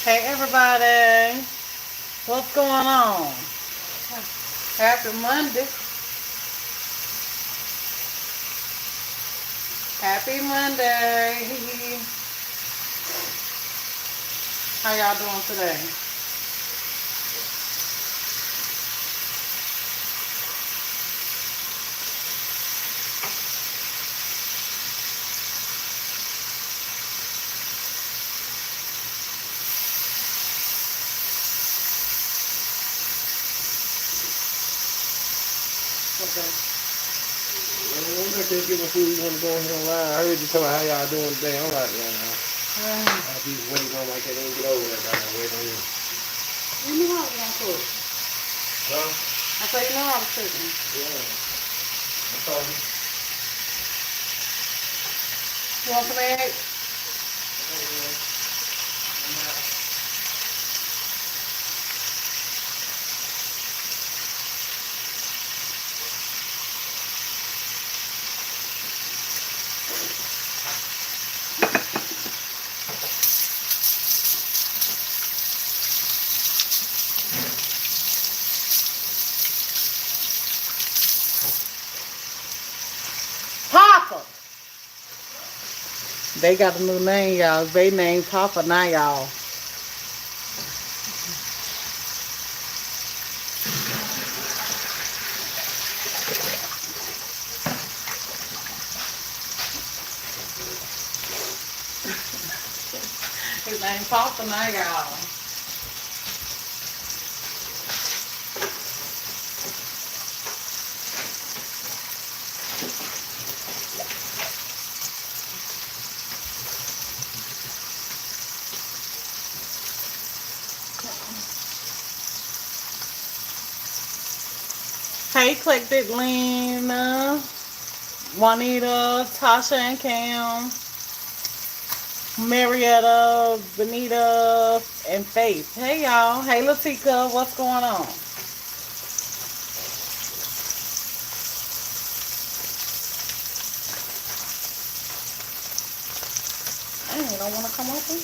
Hey everybody, what's going on? Happy Monday. Happy Monday. How y'all doing today? Okay. I can't get my food. You want to go ahead and lie? I heard you tell me how y'all doing today. I'm like, yeah, I'll be waiting on like they didn't get over there. I wait on you. You know I was gonna cook. Huh? I said you know I was cooking. Yeah. I told you. You want some eggs? Papa. They got a new name, y'all. They named Papa now, y'all. His name Papa now, y'all. Hey, Eclectic Lena, Juanita, Tasha and Cam, Marietta, Benita, and Faith. Hey, y'all. Hey, Latika, what's going on? Dang, you don't want to come open?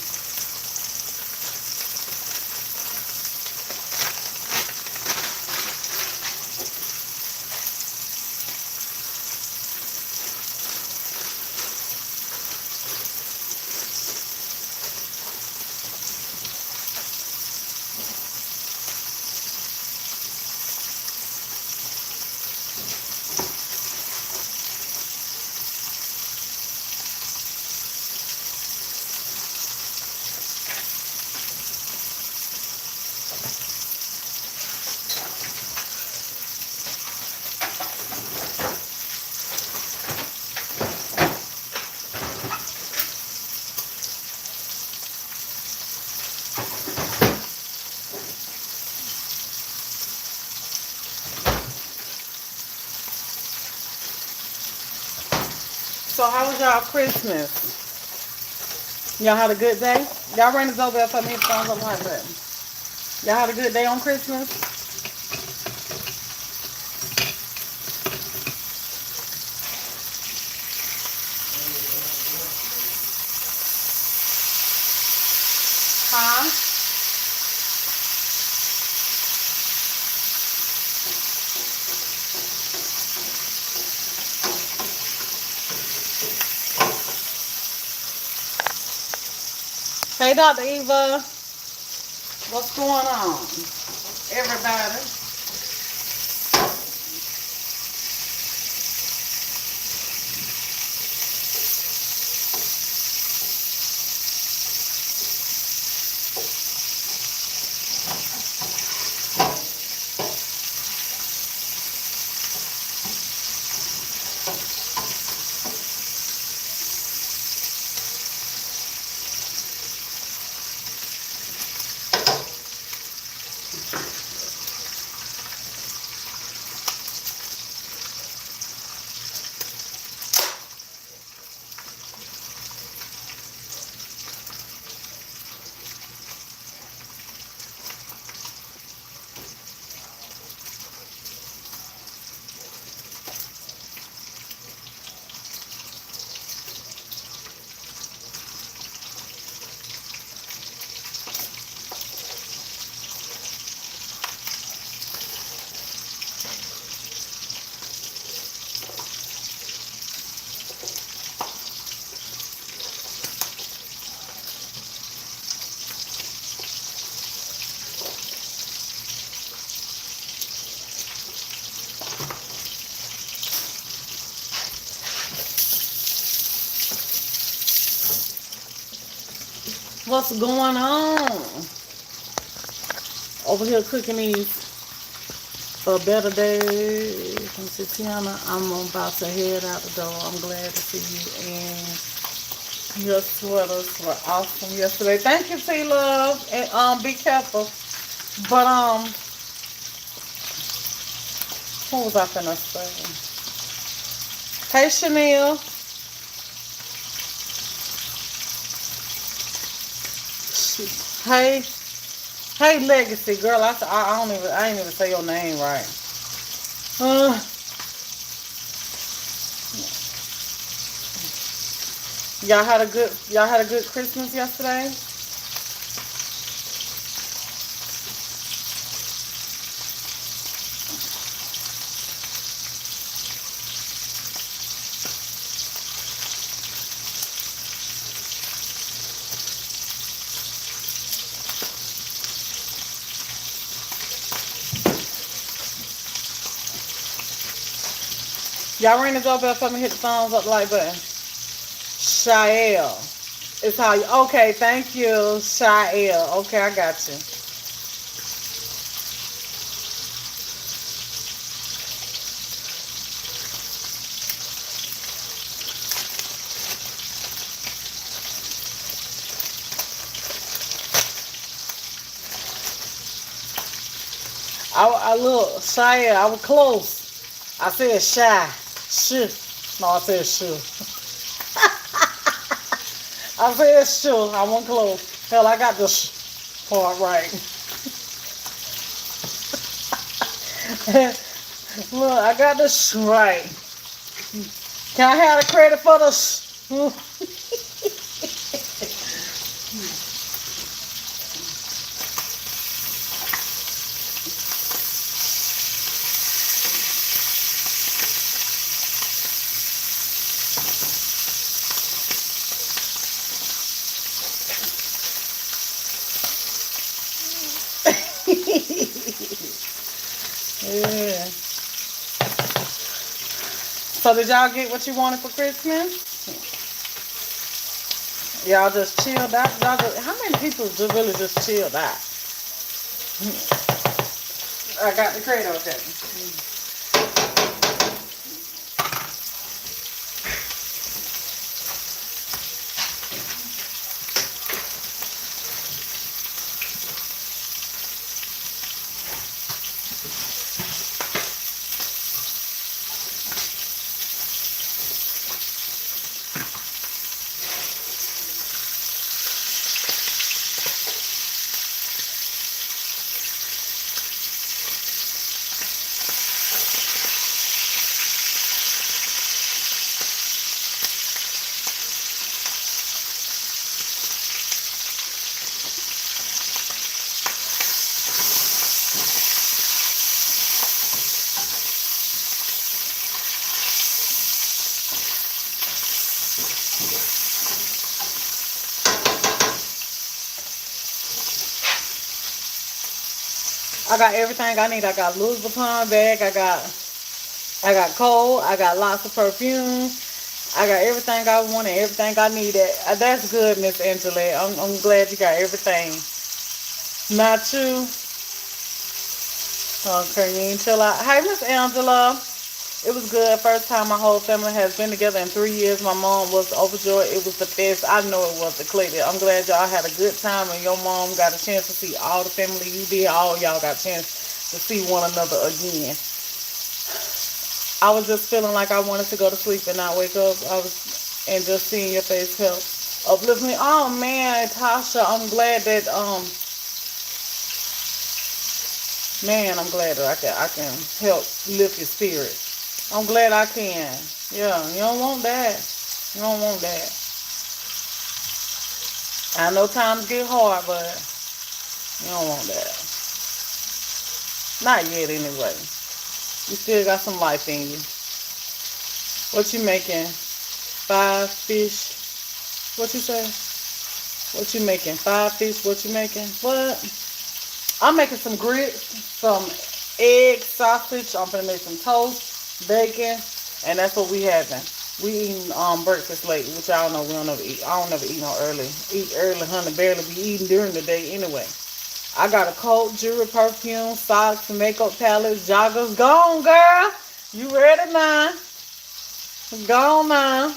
So, how was y'all Christmas? Y'all had a good day? Y'all ran this over there for me. It sounds like that. Y'all had a good day on Christmas? Huh? Hey, Dr. Eva, what's going on? Everybody. what's going on? Over here cooking these for a better day. From Tiana, I'm about to head out the door. I'm glad to see you. And your sweaters were awesome yesterday. Thank you, T Love. And be careful. But who was I finna say? Hey, Chanel. Hey, hey, Legacy girl. I ain't even say your name right. Uh, y'all had a good Christmas yesterday. Y'all ring the doorbell for me. Hit the thumbs up like button. Shael. It's how you. Okay, thank you, Shael. Okay, I got you. I look, Shael. I was close. I said shy. Shh. No, I said sure. I said sure. I wasn't close. Hell, I got this part right. Look, I got this right. Can I have the credit for this? Yeah. So did y'all get what you wanted for Christmas? Y'all just chilled out? How many people just really just chilled out? I got the crate okay. I got everything I need. I got Louis Vuitton bag. I got coal. I got lots of perfume. I got everything I wanted, everything I needed. That's good, Miss Angela. I'm glad you got everything. Not you. Okay, you ain't chill out. Hey, Miss Angela. It was good. First time my whole family has been together in 3 years. My mom was overjoyed. It was the best. I know it was the Clayton. I'm glad y'all had a good time and your mom got a chance to see all the family you did. All y'all got a chance to see one another again. I was just feeling like I wanted to go to sleep and not wake up. And just seeing your face help uplift me. Oh man, Tasha, I'm glad that man, I'm glad that I can help lift your spirit. I'm glad I can. Yeah, you don't want that. You don't want that. I know times get hard, but you don't want that. Not yet, anyway. You still got some life in you. What you making? 5 fish? What you say? What you making? 5 fish? What you making? What? I'm making some grits, some egg, sausage. I'm gonna make some toast, bacon, and that's what we having. We eating breakfast late, which I don't know. We don't never eat. I don't never eat no early. Eat early, honey. Barely be eating during the day anyway. I got a coat, jewelry, perfume, socks, makeup palettes, joggers. Gone, girl. You ready now? Gone now.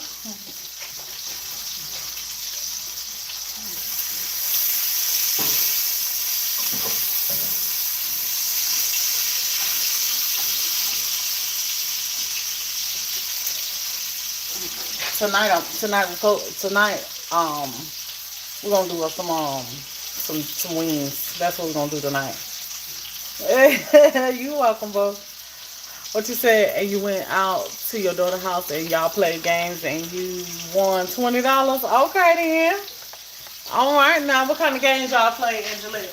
Tonight, we're gonna do some wings. That's what we're gonna do tonight. You welcome, bro. What you said? And you went out to your daughter's house and y'all played games and you won $20. Okay then. All right, now what kind of games y'all play, Angela?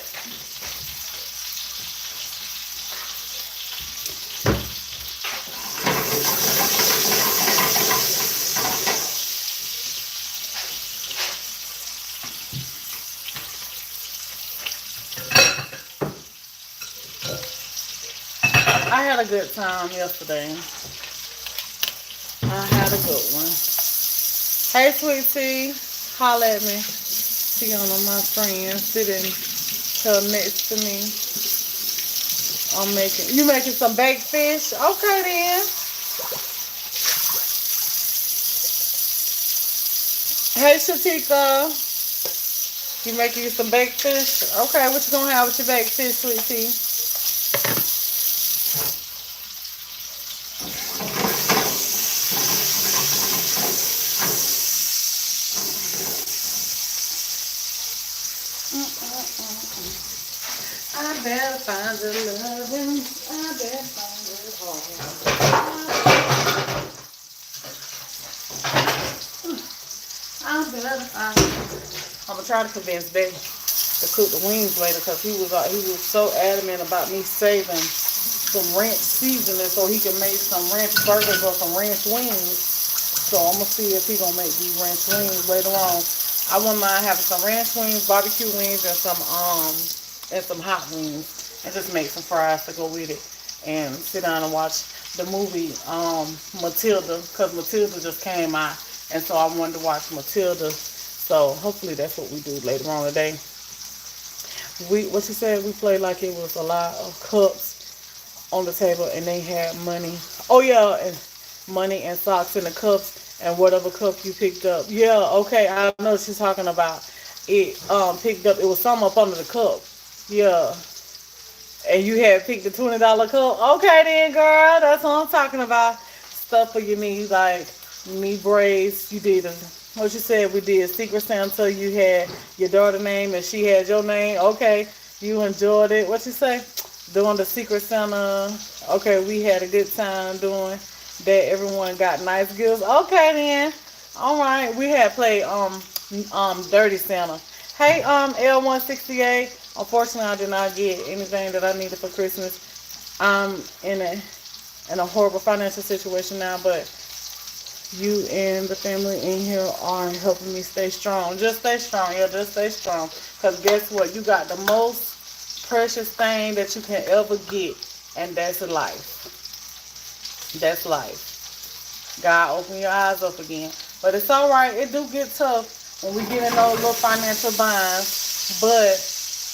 I had a good time yesterday. I had a good one. Hey, sweet tea, holla at me. She one of my friends sitting her next to me. You making some baked fish? Okay then. Hey, Shatika, you making you some baked fish? Okay, what you gonna have with your baked fish, sweet tea? I better find the loving. I better find it hard. I better find it. I'm gonna try to convince Betty to cook the wings later because he was so adamant about me saving some ranch seasoning so he can make some ranch burgers or some ranch wings. So I'm gonna see if he gonna make these ranch wings later on. I wouldn't mind having some ranch wings, barbecue wings, and some hot wings, and just make some fries to go with it, and sit down and watch the movie Matilda, because Matilda just came out, and so I wanted to watch Matilda. So hopefully that's what we do later on today. What you said, we played like it was a lot of cups on the table, and they had money. Oh yeah, and money and socks in the cups, and whatever cup you picked up. Yeah, okay, I know what she's talking about. It picked up. It was some up under the cup. Yeah. And you had picked the $20 cup. Okay then, girl. That's what I'm talking about. Stuff for your needs, like knee brace. You did what you said we did. Secret Santa. You had your daughter's name and she had your name. Okay. You enjoyed it. What you say? Doing the Secret Santa. Okay, we had a good time doing that. Everyone got nice gifts. Okay then. All right. We had played Dirty Santa. Hey, L168. Unfortunately, I did not get anything that I needed for Christmas. I'm in a horrible financial situation now, but you and the family in here are helping me stay strong. Just stay strong, yeah, just stay strong. Because guess what? You got the most precious thing that you can ever get, and that's life. That's life. God, open your eyes up again. But it's all right. It do get tough when we get in those little financial binds, but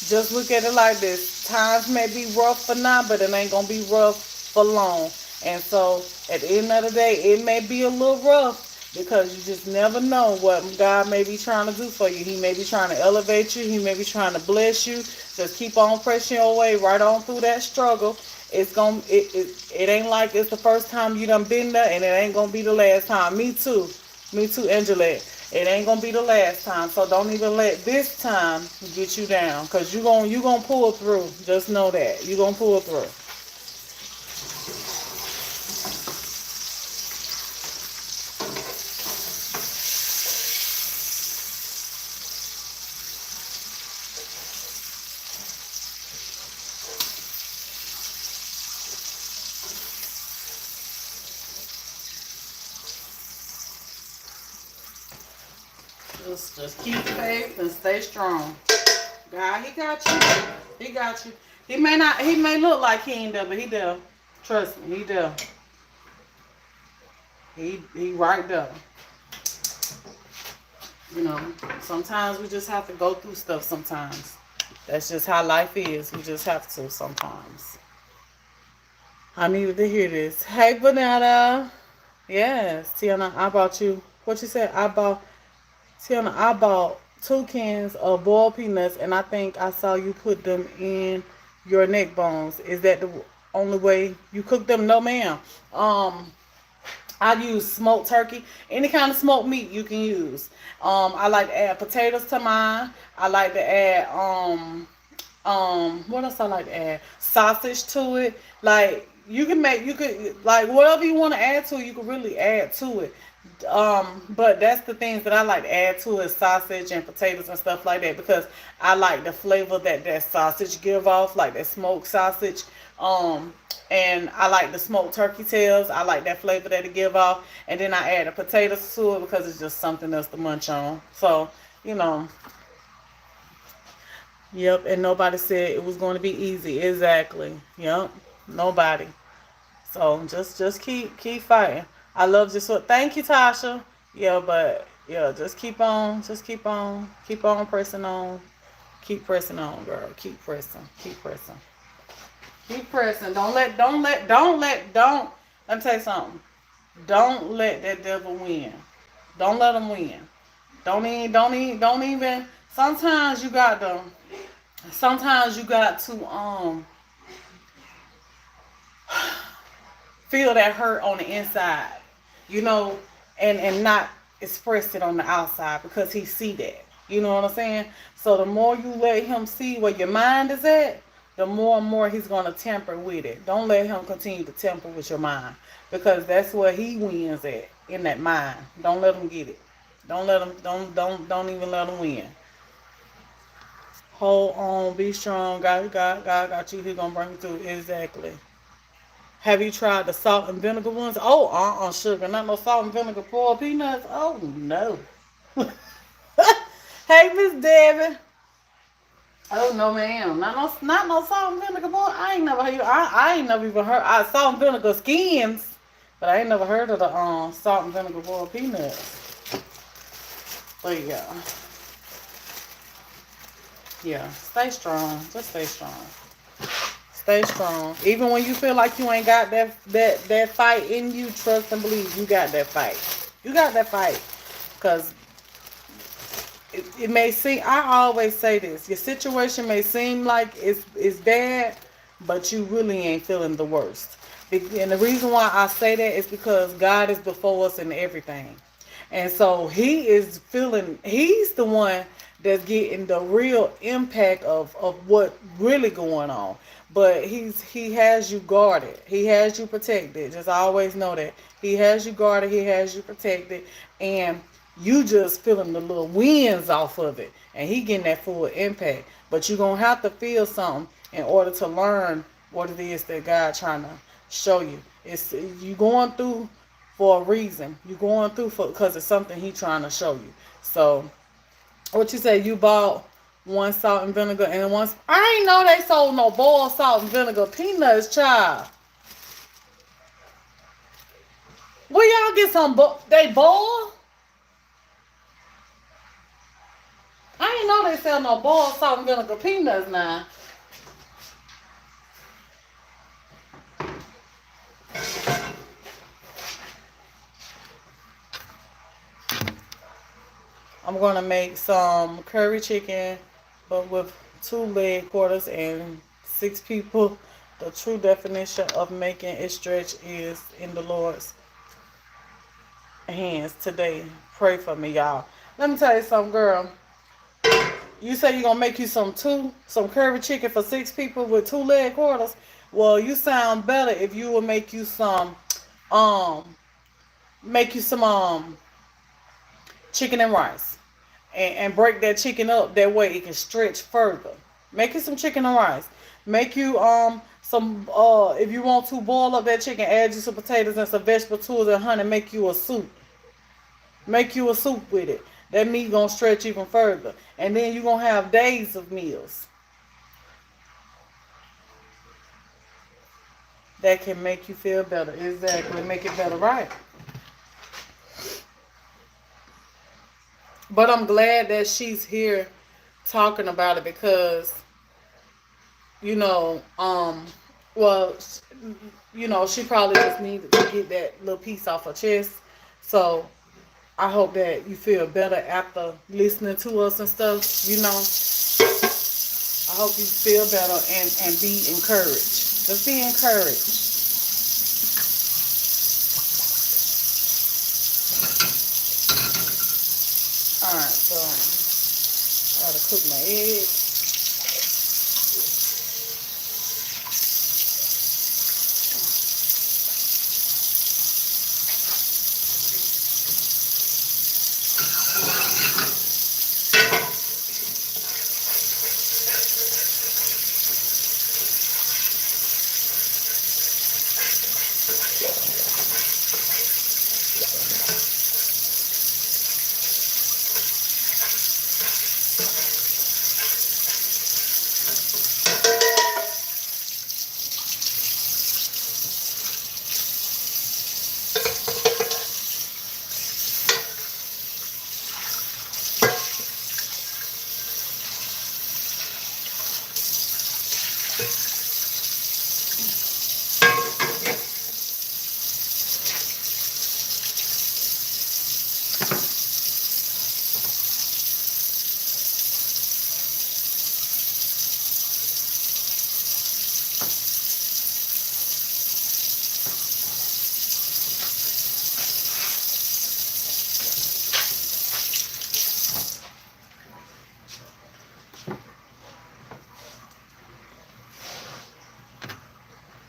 just look at it like this. Times may be rough for now, but it ain't going to be rough for long. And so, at the end of the day, it may be a little rough because you just never know what God may be trying to do for you. He may be trying to elevate you. He may be trying to bless you. Just keep on pressing your way right on through that struggle. It ain't like it's the first time you done been there, and it ain't going to be the last time. Me too, Angela. It ain't gonna be the last time, so don't even let this time get you down, cause you gonna pull through. Just know that you gonna pull through. Just keep faith and stay strong. God, he got you. He got you. He may look like he ain't there, but he there. Trust me, he there. He right there. You know, sometimes we just have to go through stuff sometimes. That's just how life is. We just have to sometimes. I needed to hear this. Hey, Vanetta. Yes, Tiana, I bought you. What you said? Tiana, I bought 2 cans of boiled peanuts, and I think I saw you put them in your neck bones. Is that the only way you cook them? No, ma'am. Um, I use smoked turkey. Any kind of smoked meat you can use. I like to add potatoes to mine. I like to add what else I like to add? Sausage to it. Like you could like whatever you want to add to it, you could really add to it. But that's the things that I like to add to it, sausage and potatoes and stuff like that, because I like the flavor that sausage give off, like that smoked sausage. Um, and I like the smoked turkey tails. I like that flavor that it give off. And then I add the potatoes to it because it's just something else to munch on. So, you know, yep. And nobody said it was going to be easy. Exactly. Yep. Nobody. So just keep fighting. I love just what. Thank you, Tasha. Yeah, but yeah, keep on pressing on, keep pressing on, girl. Keep pressing, keep pressing, keep pressing. Don't. Let me tell you something. Don't let that devil win. Don't let him win. Don't even. Sometimes you got to. Sometimes you got to feel that hurt on the inside, you know, and not express it on the outside because he see that. You know what I'm saying? So the more you let him see where your mind is at, the more and more he's gonna tamper with it. Don't let him continue to tamper with your mind because that's where he wins at, in that mind. Don't let him get it. Don't let him. Don't even let him win. Hold on, be strong. God got you. He gonna bring you through. Exactly. Have you tried the salt and vinegar ones? Oh, sugar. Not no salt and vinegar boiled peanuts. Oh, no. Hey, Miss Debbie. Oh, no, ma'am. Not no salt and vinegar boiled. I ain't never even heard. Salt and vinegar skins, but I ain't never heard of the salt and vinegar boiled peanuts. But yeah. Yeah, stay strong. Just stay strong. Stay strong. Even when you feel like you ain't got that fight in you, trust and believe you got that fight. You got that fight. Because it may seem, I always say this, your situation may seem like it's bad, but you really ain't feeling the worst. And the reason why I say that is because God is before us in everything. And so he's the one that's getting the real impact of what really going on. But he has you guarded. He has you protected. Just always know that. He has you guarded. He has you protected. And you just feeling the little winds off of it. And he getting that full impact. But you're going to have to feel something in order to learn what it is that God trying to show you. It's you going through for a reason. You're going through because it's something he trying to show you. So, what you say? You bought one salt and vinegar and one. I ain't know they sold no boiled salt and vinegar peanuts, child. Where y'all get some? They boil? I ain't know they sell no boiled salt and vinegar peanuts now. I'm gonna make some curry chicken, but with 2 leg quarters and 6 people. The true definition of making it stretch is in the Lord's hands today. Pray for me, y'all. Let me tell you something, girl. You say you're gonna make you some curry chicken for 6 people with 2 leg quarters. Well, you sound better if you will make you some chicken and rice. And break that chicken up that way it can stretch further. Make you some chicken and rice. Make you some if you want to boil up that chicken, add you some potatoes and some vegetable tools and honey, make you a soup. Make you a soup with it. That meat gonna stretch even further. And then you're gonna have days of meals that can make you feel better. Exactly. Make it better, right? But I'm glad that she's here talking about it because, you know, well, she probably just needed to get that little piece off her chest. So I hope that you feel better after listening to us and stuff. I hope you feel better and be encouraged. Just be encouraged. Alright, so I gotta cook my eggs.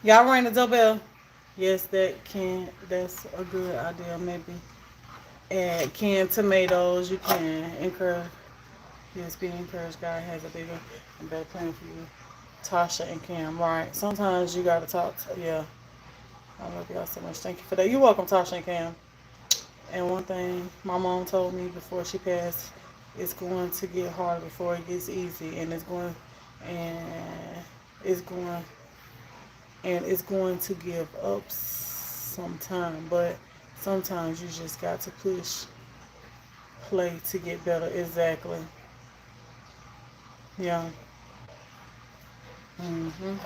Y'all ring the doorbell? Yes, that's a good idea, maybe. Add canned tomatoes. You can encourage. Yes, be encouraged. God has a bigger and better plan for you. Tasha and Cam, right? Sometimes you gotta talk to, yeah. I love y'all so much. Thank you for that. You're welcome, Tasha and Cam. And one thing my mom told me before she passed, it's going to get harder before it gets easy, and and it's going, it's going to give up sometime, but sometimes you just got to push play to get better. Exactly. Yeah. Mhm.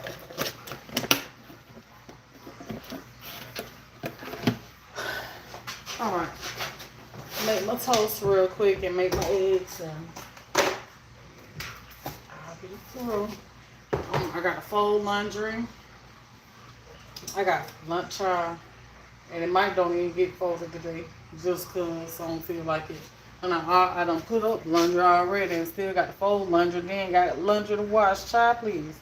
All right. Make my toast real quick and make my eggs, and I'll be through. I got to fold laundry. I got lunch hour, and it might don't even get folded today just because I don't feel like it. And I done put up laundry already and still got to fold laundry. Then got laundry to wash. Child, please.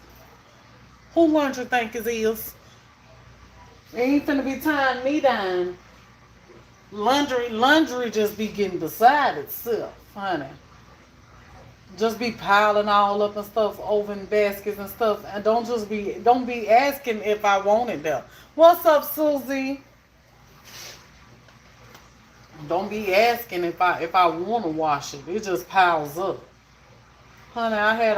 Who laundry think is? It ain't finna be tying me down. Laundry just be getting beside itself, honey. Just be piling all up and stuff over in baskets and stuff, and don't be asking if I want it there. What's up, Susie? Don't be asking if I want to wash it. It just piles up, honey. I had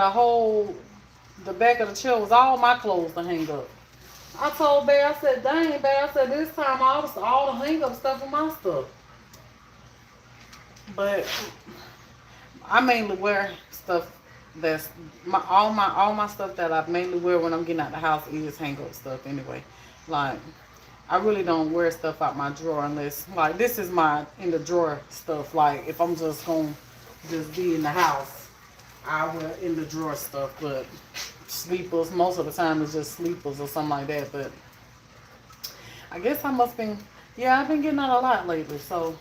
the back of the chair was all my clothes to hang up. I told Bear, I said, dang, Bear, I said, this time all the hang up stuff of my stuff. But I mainly wear stuff that's all my stuff that I mainly wear when I'm getting out the house is hang up stuff anyway. Like I really don't wear stuff out my drawer unless like this is my in the drawer stuff. Like if I'm just gonna just be in the house, I wear in the drawer stuff. But sleepers most of the time it's just sleepers or something like that. But I guess I must been I've been getting out a lot lately. So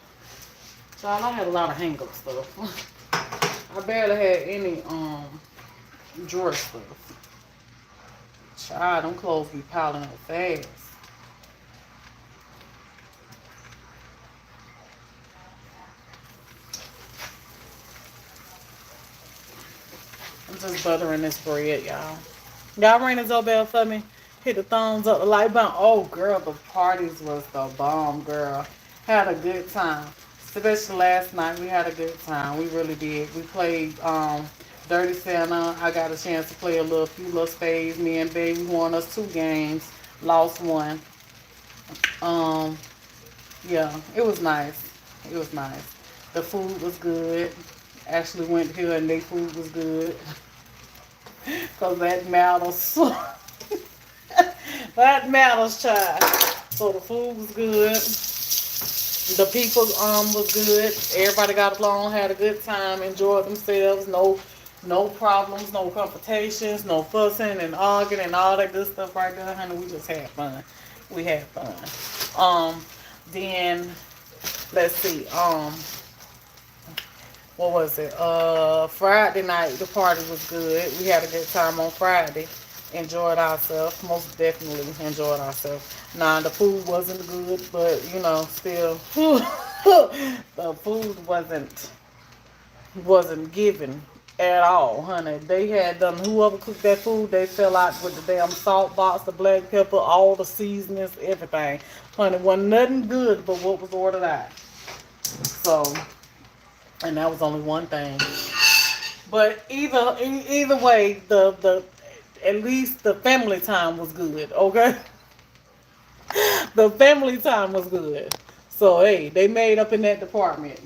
I had a lot of hang up stuff. I barely had any drawer stuff. Child, them clothes be piling up fast. I'm just buttering this bread, y'all. Y'all ring the doorbell for me. Hit the thumbs up, the like button. Oh, girl, the parties was the bomb, girl. Had a good time. Especially last night, we had a good time. We really did. We played Dirty Santa. I got a chance to play few little spades. Me and Baby won us 2 games. Lost one. Um, yeah, it was nice. It was nice. The food was good. Actually went here and their food was good. Because that matters. That matters, child. So the food was good. The people was good. Everybody got along, had a good time, enjoyed themselves. No problems, no confrontations, no fussing and arguing and all that good stuff right there, honey. We just had fun. We had fun. Then let's see. What was it? Friday night the party was good. We had a good time on Friday. Enjoyed ourselves. Most definitely enjoyed ourselves. Nah, the food wasn't good, but still, the food wasn't given at all, honey. They had done whoever cooked that food, they fell out with the damn salt box, the black pepper, all the seasonings, everything. Honey, wasn't nothing good but what was ordered out. So, and that was only one thing. But either way, the at least the family time was good. Okay, the family time was good. So hey, they made up in that department.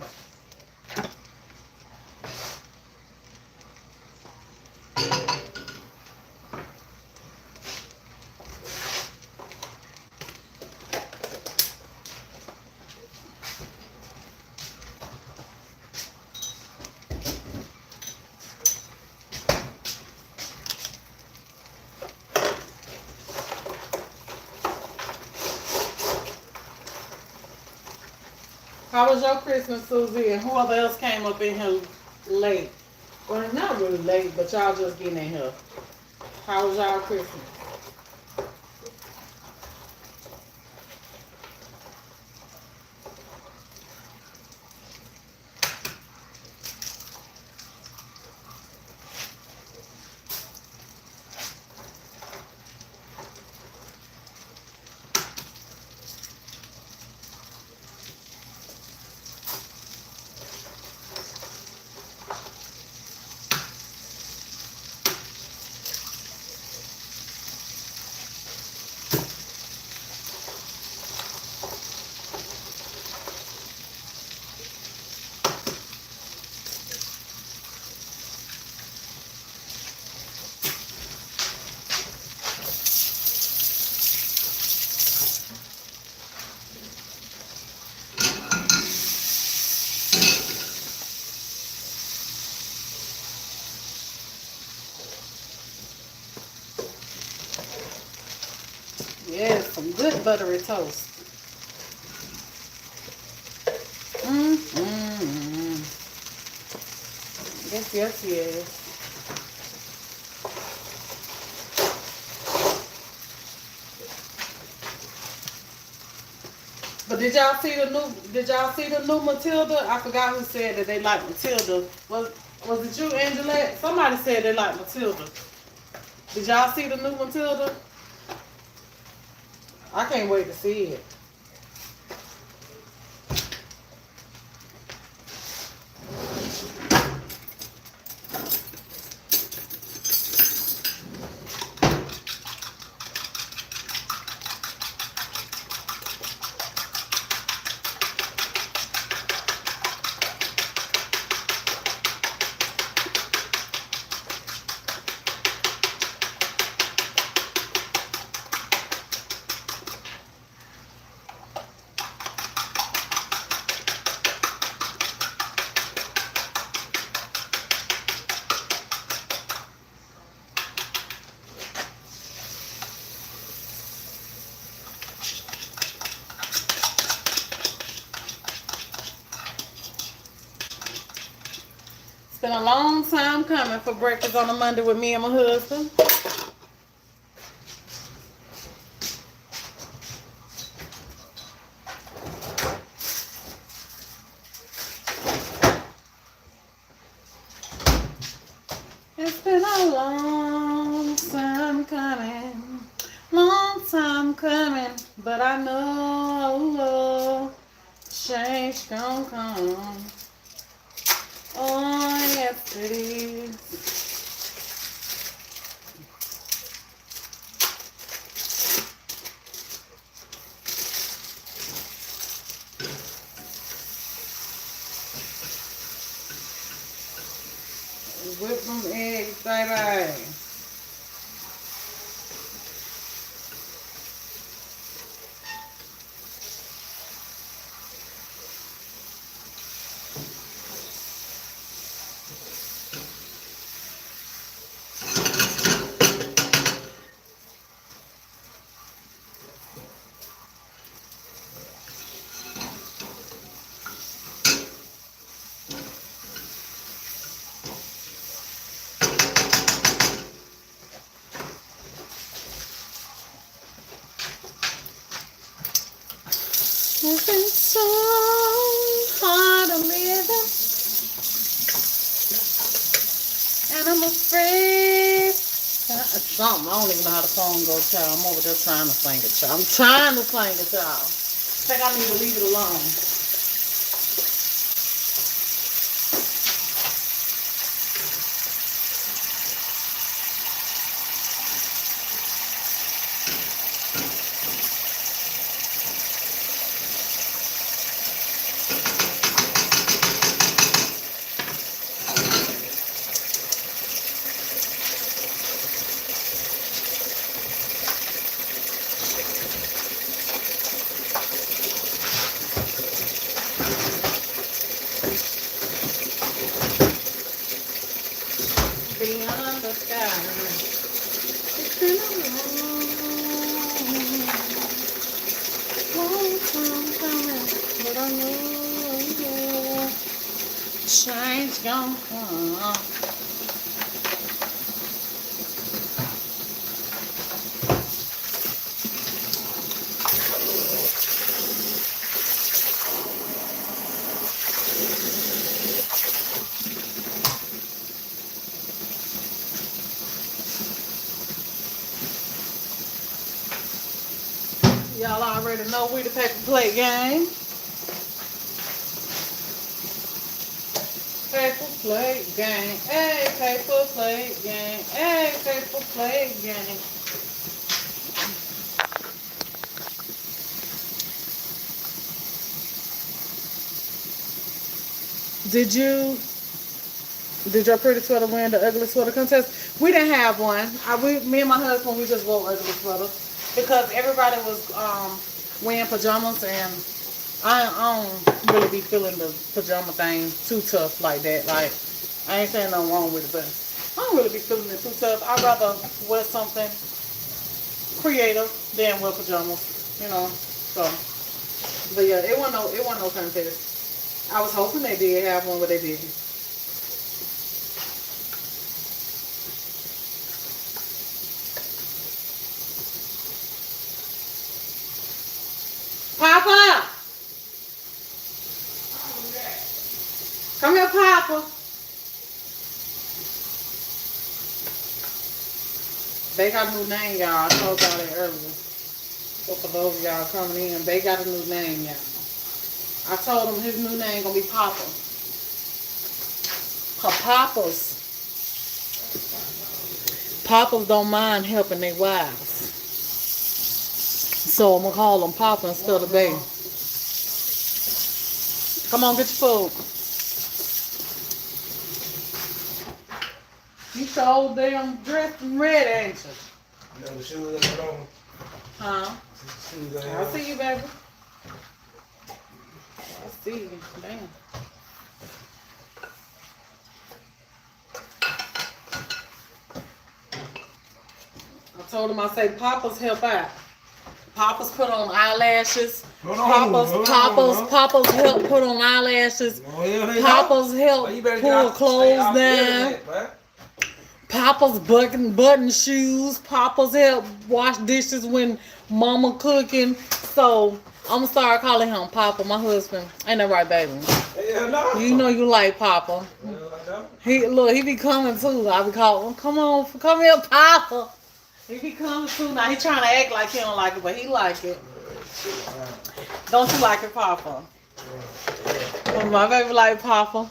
How was your Christmas, Susie? And whoever else came up in here late? Well, not really late, but y'all just getting in here. How was y'all Christmas? Yes, some good buttery toast. Mm-hmm. Yes, yes, yes. But did y'all see the new Matilda? I forgot who said that they like Matilda. Was it you, Angela? Somebody said they like Matilda. Did y'all see the new Matilda? I can't wait to see it. It's been a long time coming for breakfast on a Monday with me and my husband. It's been a long time coming, but I know change gon' come. Oh, yes it is. Whip them eggs, baby. It's been so hard to live, and I'm afraid. Something. I don't even know how the song goes, child. I'm over there trying to sing it, child. I'm trying to sing it, child. I think I need to leave it alone. Beyond the sky. It's been a long time coming, but I know change gonna come. Y'all already know we the paper plate gang. Paper plate gang. Hey, paper plate gang. Hey, paper plate gang. Did your pretty sweater win the ugly sweater contest? We didn't have one. Me and my husband, we just wore ugly sweaters. Because everybody was wearing pajamas, and I don't really be feeling the pajama thing too tough like that. Like, I ain't saying nothing wrong with it, but I don't really be feeling it too tough. I'd rather wear something creative than wear pajamas, you know. So, but yeah, it wasn't no contest. I was hoping they did have one, but they didn't. Papa! Come here, Papa. They got a new name, y'all. I told y'all that earlier. So for those of y'all coming in, they got a new name, y'all. I told them his new name gonna be Papa. Cause Papas don't mind helping their wives. So I'm gonna call them Papa instead of Baby. Come on, get your food. You so damn dressed and ready, ain't you? You know the shoes I got on? Huh? Shoes I I have. see you, baby. I see you. Damn. I told him, I say, Papas help out. Papas put on eyelashes. Papas help put on eyelashes. Papas help pull clothes down. Papa's button shoes. Papa's help wash dishes when mama cooking. So I'm gonna start calling him Papa, my husband. Ain't that right, baby? Hell no. You know you like Papa. He be coming too. I be calling him, come here, Papa. He be coming too. Now he trying to act like he don't like it, but he like it. Don't you like it, Papa? My baby like Papa.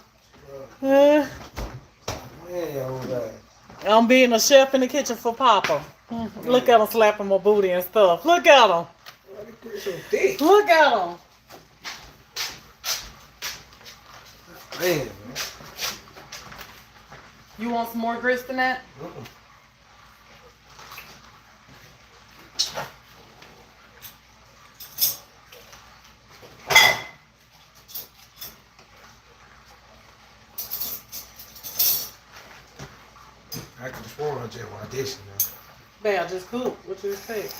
I'm being a chef in the kitchen for Papa. Look at him slapping my booty and stuff. Look at him. Look at him. Man, You want some more grits than that? I can just warn her just while this, you know. Babe, I just cooked. What you expect?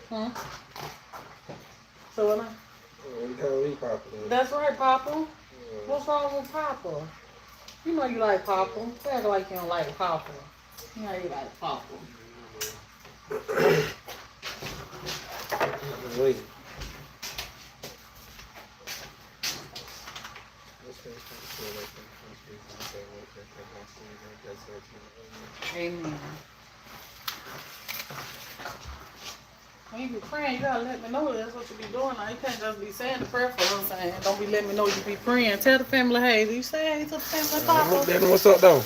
Hmm? So what now? We call me Papa. That's right, Papa. What's wrong with Papa? You know you like Papa. You act like you don't like Papa. You know you like Papa. Wait. Amen. When you be praying, you gotta let me know that's what you be doing. Now you can't just be saying the prayer for us saying, don't be letting me know you be praying. Tell the family, hey, do you say hey to the family, Papa? Then what's up though?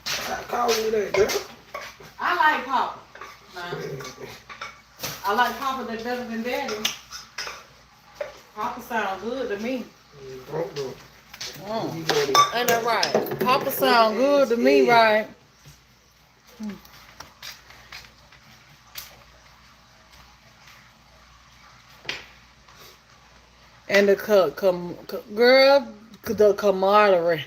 Stop calling me that, girl. I like Papa. Nah. I like Papa that better than Daddy. Papa sound good to me. Ain't that right? Papa sound good to me, right? And the girl, the camaraderie.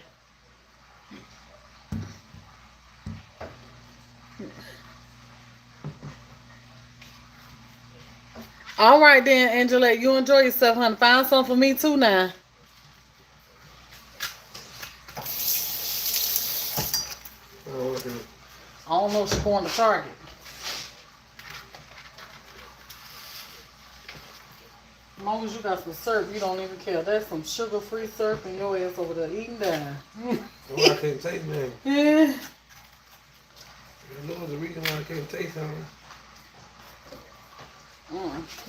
All right then, Angela, you enjoy yourself, honey. Find something for me too now. I don't know if she's going to Target. As long as you got some syrup, you don't even care. That's some sugar-free syrup and your ass over there eating down. Well, I can't taste nothing. Yeah. You know the reason why I can't taste something.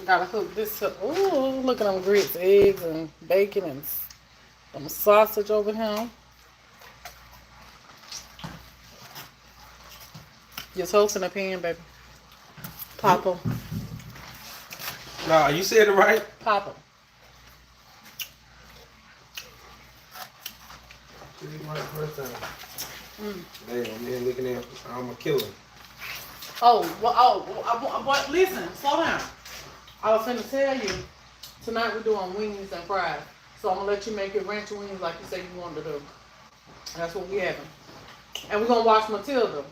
Gotta hook this up. Ooh, look at them grits, eggs, and bacon, and some sausage over here. Your toast in the pan, baby. Papa. Nah, you said it right. Papa. This is my first time. Hey, I'm here looking at, I'm a killer. What? Listen, slow down. I was finna tell you, tonight we're doing wings and fries. So I'm gonna let you make your ranch wings like you say you wanted to do. That's what we having. And we're gonna watch Matilda.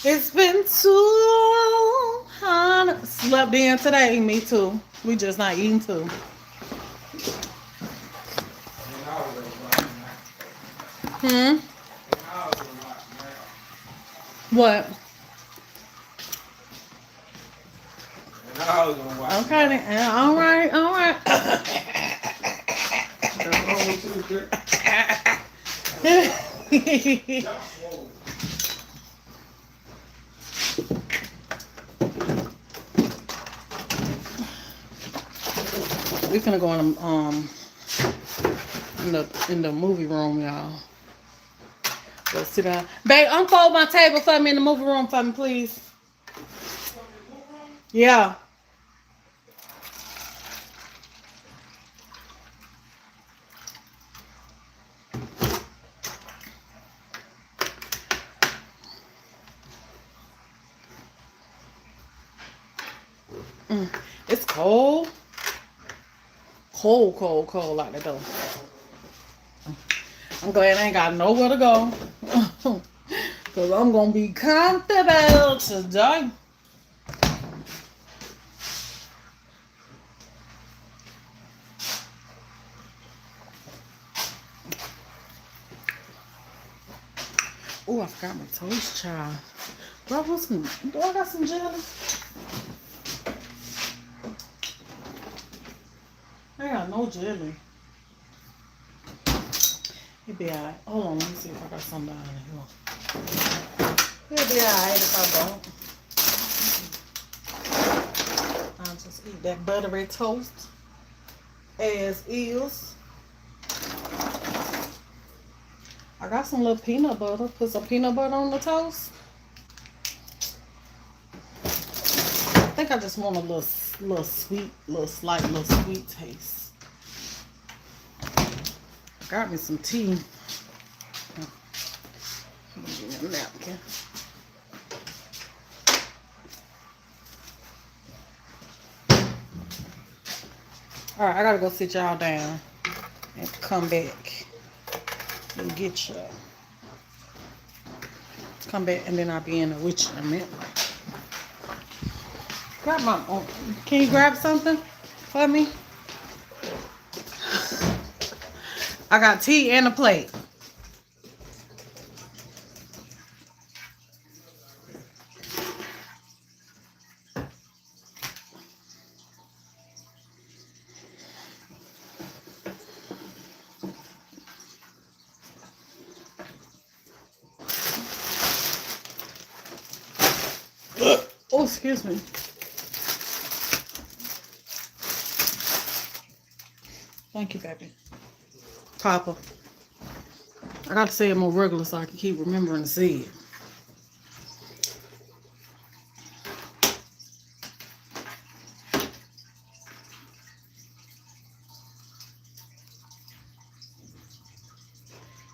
It's been too hot. Slept in today, me too. We just not eating too. What? Okay, then. All right, all right. We finna go in the movie room, y'all. Go sit down. Babe, unfold my table for me in the movie room for me, please. Yeah. It's cold. Cold like that though. I'm glad I ain't got nowhere to go. Cause I'm gonna be comfortable today. Oh, I forgot my toast, child. Do I got some jelly? I got no jelly. It'll be alright. Hold on, let me see if I got some down here. It'll be alright if I don't. I just eat that buttery toast as is. I got some little peanut butter. Put some peanut butter on the toast. I think I just want a little sweet, little sweet taste. Got me some tea. Give me a napkin. All right, I gotta go sit y'all down and come back and get you. Come back and then I'll be in there with you in a minute. Grab my. Can you grab something for me? I got tea and a plate. Oh, excuse me. Thank you, baby. Papa. I got to say it more regular so I can keep remembering to say it.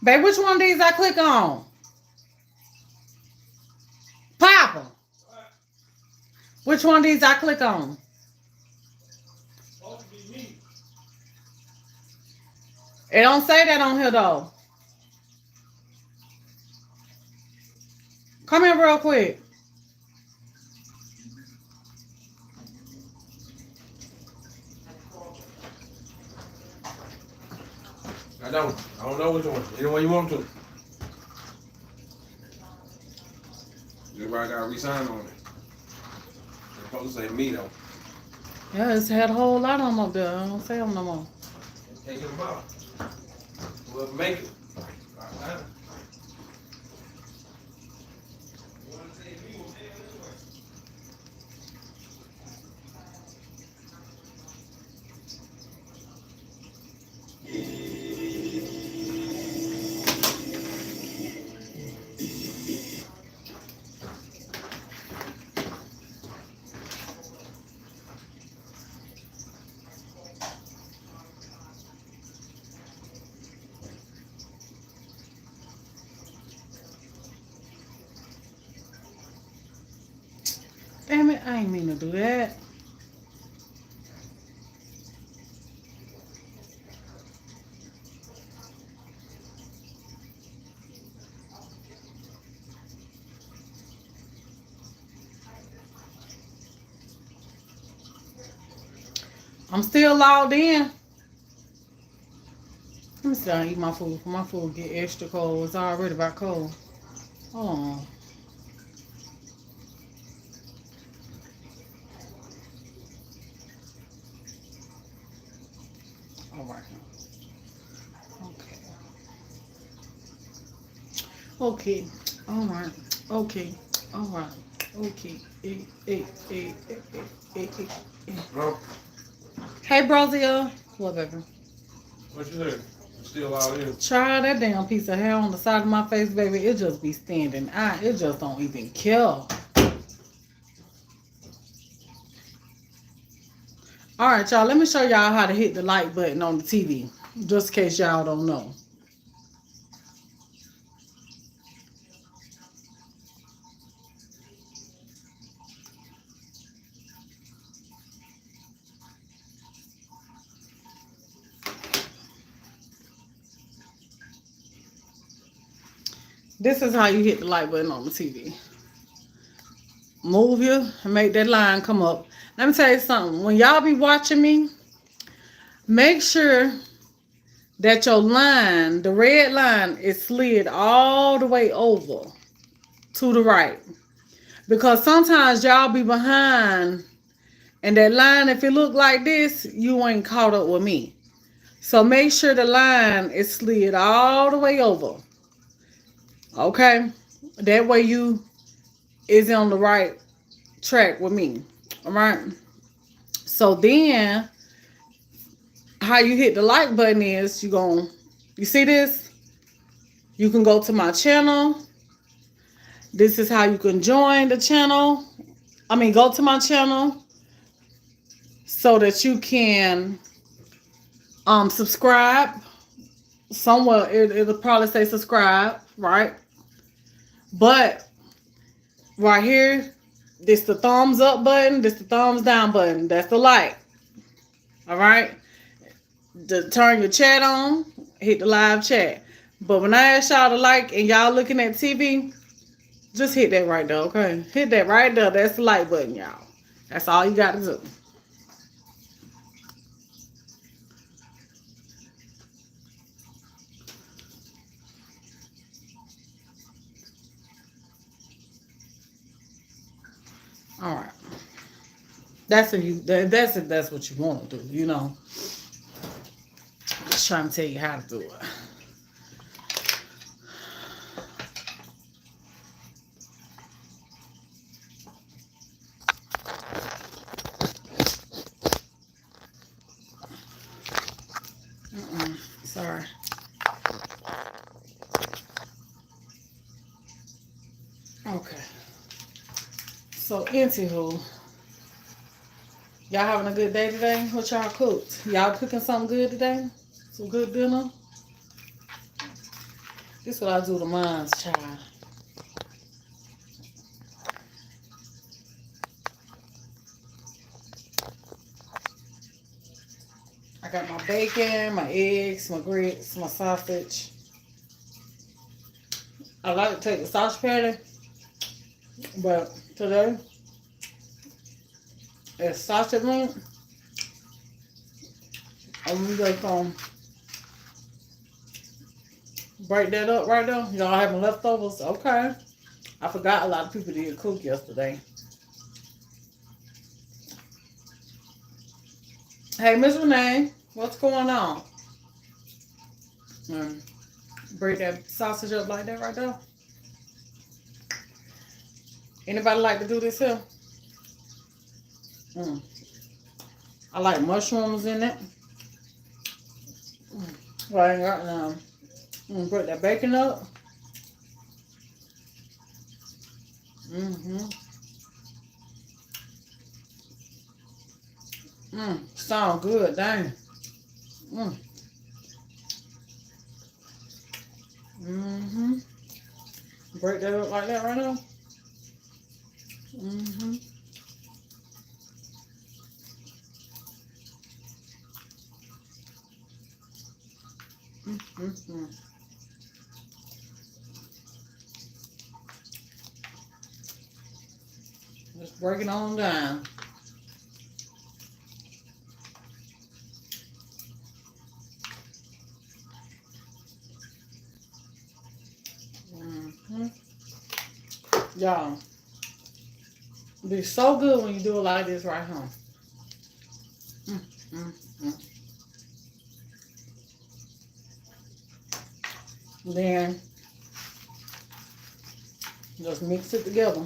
Babe, which one of these I click on? Papa. Which one of these I click on? It don't say that on here though. Come here real quick. I don't know which one. Any way you want to. Everybody got to resign on it. It's supposed to say me though. Yeah, it's had a whole lot of them up there. I don't say them no more. Can't get them out. Whoever make it. Damn it, I ain't mean to do that. I'm still logged in. Let me sit down and eat my food. My food get extra cold. It's already about cold. Hold on. All right. Okay. All right. Okay. All right. Okay. Bro, Hey, Brozia. What, baby? what you say? Still out here. Try that damn piece of hair on the side of my face, baby. It just be standing out. It just don't even care. All right, y'all. Let me show y'all how to hit the like button on the TV. Just in case y'all don't know. This is how you hit the like button on the TV. Move you and make that line come up. Let me tell you something. When y'all be watching me, make sure that your line, the red line, is slid all the way over to the right. Because sometimes y'all be behind and that line, if it look like this, you ain't caught up with me. So make sure the line is slid all the way over. Okay? That way you is on the right track with me. All right? So then, how you hit the like button is you see this? You can go to my channel. This is how you can join the channel. Go to my channel so that you can subscribe. Somewhere it'll probably say subscribe, right? But right here, this the thumbs up button, this the thumbs down button. That's the like. All right? Turn your chat on, hit the live chat. But when I ask y'all to like and y'all looking at TV, just hit that right there, okay? Hit that right there. That's the like button, y'all. That's all you got to do. All right. That's if that's what you want to do, you know. Just trying to tell you how to do it. Sorry. Okay. So, anywho, y'all having a good day today? What y'all cooked? Y'all cooking something good today? Some good dinner? This is what I do to mine's, child. I got my bacon, my eggs, my grits, my sausage. I like to take the sausage patty, but today it's sausage meat. I'm just gonna break that up right there. Y'all having leftovers? Okay. I forgot a lot of people didn't cook yesterday. Hey, Miss Renee, what's going on? Break that sausage up like that right there. Anybody like to do this here? I like mushrooms in it. Well, I ain't got none. Break that bacon up. Sound good, dang. Break that up like that right now. Just break it on down. Y'all, be so good when you do it like this right home. Then just mix it together.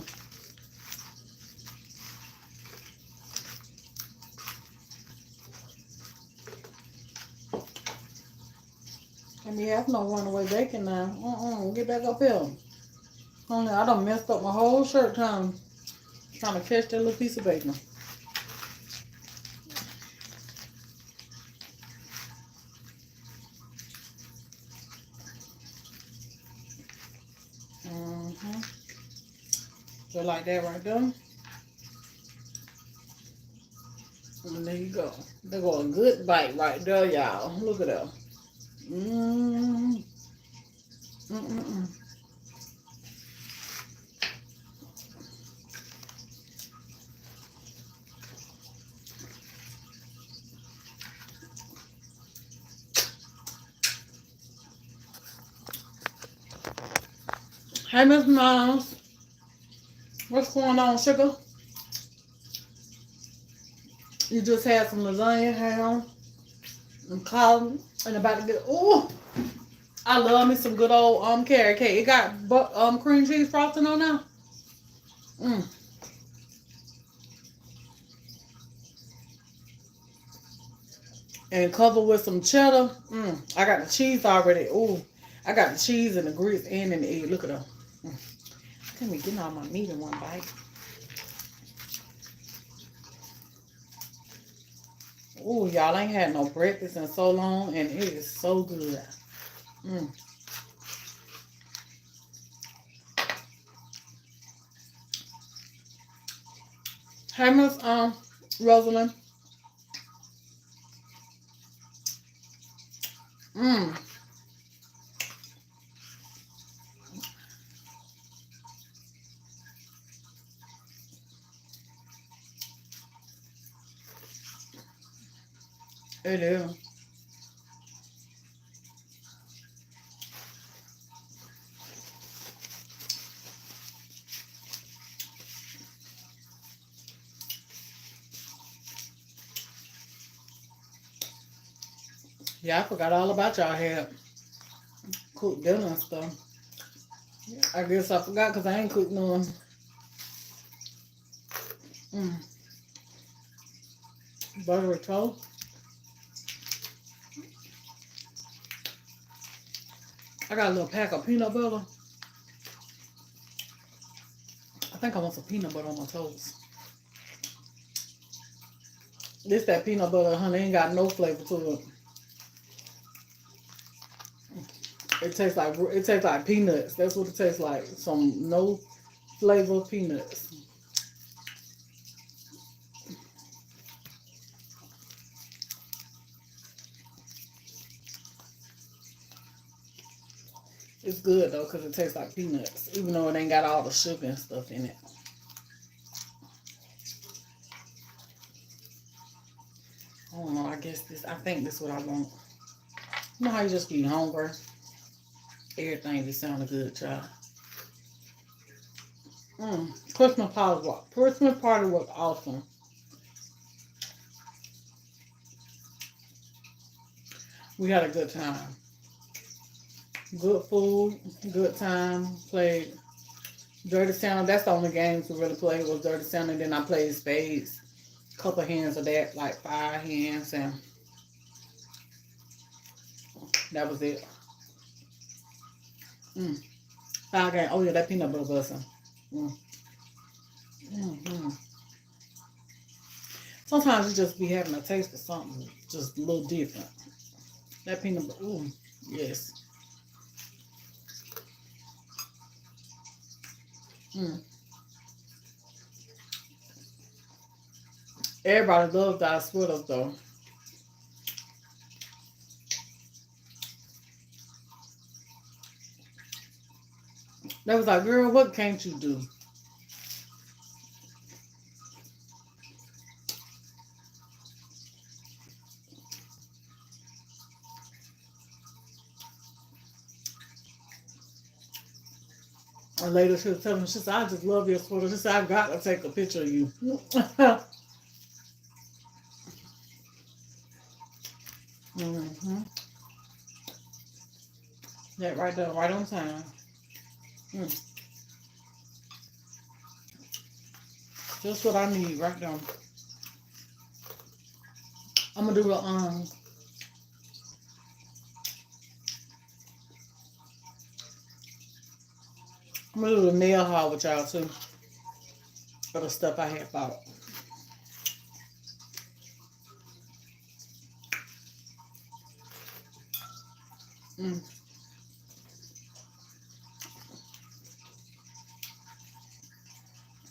And you have no runaway bacon now. Get back up here. Honey, I done messed up my whole shirt trying to catch that little piece of bacon. So like that right there. And there you go. There go a good bite right there, y'all. Look at that. Hey, Miss Miles. What's going on, sugar? You just had some lasagna, ham, and collard, and about to get. Ooh, I love me some good old carrot cake. It got cream cheese frosting on now. and cover with some cheddar. I got the cheese already. Ooh, I got the cheese and the grits and in the egg. Look at them. I can't be getting all my meat in one bite. Ooh, y'all ain't had no breakfast in so long, and it is so good. Mm. Hey, Miss Rosalind. Mmm. It is. Yeah, I forgot all about y'all had cooked dinner and stuff. I guess I forgot because I ain't cooked none. Mm. Buttery toast. I got a little pack of peanut butter. I think I want some peanut butter on my toast. This that peanut butter, honey, ain't got no flavor to it. It tastes like peanuts. That's what it tastes like. Some no flavor peanuts. It's good though, cause it tastes like peanuts, even though it ain't got all the sugar and stuff in it. I don't know. I guess this. I think this is what I want. You know how you just be hungry? Everything just sounded good, child. Christmas party was awesome. We had a good time. Good food, good time. Played Dirty Santa. That's the only games we really played was Dirty Santa. Then I played spades. Couple hands of that, like 5 hands, and that was it. Mm. 5 games. Oh yeah, that peanut butter busting. Mm. Mm-hmm. Sometimes you just be having a taste of something just a little different. That peanut butter, ooh, yes. Mm. Everybody loved our sweaters though. They was like, girl, what can't you do? And later she was telling me, she said, I just love your sweater. She said, I've got to take a picture of you. Mm-hmm. That right there, right on time. Mm. Just what I need right now. I'm gonna do the nail haul with y'all too. For the stuff I had bought. Mm.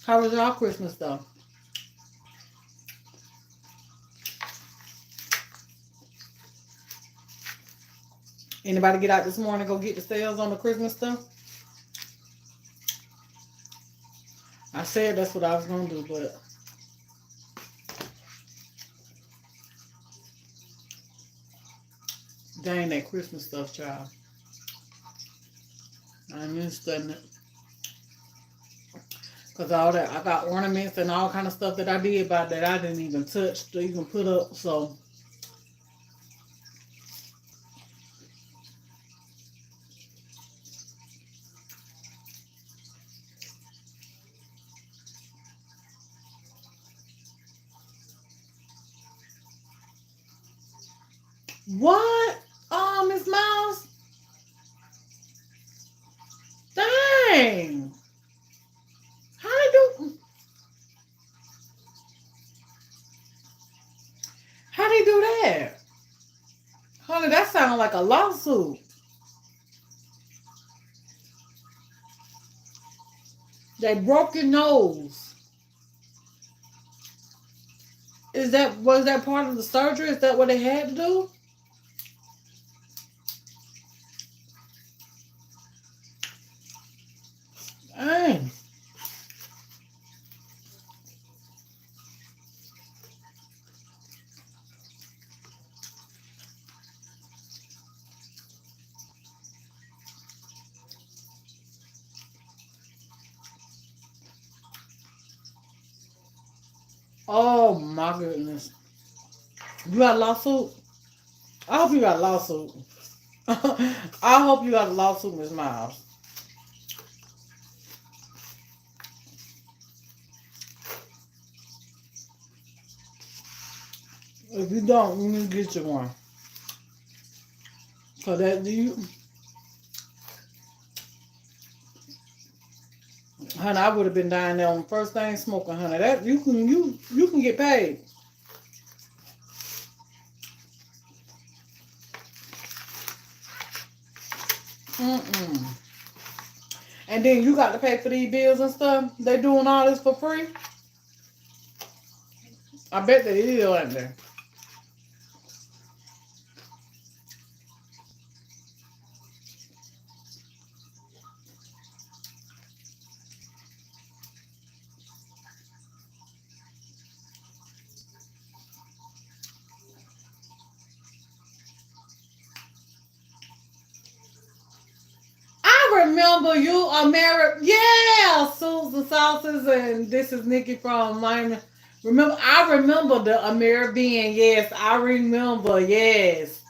How was y'all Christmas though? Anybody get out this morning go get the sales on the Christmas stuff? I said that's what I was gonna do, but dang that Christmas stuff, child. I ain't even studying it. Cause all that I got ornaments and all kind of stuff that I did by that I didn't even touch to even put up. So What? Miss Miles? Dang. How they do? How they do that? Honey, that sounds like a lawsuit. They broke your nose. Was that part of the surgery? Is that what they had to do? Dang. Oh my goodness. You got a lawsuit? I hope you got a lawsuit. I hope you got a lawsuit, Miss Miles. If you don't, you need to get you one. Cause that you, honey, I would have been dying there on the first thing smoking, honey. That you can get paid. Mm-mm. And then you got to pay for these bills and stuff. They doing all this for free. I bet they is, aren't they? I remember you are married. Yeah, Susan Sauces, and this is Nikki from Miami. Remember, I remember the American. Yes, I remember. Yes,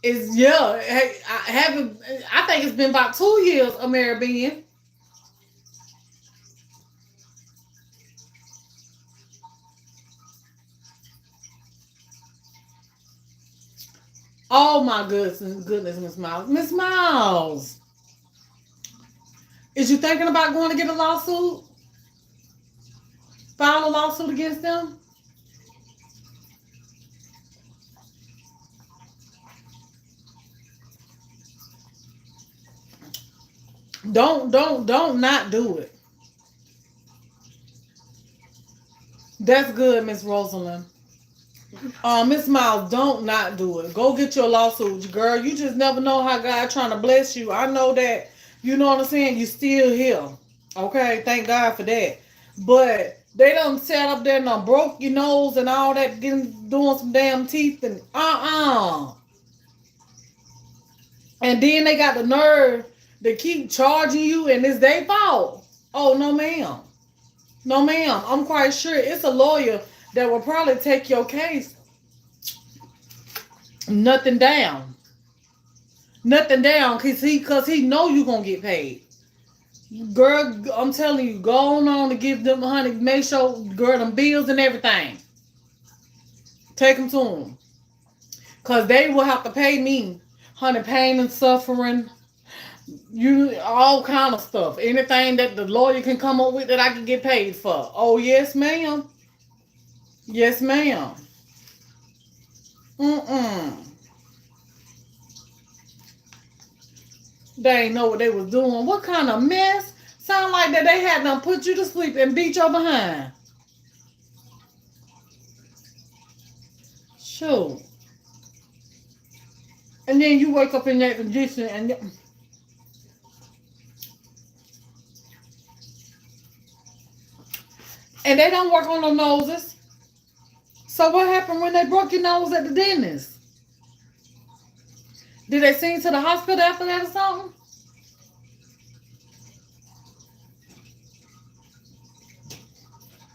it's yeah. Hey, I haven't. I think it's been about 2 years. American. Oh my goodness, Miss Miles. Miss Miles, is you thinking about going to get a lawsuit? File a lawsuit against them? Don't not do it. That's good, Miss Rosalind. Miss Miles, don't not do it. Go get your lawsuit, girl. You just never know how God trying to bless you. I know that. You know what I'm saying? You still here. Okay, thank God for that. But they done sat up there and done broke your nose and all that, doing some damn teeth and And then they got the nerve to keep charging you, and it's their fault. Oh no, ma'am. No, ma'am. I'm quite sure it's a lawyer that will probably take your case. Nothing down. Nothing down, cause he know you gonna get paid. Girl, I'm telling you, go on to give them, honey. Make sure, girl, them bills and everything. Take them to them, cause they will have to pay me, honey. Pain and suffering, all kind of stuff. Anything that the lawyer can come up with that I can get paid for. Oh yes, ma'am. Yes, ma'am. Mm-mm. They ain't know what they was doing. What kind of mess? Sound like that they had them put you to sleep and beat your behind. Sure. And then you wake up in that condition and they don't work on the noses. So what happened when they broke your nose at the dentist? Did they send you to the hospital after that or something?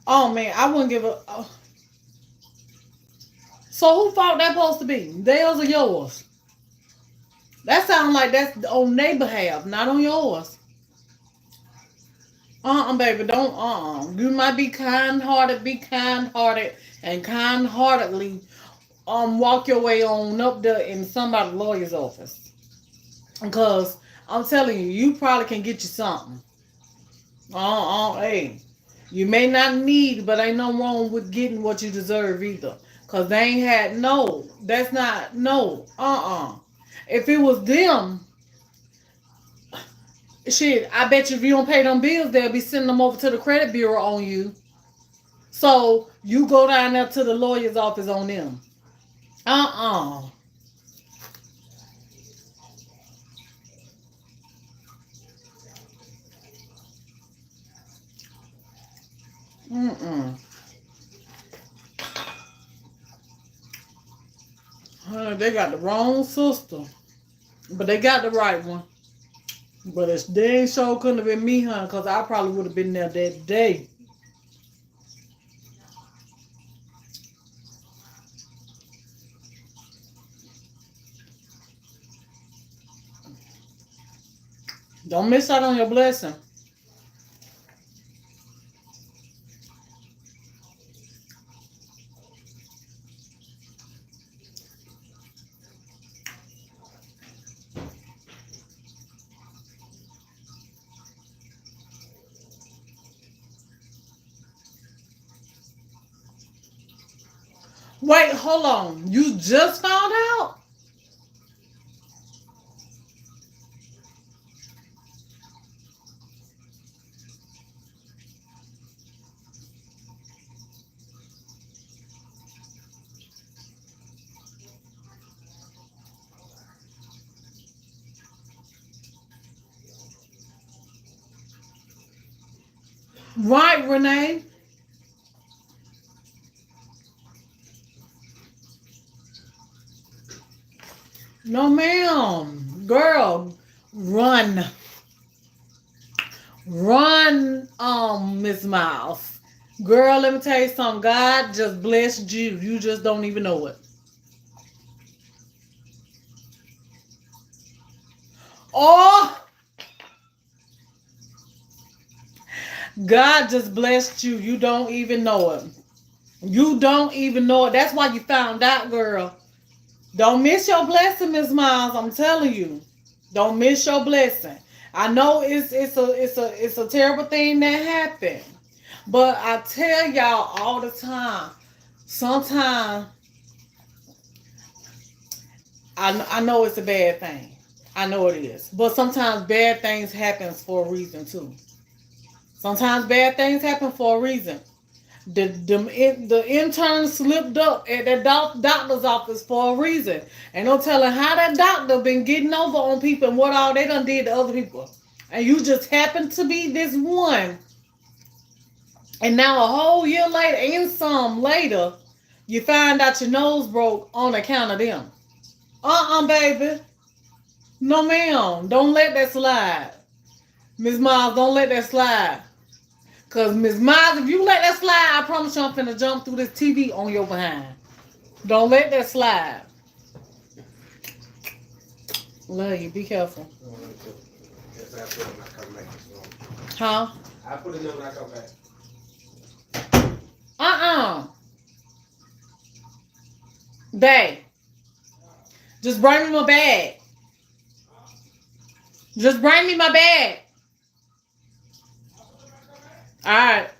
Oh man, I wouldn't give a. So who fault that supposed to be? Theirs or yours? That sounds like that's on their behalf, not on yours. Baby, don't. You might be kind hearted, and kind heartedly walk your way on up there in somebody's lawyer's office. Because I'm telling you, you probably can get you something. Hey. You may not need, but ain't no wrong with getting what you deserve either. Cause they ain't had no. That's not no. If it was them, shit, I bet you if you don't pay them bills, they'll be sending them over to the credit bureau on you. So you go down there to the lawyer's office on them. Uh-uh. Mm-mm. They got the wrong system. But they got the right one. But it's dang sure couldn't have been me, honey, because I probably would have been there that day. Don't miss out on your blessing. Wait, hold on. You just found out? Right, Renee? No, ma'am. Girl, run. Run, Miss Miles. Girl, let me tell you something. God just blessed you. You just don't even know it. Oh, God just blessed you. You don't even know it. You don't even know it. That's why you found out, girl. Don't miss your blessing, Miss Miles. I'm telling you. Don't miss your blessing. I know it's a terrible thing that happened. But I tell y'all all the time, sometimes I know it's a bad thing. I know it is. But sometimes bad things happen for a reason too. Sometimes bad things happen for a reason. The intern slipped up at that doctor's office for a reason. And no telling how that doctor been getting over on people and what all they done did to other people. And you just happen to be this one. And now a whole year later and some later, you find out your nose broke on account of them. Baby. No, ma'am. Don't let that slide. Miss Miles, don't let that slide. Because Miss Miles, if you let that slide, I promise you I'm finna jump through this TV on your behind. Don't let that slide. Love you. Be careful. Yes, I put it when I come back. Huh? I put it in when I come back. Babe. Just bring me my bag. Just bring me my bag. Alright.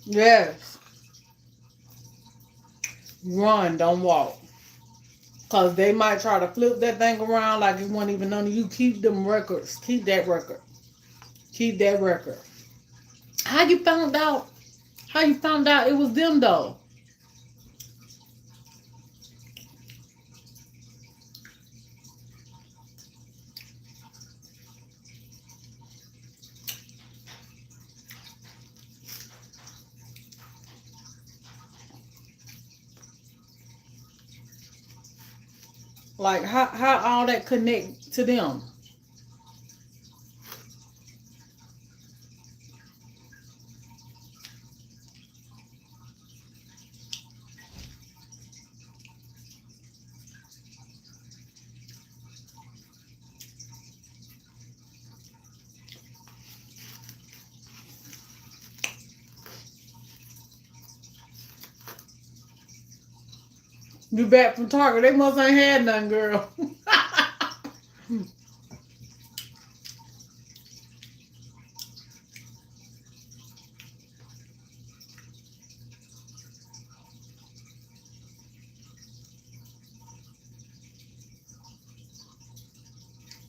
Yes. Run, don't walk. Because they might try to flip that thing around like it wasn't even none of you. Keep them records. Keep that record. Keep that record. How you found out? How you found out it was them though? Like how all that connect to them? You back from Target. They must ain't had none, girl.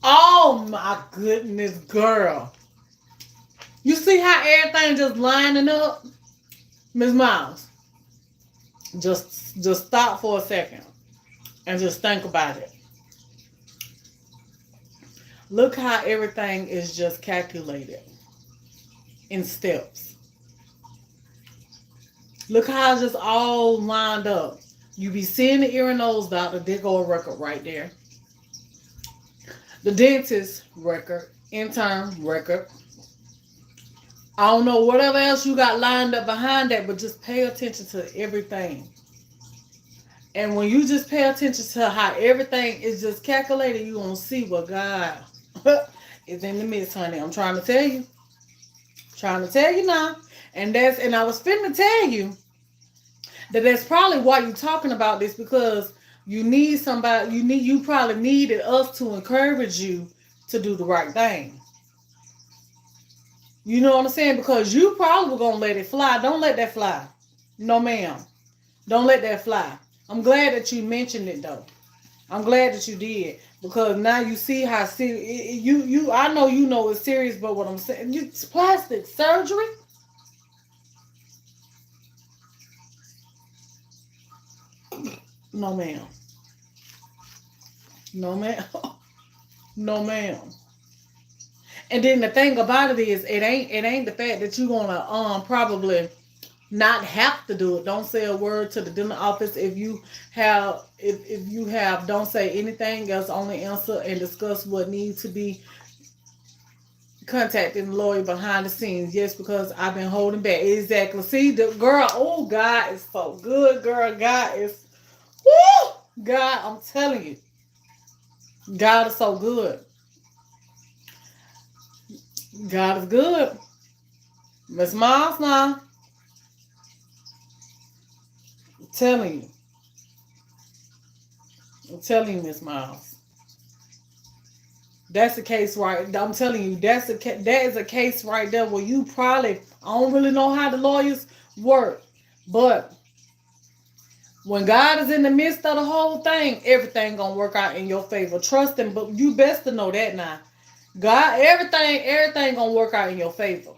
Oh my goodness, girl. You see how everything just lining up? Miss Miles, just stop for a second and just think about it. Look how everything is just calculated in steps. Look how it's just all lined up. You be seeing the ear and nose doctor, there go a record right there. The dentist record, intern record. I don't know whatever else you got lined up behind that, but just pay attention to everything. And when you just pay attention to how everything is just calculated, you gonna see what God is in the midst, honey. I'm trying to tell you. Trying to tell you now. And I was finna tell you that's probably why you're talking about this, because you need somebody, you probably needed us to encourage you to do the right thing. You know what I'm saying? Because you probably were gonna let it fly. Don't let that fly. No, ma'am. Don't let that fly. I'm glad that you mentioned it though. I'm glad that you did, because now you see how serious I know you know it's serious, but what I'm saying, it's plastic surgery. No, ma'am. No, ma'am. No, ma'am. And then the thing about it is, it ain't the fact that you're gonna probably not have to do it. Don't say a word to the dental office if you have don't say anything else. Only answer and discuss what needs to be contacting the lawyer behind the scenes. Yes, because I've been holding back. Exactly. See the girl. Oh, God is so good, girl. God is, woo! God, I'm telling you, God is so good. God is good. Miss Miles now. I'm telling you, Miss Miles. That's the case, right? I'm telling you, that is a case right there where you probably, I don't really know how the lawyers work, but when God is in the midst of the whole thing, everything gonna work out in your favor. Trust him, but you best to know that now. God, everything gonna work out in your favor.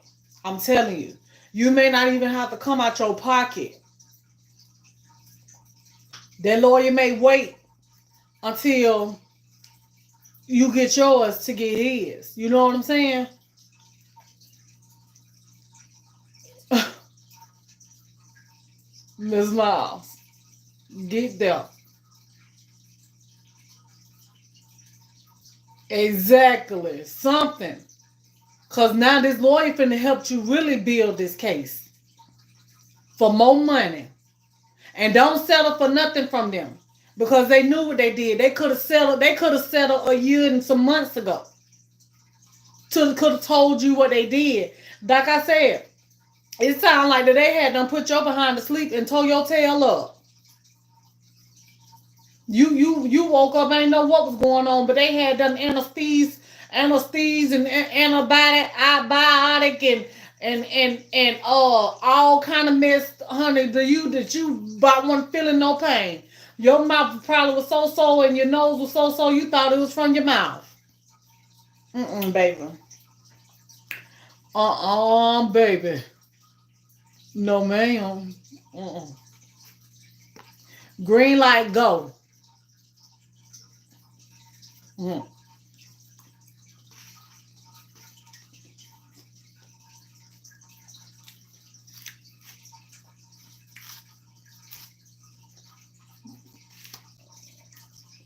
I'm telling you. You may not even have to come out your pocket. That lawyer may wait until you get yours to get his. You know what I'm saying? Ms. Miles, get there. Exactly. Something. Because now this lawyer finna help you really build this case for more money. And don't settle for nothing from them. Because they knew what they did. They could have settled a year and some months ago. Could have told you what they did. Like I said, it sounded like that they had them put your behind to sleep and tore your tail up. You woke up, ain't know what was going on, but they had them anesthesia and antibiotic and all kind of mess, honey. That you about one feeling no pain. Your mouth probably was so sore and your nose was so sore you thought it was from your mouth. Baby. Baby. No, ma'am. Green light, go.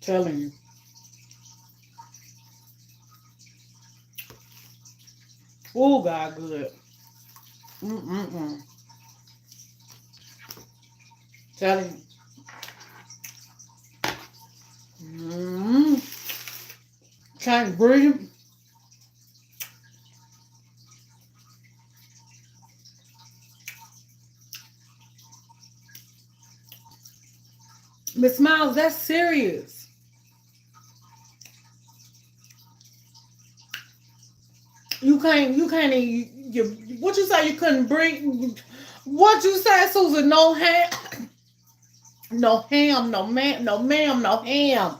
Telling you. Oh, God, good. Telling you. Can't breathe. Miss Miles, that's serious. You can't what you say you couldn't bring, what you say, Susan, no ham, no ham, no ma'am, no ham.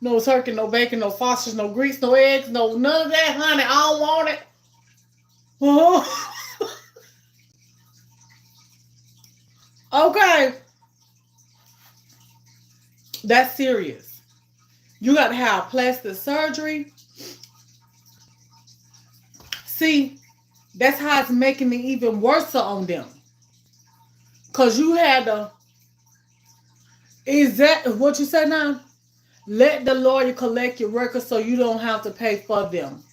No turkey, no bacon, no sausage, no grease, no eggs, no none of that, honey. I don't want it. Oh. Okay. That's serious. You got to have plastic surgery. See, that's how it's making it even worse on them. Because you had to, is that what you said now? Let the lawyer collect your records so you don't have to pay for them.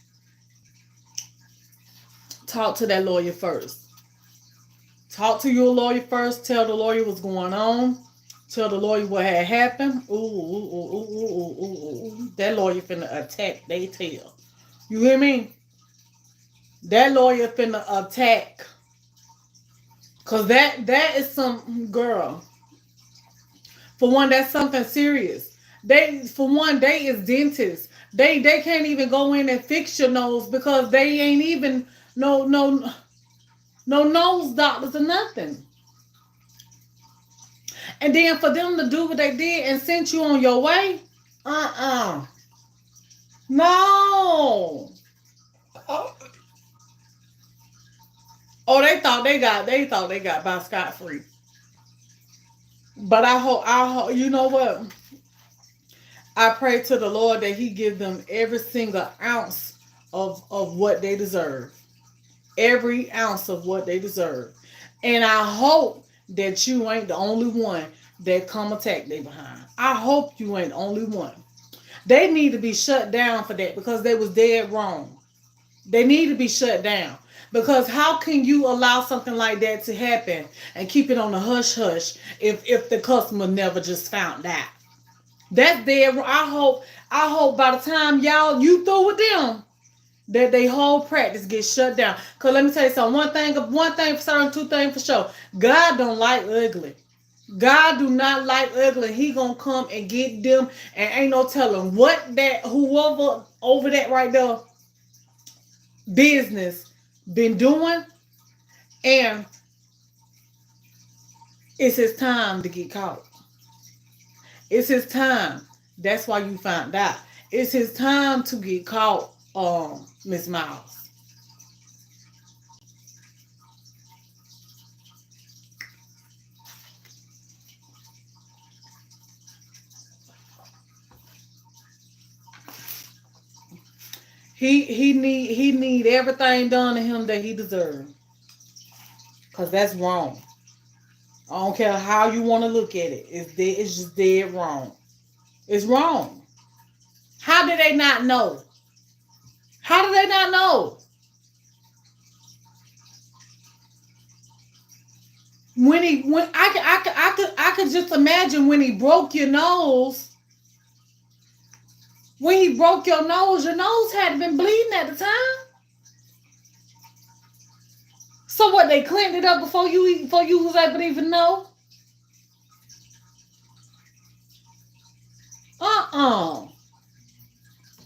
Talk to that lawyer first. Talk to your lawyer first. Tell the lawyer what's going on. Tell the lawyer what had happened. Ooh. That lawyer finna attack they tail. You hear me? That lawyer finna attack. Cause that is some girl. For one, that's something serious. They is dentists. They can't even go in and fix your nose because they ain't even no nose doctors or nothing. And then for them to do what they did and send you on your way, no. Oh, they thought they got by scot free. But I hope, you know what? I pray to the Lord that He give them every single ounce of what they deserve. Every ounce of what they deserve. And I hope that you ain't the only one that come attack they behind. I hope you ain't the only one. They need to be shut down for that because they was dead wrong. They need to be shut down. Because how can you allow something like that to happen and keep it on a hush-hush if the customer never just found out? That's dead wrong. I hope by the time you through with them, that they whole practice gets shut down. Cause let me tell you something. One thing for certain, two things for sure. God don't like ugly. God do not like ugly. He gonna come and get them, and ain't no telling what that whoever over that right there business been doing, and it's his time to get caught. It's his time. That's why you found out. It's his time to get caught, Miss Miles. He need everything done to him that he deserves. Cause that's wrong. I don't care how you want to look at it. It's just dead wrong. It's wrong. How did they not know? How did they not know? When I could just imagine when he broke your nose. When he broke your nose had been bleeding at the time. So what? They cleaned it up before you was able to even know.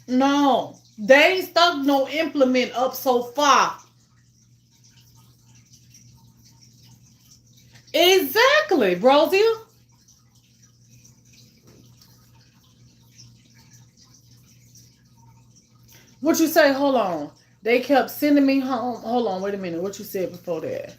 No, they ain't stuck no implement up so far. Exactly, Rosie. What you say? Hold on. They kept sending me home. Hold on, wait a minute. What you said before that?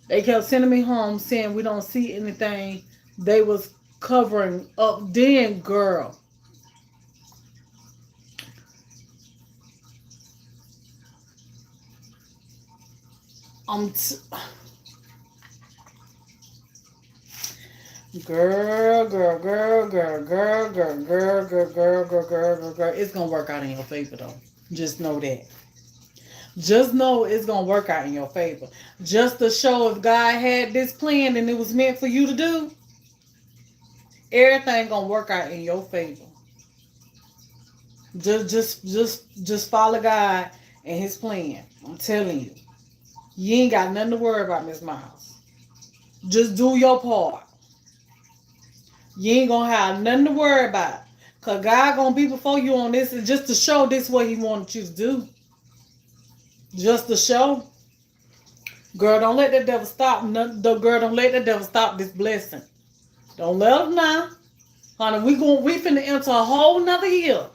They kept sending me home saying we don't see anything. They was covering up. Then, girl. Girl. It's gonna work out in your favor though. Just know that. Just know it's gonna work out in your favor. Just to show if God had this plan and it was meant for you to do, everything gonna work out in your favor. Just follow God and His plan. I'm telling you, you ain't got nothing to worry about, Miss Miles. Just do your part. You ain't gonna have nothing to worry about. Cause God gonna be before you on this, and just to show this what He wanted you to do. Just to show. Girl, don't let the devil stop. Girl, don't let the devil stop this blessing. Don't let him now. Honey, we finna enter a whole nother year.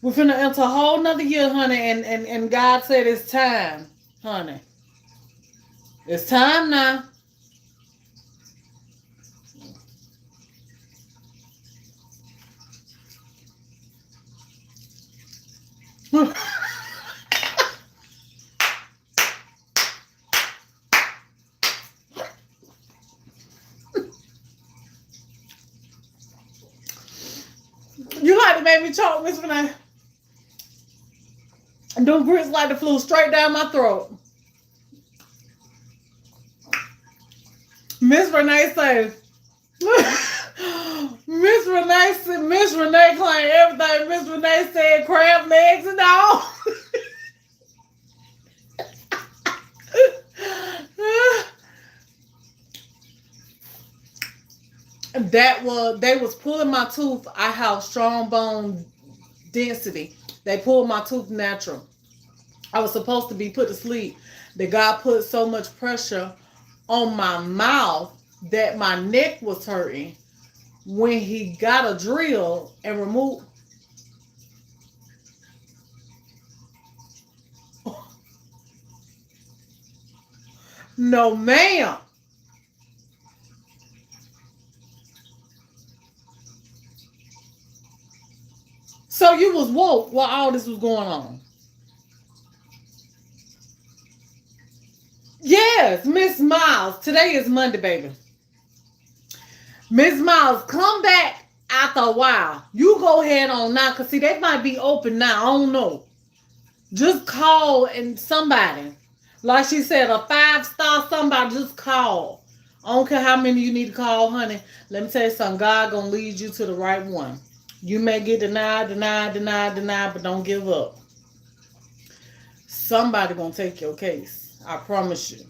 We finna enter a whole nother year, honey, and God said it's time, honey. It's time now. You like to make me choke, Miss Renee. And them grits like to flew straight down my throat. Miss Renee said, Miss Renee claimed everything. Miss Renee said crab legs and all. They was pulling my tooth. I have strong bone density. They pulled my tooth natural. I was supposed to be put to sleep. That God put so much pressure on my mouth that my neck was hurting. When He got a drill and removed. No, ma'am. So you was woke while all this was going on? Yes, Miss Miles. Today is Monday, baby. Miss Miles, come back after a while. You go ahead on now, because see, they might be open now. I don't know. Just call and somebody. Like she said, a 5-star somebody, just call. I don't care how many you need to call, honey. Let me tell you something. God gonna lead you to the right one. You may get denied, but don't give up. Somebody gonna take your case. I promise you.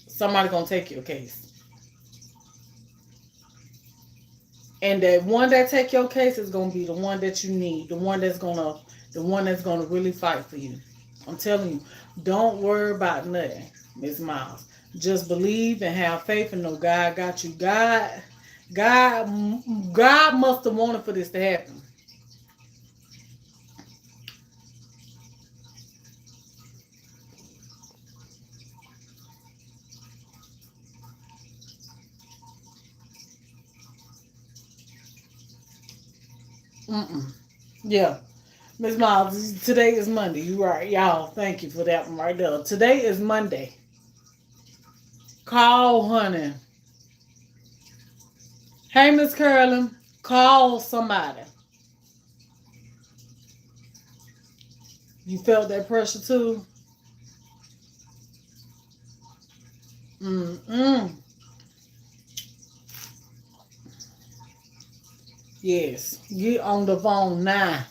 Somebody gonna take your case. And that one that take your case is gonna be the one that you need. The one that's gonna really fight for you. I'm telling you, don't worry about nothing, Miss Miles. Just believe and have faith and know God got you. God must have wanted for this to happen. Yeah. Miss Miles, today is Monday. You right, y'all. Thank you for that one right there. Today is Monday. Call, honey. Hey, Miss Carolyn, call somebody. You felt that pressure too? Yes. Get on the phone now.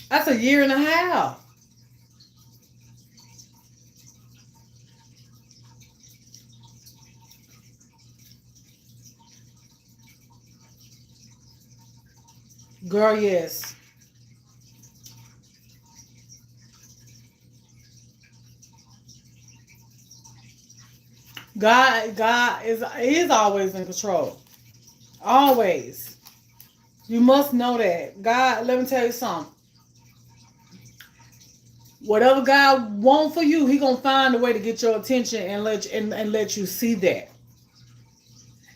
That's a year and a half. Girl, yes. God is always in control. Always. You must know that. God, let me tell you something. Whatever God wants for you, He gonna find a way to get your attention and let you see that.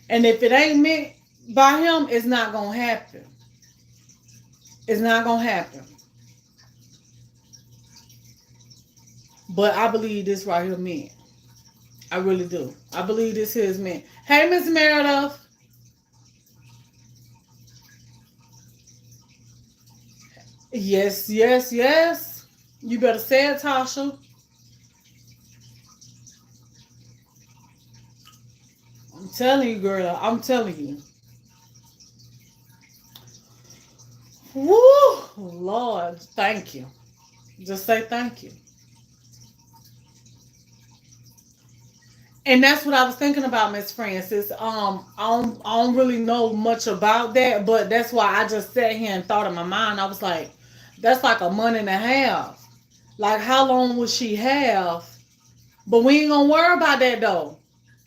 And if it ain't meant by Him, it's not gonna happen. It's not gonna happen. But I believe this right here meant. I really do. I believe this here is meant. Hey, Miss Meredith. Yes, yes, yes. You better say it, Tasha. I'm telling you, girl. I'm telling you. Woo! Lord, thank you. Just say thank you. And that's what I was thinking about, Miss Francis. I don't really know much about that, but that's why I just sat here and thought in my mind. I was like, that's like a month and a half. Like, how long would she have? But we ain't gonna worry about that though.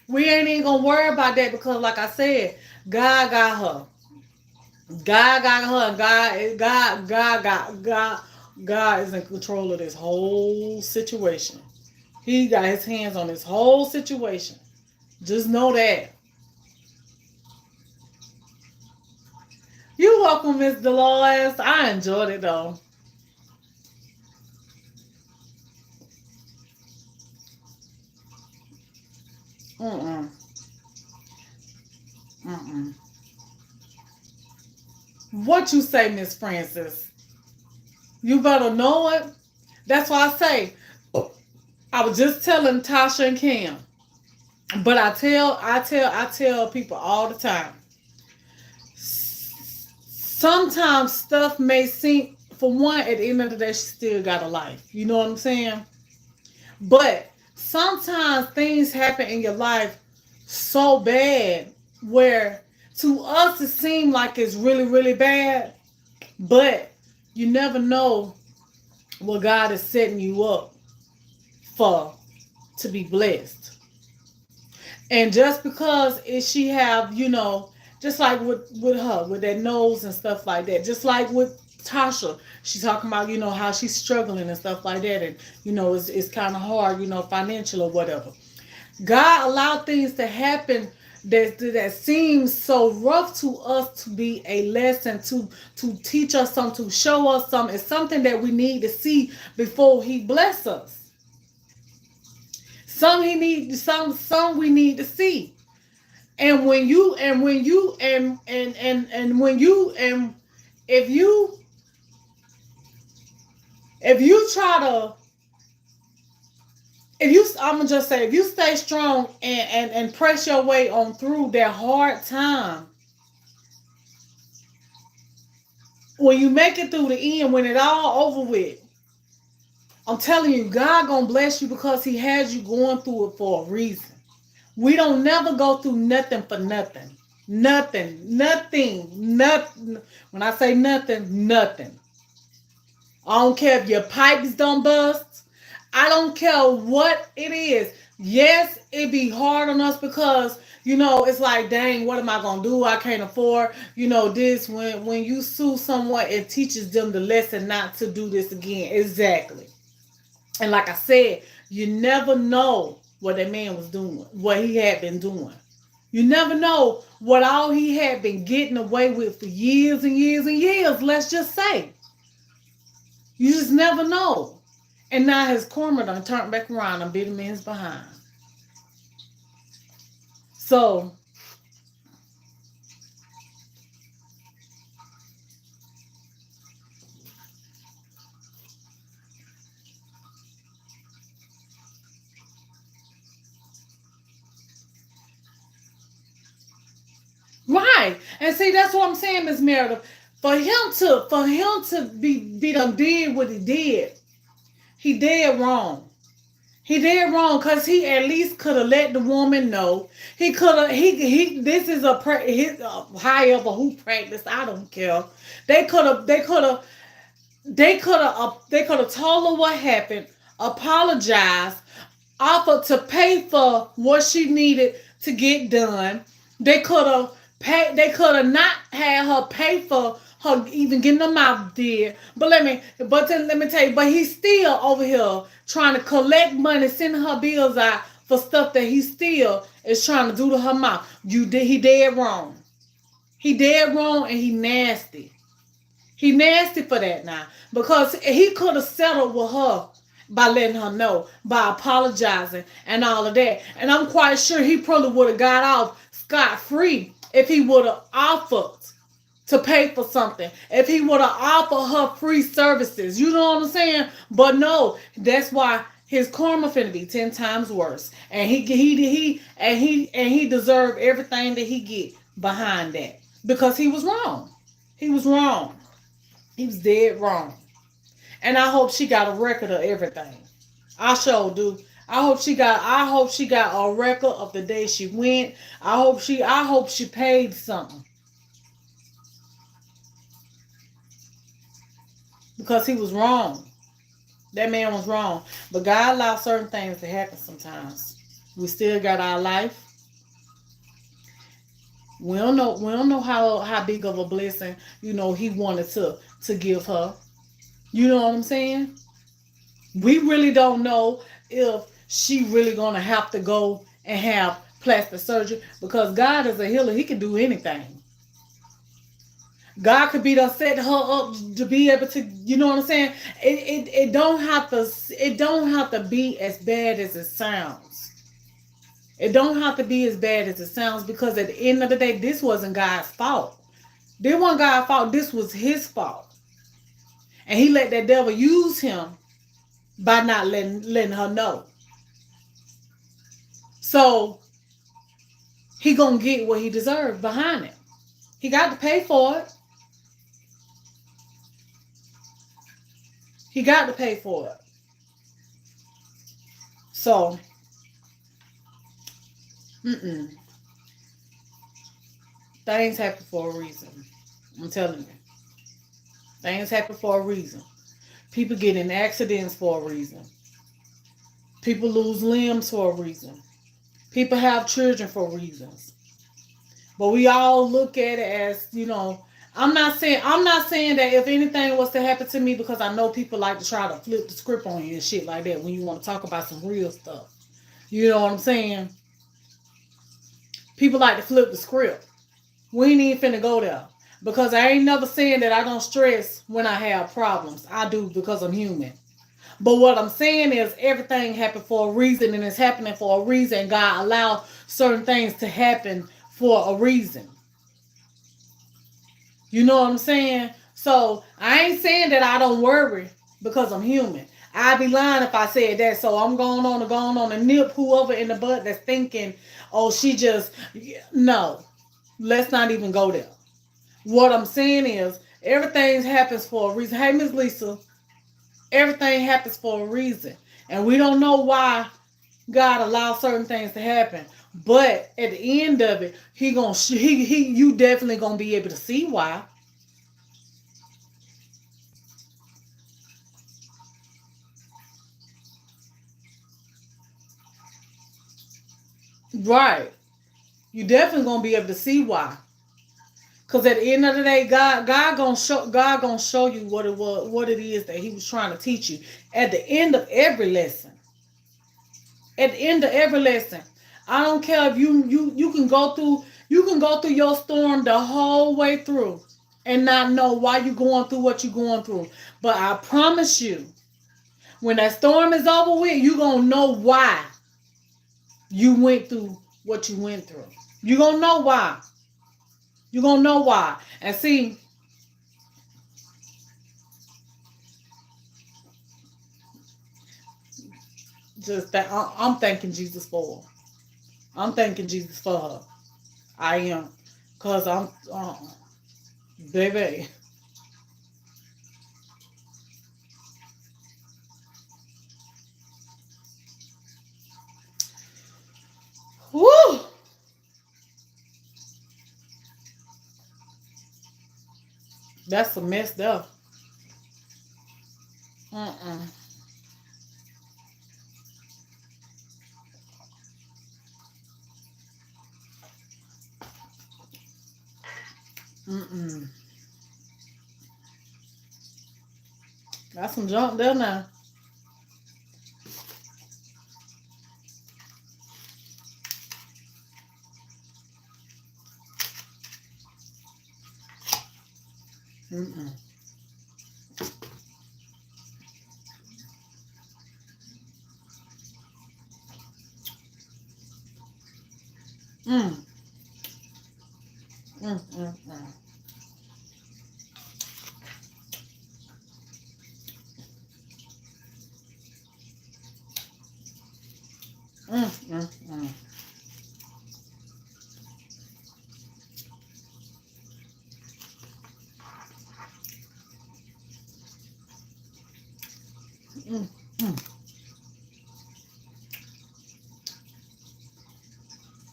We ain't even gonna worry about that because, like I said, God got her. God got her. God is in control of this whole situation. He got his hands on this whole situation. Just know that. You're welcome, Miss Dolores. I enjoyed it though. Mm-mm. Mm-mm. What you say, Miss Francis? You better know it. That's why I say I was just telling Tasha and Kim. But I tell people all the time. Sometimes stuff may seem, for one, at the end of the day, she still got a life. You know what I'm saying? But sometimes things happen in your life so bad where to us it seems like it's really, really bad, but you never know what God is setting you up for to be blessed. And just because it, she have, just like with her, with that nose and stuff like that, just like with Tasha, she's talking about, how she's struggling and stuff like that. And, it's kind of hard, financial or whatever. God allowed things to happen that seems so rough to us to be a lesson, to teach us something, to show us something. It's something that we need to see before he bless us. Some we need to see. And when you and if you if you try to if you I'm gonna just say if you stay strong and press your way on through that hard time, when you make it through the end, when it all over with, I'm telling you, God gonna bless you because he has you going through it for a reason. We don't never go through nothing for nothing. Nothing. When I say nothing, nothing. I don't care if your pipes don't bust. I don't care what it is. Yes, it be hard on us because it's like, dang, what am I gonna do? I can't afford, this. When you sue someone, it teaches them the lesson not to do this again. Exactly. And like I said, you never know what that man was doing, what he had been doing. You never know what all he had been getting away with for years and years and years, let's just say. You just never know. And now his karma done turned back around and bit him in his behind. So, right. And see, that's what I'm saying, Miss Meredith. For him to be done did what he did wrong. He did wrong because he at least could have let the woman know. He could have. He. This is however who practiced. I don't care. They could have. They could have. They could have. They could have told her what happened. Apologized. Offered to pay for what she needed to get done. They could have paid. They could have not had her pay for her even getting them out there. But let me tell you. But he's still over here trying to collect money, sending her bills out for stuff that he still is trying to do to her mouth. He dead wrong. He dead wrong and he nasty. He nasty for that now because he could have settled with her by letting her know, by apologizing and all of that. And I'm quite sure he probably would have got off scot free if he would have offered to pay for something. If he would have offered her free services, you know what I'm saying? But no, that's why his karma finna be 10 times worse. And he deserved everything that he get behind that. Because he was wrong. He was wrong. He was dead wrong. And I hope she got a record of everything. I sure do. I hope she got a record of the day she went. I hope she paid something. Because he was wrong. That man was wrong. But God allows certain things to happen sometimes. We still got our life. We don't know how big of a blessing, he wanted to give her. You know what I'm saying? We really don't know if she really gonna have to go and have plastic surgery, because God is a healer. He can do anything. God could be done setting her up to be able to, you know what I'm saying? It don't have to be as bad as it sounds. It don't have to be as bad as it sounds, because at the end of the day, this wasn't God's fault. This wasn't God's fault. This was his fault. And he let that devil use him by not letting her know. So he gonna get what he deserved behind it. He got to pay for it. He got to pay for it. So, things happen for a reason. I'm telling you. Things happen for a reason. People get in accidents for a reason. People lose limbs for a reason. People have children for reasons. But we all look at it as, I'm not saying that if anything was to happen to me, because I know people like to try to flip the script on you and shit like that when you want to talk about some real stuff. You know what I'm saying? People like to flip the script. We ain't even finna go there. Because I ain't never saying that I don't stress when I have problems. I do, because I'm human. But what I'm saying is everything happened for a reason, and it's happening for a reason. God allowed certain things to happen for a reason. You know what I'm saying? So I ain't saying that I don't worry, because I'm human. I'd be lying if I said that. So I'm going on and nip whoever in the butt that's thinking, oh, she just, no. Let's not even go there. What I'm saying is everything happens for a reason. Hey, Miss Lisa, everything happens for a reason. And we don't know why God allows certain things to happen. But at the end of it, you definitely gonna be able to see why. Right. You definitely gonna be able to see why. Cause at the end of the day, God gonna show you what it is that He was trying to teach you. At the end of every lesson. At the end of every lesson. I don't care if you can go through your storm the whole way through and not know why you're going through what you're going through. But I promise you, when that storm is over with, you're gonna know why you went through what you went through. You're gonna know why. You're gonna know why. And see, just that I'm thanking Jesus for her. I'm thanking Jesus for her. I am. Cause I'm baby. Woo! That's a mess up. Mm-mm. Mm-mm. That's some junk there now. Mm-mm. Mm. Mm-mm. Mm, mm, mm. Mm,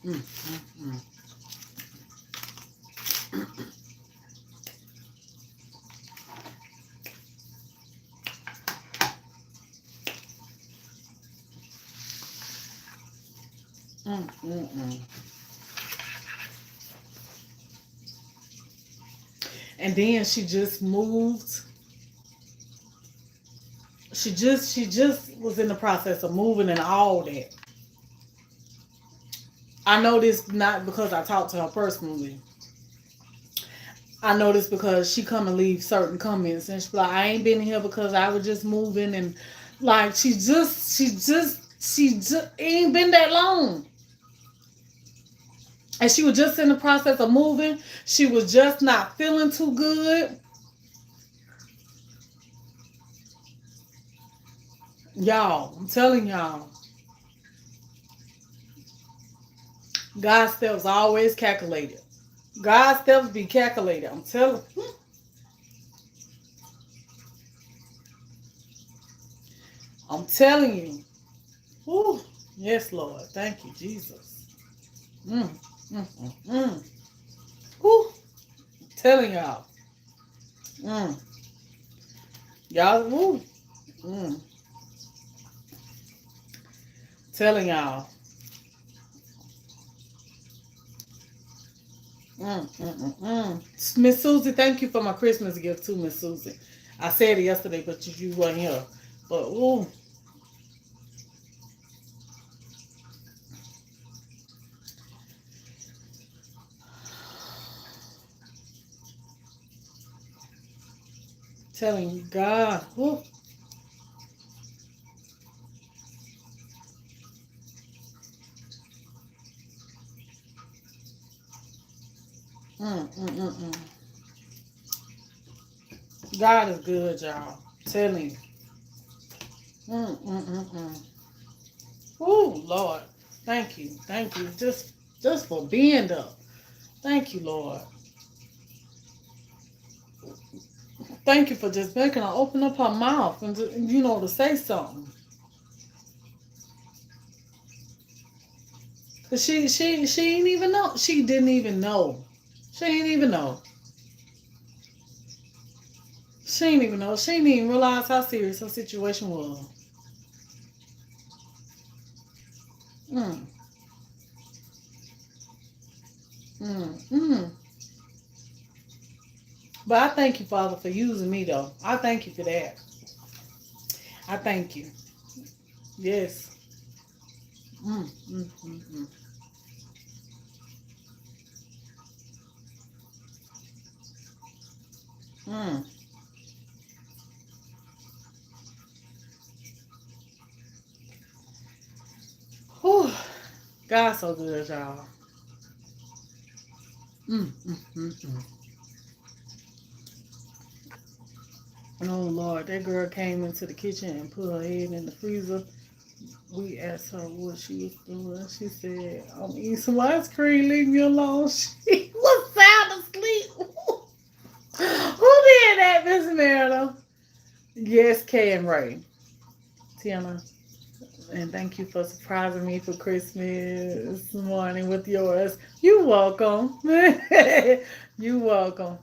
mm, mm, mm, mm, mm, mm. And then she just moved. She just was in the process of moving and all that. I know this not because I talked to her personally. I know this because she come and leave certain comments and she be like, I ain't been here because I was just moving and like she just ain't been that long. And she was just in the process of moving. She was just not feeling too good. Y'all, I'm telling y'all, God's steps always calculated. God's steps be calculated. I'm telling you. Whew. Yes, Lord. Thank you, Jesus. Mm, mm, mm, mm. Whew. I'm telling y'all. Mm. Y'all, woo. Mm. Telling y'all. Miss Susie, thank you for my Christmas gift too, Miss Susie. I said it yesterday, but you weren't here. But ooh, telling you, God, ooh. Mm, mm, mm, mm. God is good, y'all. Telling you. Mm, mm, mm, mm. Ooh, Lord, thank you, just for being there. Thank you, Lord. Thank you for just making her open up her mouth and to say something. Cause she ain't even know. She didn't even know. She ain't even know. She ain't even know. She didn't even realize how serious her situation was. Mm, mm. But I thank you, Father, for using me though. I thank you for that. I thank you. Yes. Mm, mm, mm, mm. Mm. Whew. God's so good, y'all. Mm, mm, mm, mm. Oh Lord, that girl came into the kitchen and put her head in the freezer. We asked her what she was doing. She said, I'm eating some ice cream, leave me alone. She was sound asleep. Who did that, Miss Meredith? Yes, Kay and Ray. Tiana. And thank you for surprising me for Christmas morning with yours. You welcome. You welcome.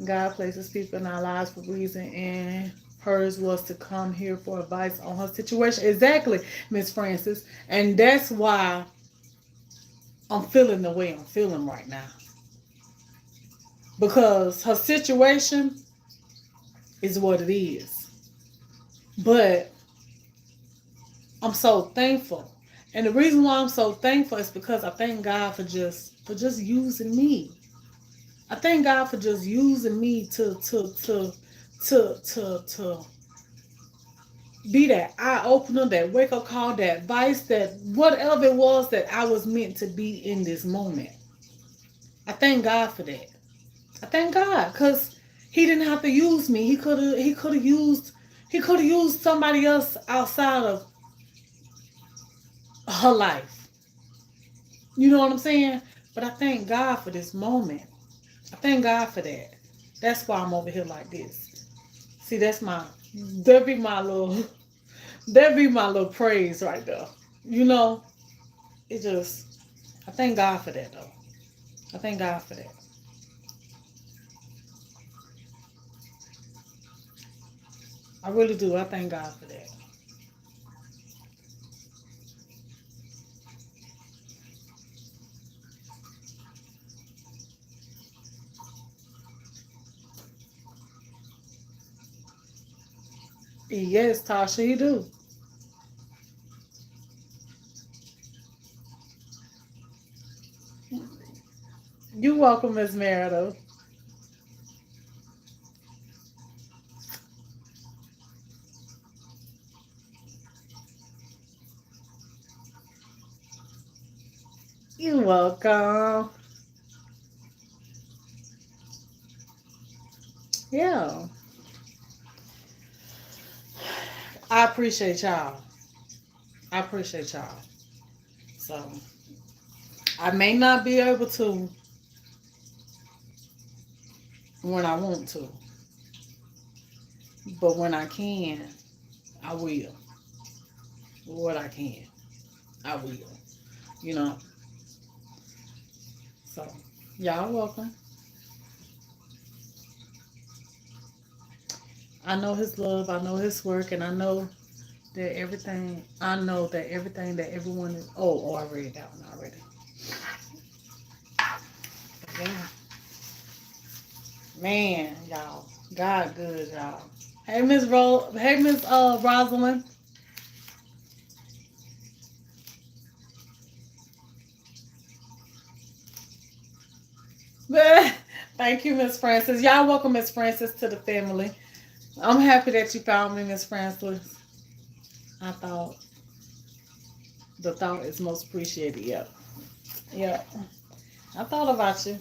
God places people in our lives for a reason, and hers was to come here for advice on her situation. Exactly, Miss Francis. And that's why I'm feeling the way I'm feeling right now. Because her situation is what it is. But I'm so thankful. And the reason why I'm so thankful is because I thank God for just using me. I thank God for just using me to be that eye opener, that wake up call, that advice, that whatever it was that I was meant to be in this moment. I thank God for that. I thank God because He didn't have to use me. He could have used somebody else outside of her life. You know what I'm saying? But I thank God for this moment. I thank God for that. That's why I'm over here like this. See, that be my little, that be my little praise right there. You know, it just, I thank God for that though. I thank God for that. I really do. I thank God for that. Yes, Tasha, you do. You welcome, Miss Merida. You welcome. Yeah. I appreciate y'all. I appreciate y'all. So I may not be able to when I want to, but when I can, I will. What I can, I will. You know. So y'all welcome. I know his love. I know his work, and I know that everything that everyone is. Oh, I read that one already. Yeah, man, y'all. God good, y'all. Hey, Hey, Miss Rosalind. Thank you, Miss Francis. Y'all welcome Miss Francis to the family. I'm happy that you found me, Miss Francis. I thought the thought is most appreciated. Yep. Yep. I thought about you.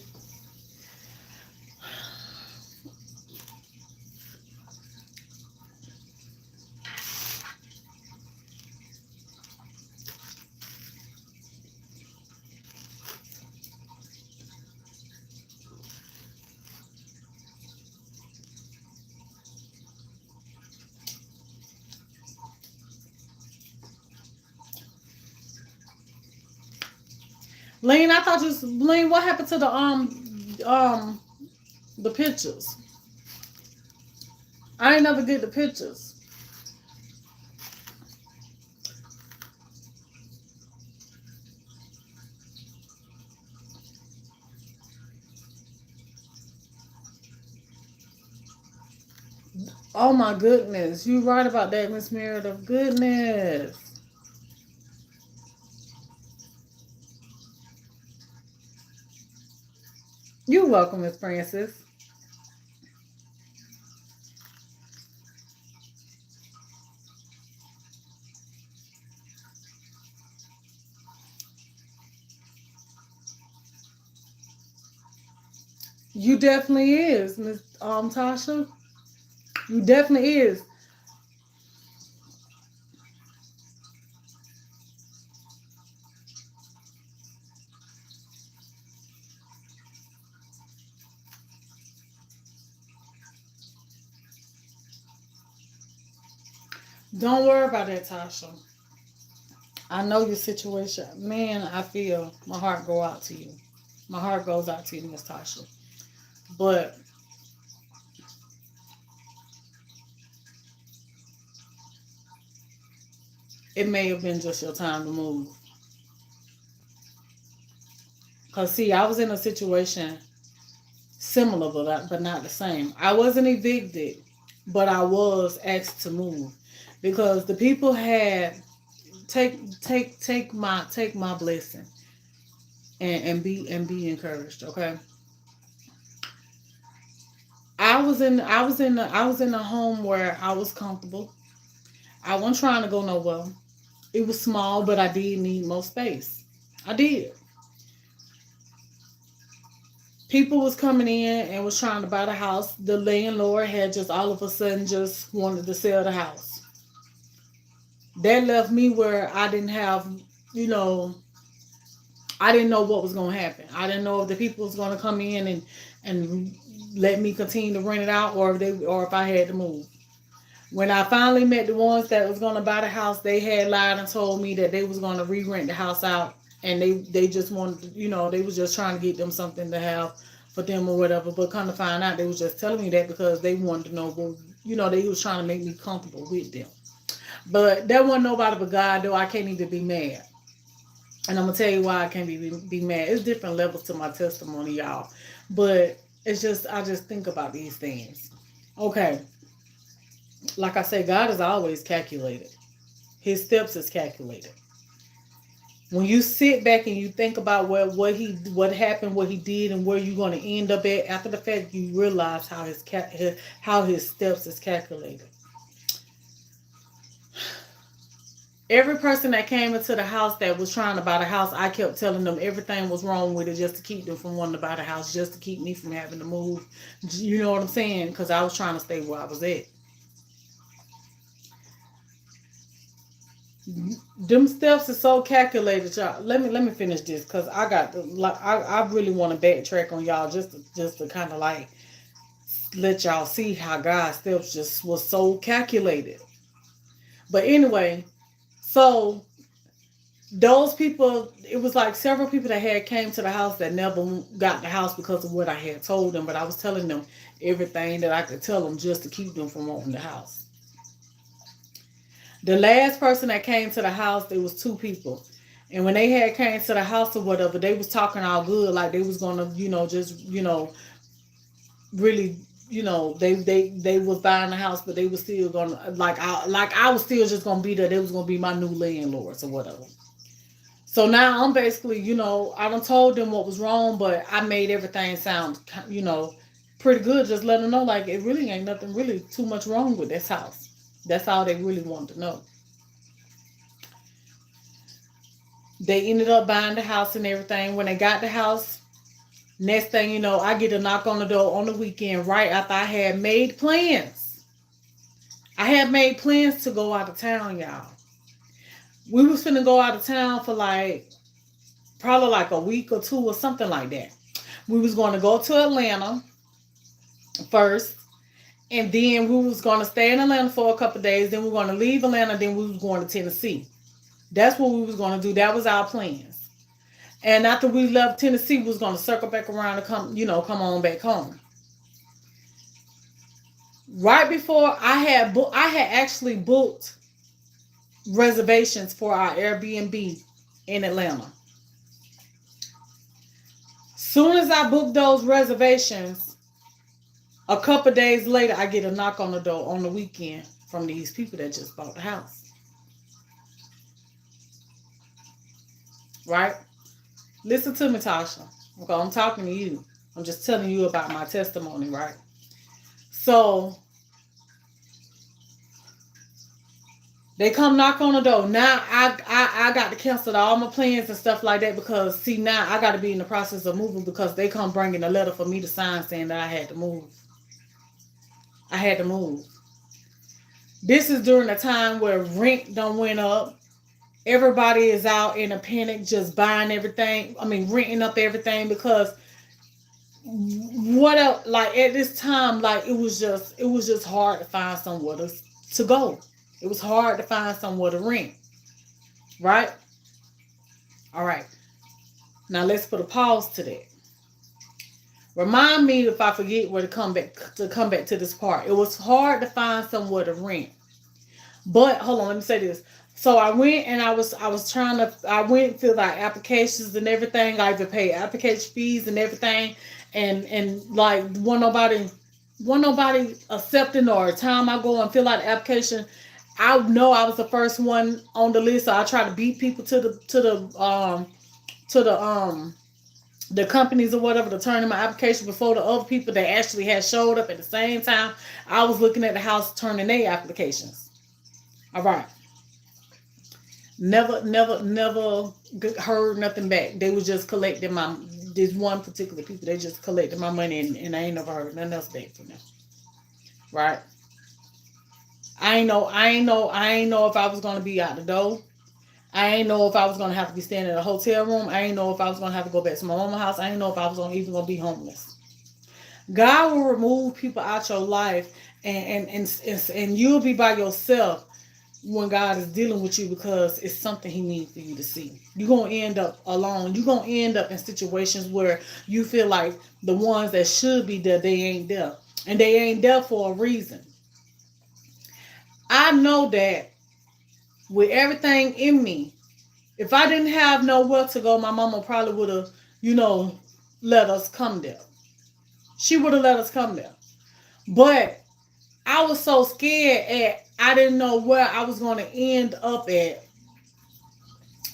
Lean, I thought you Lean, what happened to um the pictures? I ain't never get the pictures. Oh my goodness. You right about that, Miss Meredith. Goodness. You welcome, Miss Francis. You definitely is, Miss Tasha. You definitely is. Don't worry about that, Tasha. I know your situation. Man, I feel my heart go out to you. My heart goes out to you, Miss Tasha. But it may have been just your time to move. Cause see, I was in a situation similar, but not the same. I wasn't evicted, but I was asked to move because the people had take my blessing and be encouraged. Okay, I was in a home where I was comfortable. I wasn't trying to go nowhere. It was small, but I did need more space. I did. People was coming in and was trying to buy the house. The landlord had just all of a sudden just wanted to sell the house. That left me where I didn't have you know, I didn't know what was going to happen. I didn't know if the people was going to come in and let me continue to rent it out, or if I had to move. When I finally met the ones that was going to buy the house, they had lied and told me that they was going to re-rent the house out, and they just wanted to, they was just trying to get them something to have for them or whatever. But come to find out, they was just telling me that because they wanted to know, well, they was trying to make me comfortable with them. But there wasn't nobody but God, though. I can't even be mad. And I'm gonna tell you why I can't be mad. It's different levels to my testimony, y'all. But it's just I just think about these things. Okay. Like I say, God is always calculated. His steps is calculated. When you sit back and you think about what happened, what he did, and where you're gonna end up at after the fact, you realize how his steps is calculated. Every person that came into the house that was trying to buy the house, I kept telling them everything was wrong with it just to keep them from wanting to buy the house, just to keep me from having to move. You know what I'm saying? Because I was trying to stay where I was at. Them steps are so calculated, y'all. Let me finish this because I really want to backtrack on y'all just to kind of like let y'all see how God's steps just was so calculated. But anyway. So those people, it was like several people that had came to the house that never got the house because of what I had told them. But I was telling them everything that I could tell them just to keep them from wanting the house. The last person that came to the house, there was 2 people. And when they had came to the house or whatever, they was talking all good. Like they was going to, just, really, they was buying the house, but they was still gonna I was still just gonna be there. They was gonna be my new landlords or whatever. So now I'm basically, I done told them what was wrong, but I made everything sound, pretty good. Just let them know like it really ain't nothing really too much wrong with this house. That's all they really wanted to know. They ended up buying the house and everything. When they got the house, next thing you know, I get a knock on the door on the weekend right after I had made plans. I had made plans to go out of town, y'all. We was finna go out of town for probably like a week or 2 or something like that. We was going to go to Atlanta first, and then we was going to stay in Atlanta for a couple of days. Then we were going to leave Atlanta. Then we was going to Tennessee. That's what we was going to do. That was our plans. And after we left Tennessee, we was going to circle back around and come on back home. Right before I had actually booked reservations for our Airbnb in Atlanta. Soon as I booked those reservations, a couple of days later, I get a knock on the door on the weekend from these people that just bought the house. Right? Listen to me, Tasha. Okay, I'm talking to you. I'm just telling you about my testimony, right? So, they come knock on the door. Now, I got to cancel all my plans and stuff like that because, see, now I got to be in the process of moving because they come bringing a letter for me to sign saying that I had to move. I had to move. This is during a time where rent done went up. Everybody is out in a panic, just buying everything. I mean, renting up everything because what else? Like at this time, like it was just hard to find somewhere to go. It was hard to find somewhere to rent. Right? All right. Now let's put a pause to that. Remind me if I forget where to come back to this part. It was hard to find somewhere to rent. But hold on, let me say this. So I went and I went filled out applications and everything. I even paid application fees and everything. And like wasn't nobody accepting, or time I go and fill out the application, I know I was the first one on the list. So I try to beat people to the companies or whatever to turn in my application before the other people that actually had showed up at the same time. I was looking at the house turning their applications. All right. Never heard nothing back. They was just collecting this one particular people. They just collected my money and I ain't never heard nothing else back from them. Right? I ain't know if I was gonna be out the door. I ain't know if I was gonna have to be staying in a hotel room. I ain't know if I was gonna have to go back to my mama's house. I ain't know if I was even gonna be homeless. God will remove people out your life, and you'll be by yourself when God is dealing with you because it's something He needs for you to see. You're gonna end up alone. You're gonna end up in situations where you feel like the ones that should be there, they ain't there, and they ain't there for a reason. I know that with everything in me, if I didn't have nowhere to go, my mama probably would have, let us come there. She would have let us come there. But I was so scared I didn't know where I was going to end up at.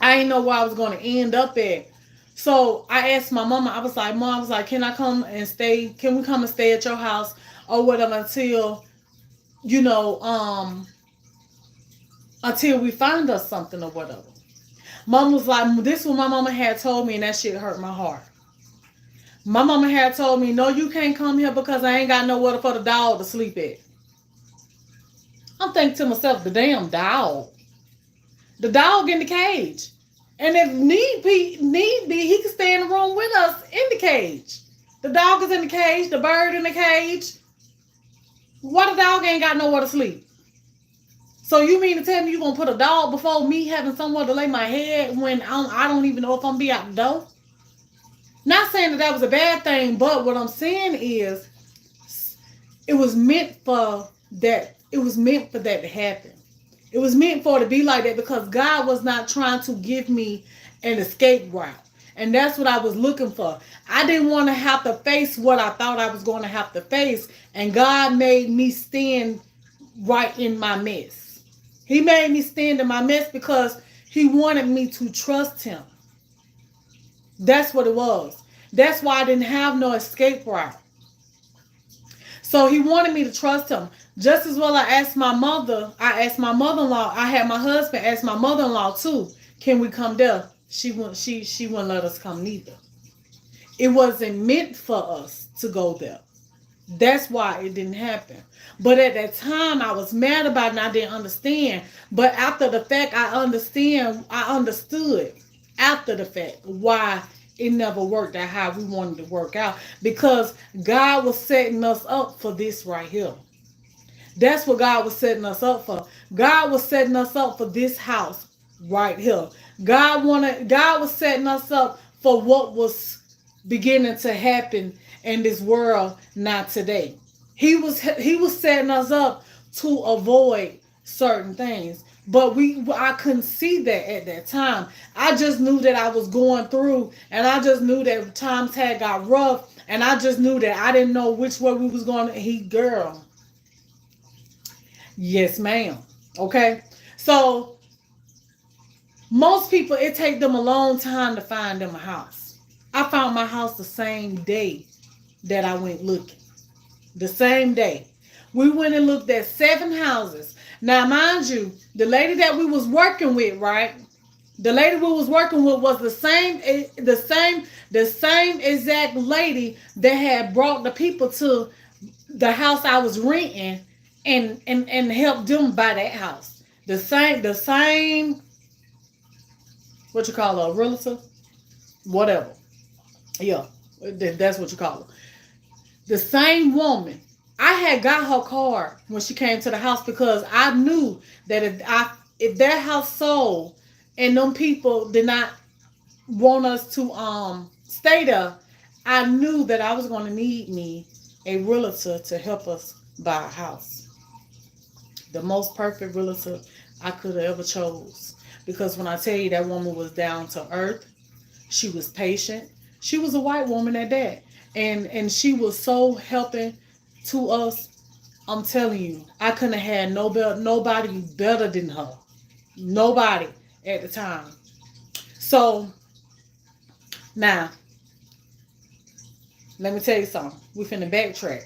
I didn't know where I was going to end up at. So I asked my mama, Mom, can I come and stay? Can we come and stay at your house or whatever until, you know, until we find us something or whatever. Mom was like, this is what my mama had told me, and that shit hurt my heart. My mama had told me, no, you can't come here because I ain't got nowhere for the dog to sleep at. I'm thinking to myself, the damn dog. The dog in the cage. And if need be, he can stay in the room with us in the cage. The dog is in the cage, the bird in the cage. Why the dog ain't got nowhere to sleep? So you mean to tell me you gonna put a dog before me having somewhere to lay my head when I don't even know if I'm gonna be out the door? Not saying that was a bad thing, but what I'm saying is it was meant for that. It was meant for that to happen. It was meant for it to be like that because God was not trying to give me an escape route. And that's what I was looking for. I didn't want to have to face what I thought I was going to have to face. And God made me stand right in my mess. He made me stand in my mess because He wanted me to trust Him. That's what it was. That's why I didn't have no escape route. So He wanted me to trust Him. Just as well I asked my mother-in-law, I had my husband ask my mother-in-law too, can we come there? She wouldn't let us come neither. It wasn't meant for us to go there. That's why it didn't happen. But at that time I was mad about it and I didn't understand. But after the fact I understood after the fact why it never worked out how we wanted to work out. Because God was setting us up for this right here. That's what God was setting us up for. God was setting us up for this house right here. God was setting us up for what was beginning to happen in this world not today. He was setting us up to avoid certain things. But I couldn't see that at that time. I just knew that I was going through, and I just knew that times had got rough, and I just knew that I didn't know which way we was going. Girl. Yes, ma'am. Okay. So most people, it take them a long time to find them a house. I found my house the same day that I went looking. The same day. We went and looked at 7 houses. Now, mind you, the lady that we was working with, right? The lady we was working with was the same exact lady that had brought the people to the house I was renting and helped them buy that house. The same, what you call her, a realtor? Whatever. Yeah, that's what you call her. The same woman. I had got her card when she came to the house because I knew that if that house sold and them people did not want us to stay there, I knew that I was going to need me a realtor to help us buy a house. The most perfect realtor I could have ever chose. Because when I tell you that woman was down to earth, she was patient. She was a white woman at that. And she was so helping to us. I'm telling you, I couldn't have had nobody better than her. Nobody at the time. So, now, let me tell you something. We finna backtrack.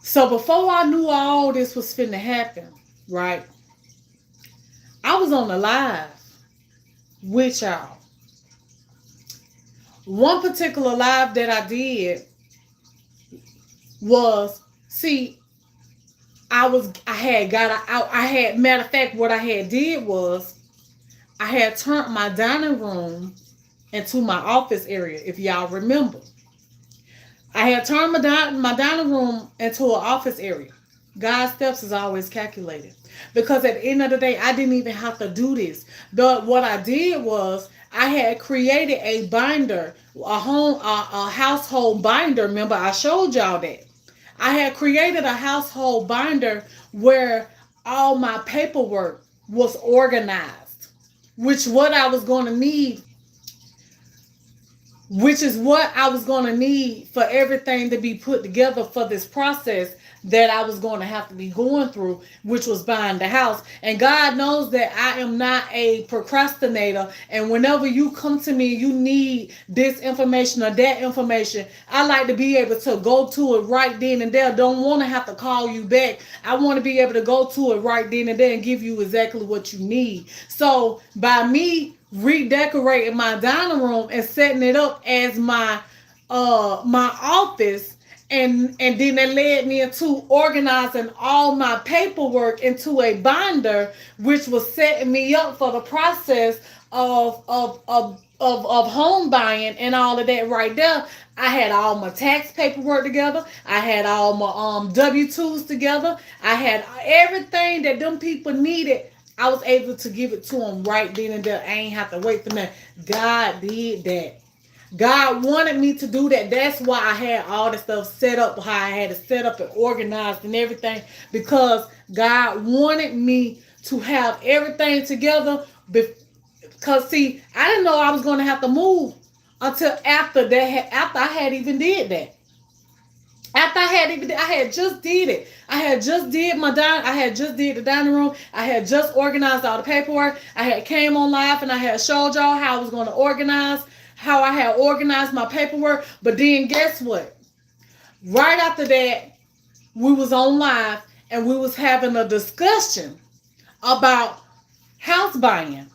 So before I knew all this was finna happen, right? I was on the live with y'all. One particular live that I did was, matter of fact, what I had did was I had turned my dining room into my office area, if y'all remember. I had turned my dining room into an office area. God's steps is always calculated. Because at the end of the day, I didn't even have to do this. But what I did was I had created a binder, a household binder. Remember, I showed y'all that. I had created a household binder where all my paperwork was organized, which what I was going to need which is what I was going to need for everything to be put together for this process that I was going to have to be going through, which was buying the house. And God knows that I am not a procrastinator. And whenever you come to me, you need this information or that information, I like to be able to go to it right then and there. Don't want to have to call you back. I want to be able to go to it right then and there and give you exactly what you need. So by me redecorating my dining room and setting it up as my office, and then that led me into organizing all my paperwork into a binder, which was setting me up for the process of home buying and all of that right there. I had all my tax paperwork together. I had all my W-2s together. I had everything that them people needed. I was able to give it to them right then and there. I ain't have to wait for nothing. God did that. God wanted me to do that. That's why I had all the stuff set up, how I had it set up and organized and everything, because God wanted me to have everything together. Because see, I didn't know I was going to have to move until after I had even did that. After I had just did it. I had just did the dining room. I had just organized all the paperwork. I had came on live and I had showed y'all how I was going to organize, how I had organized my paperwork. But then guess what? Right after that, we was on live and we was having a discussion about house buying.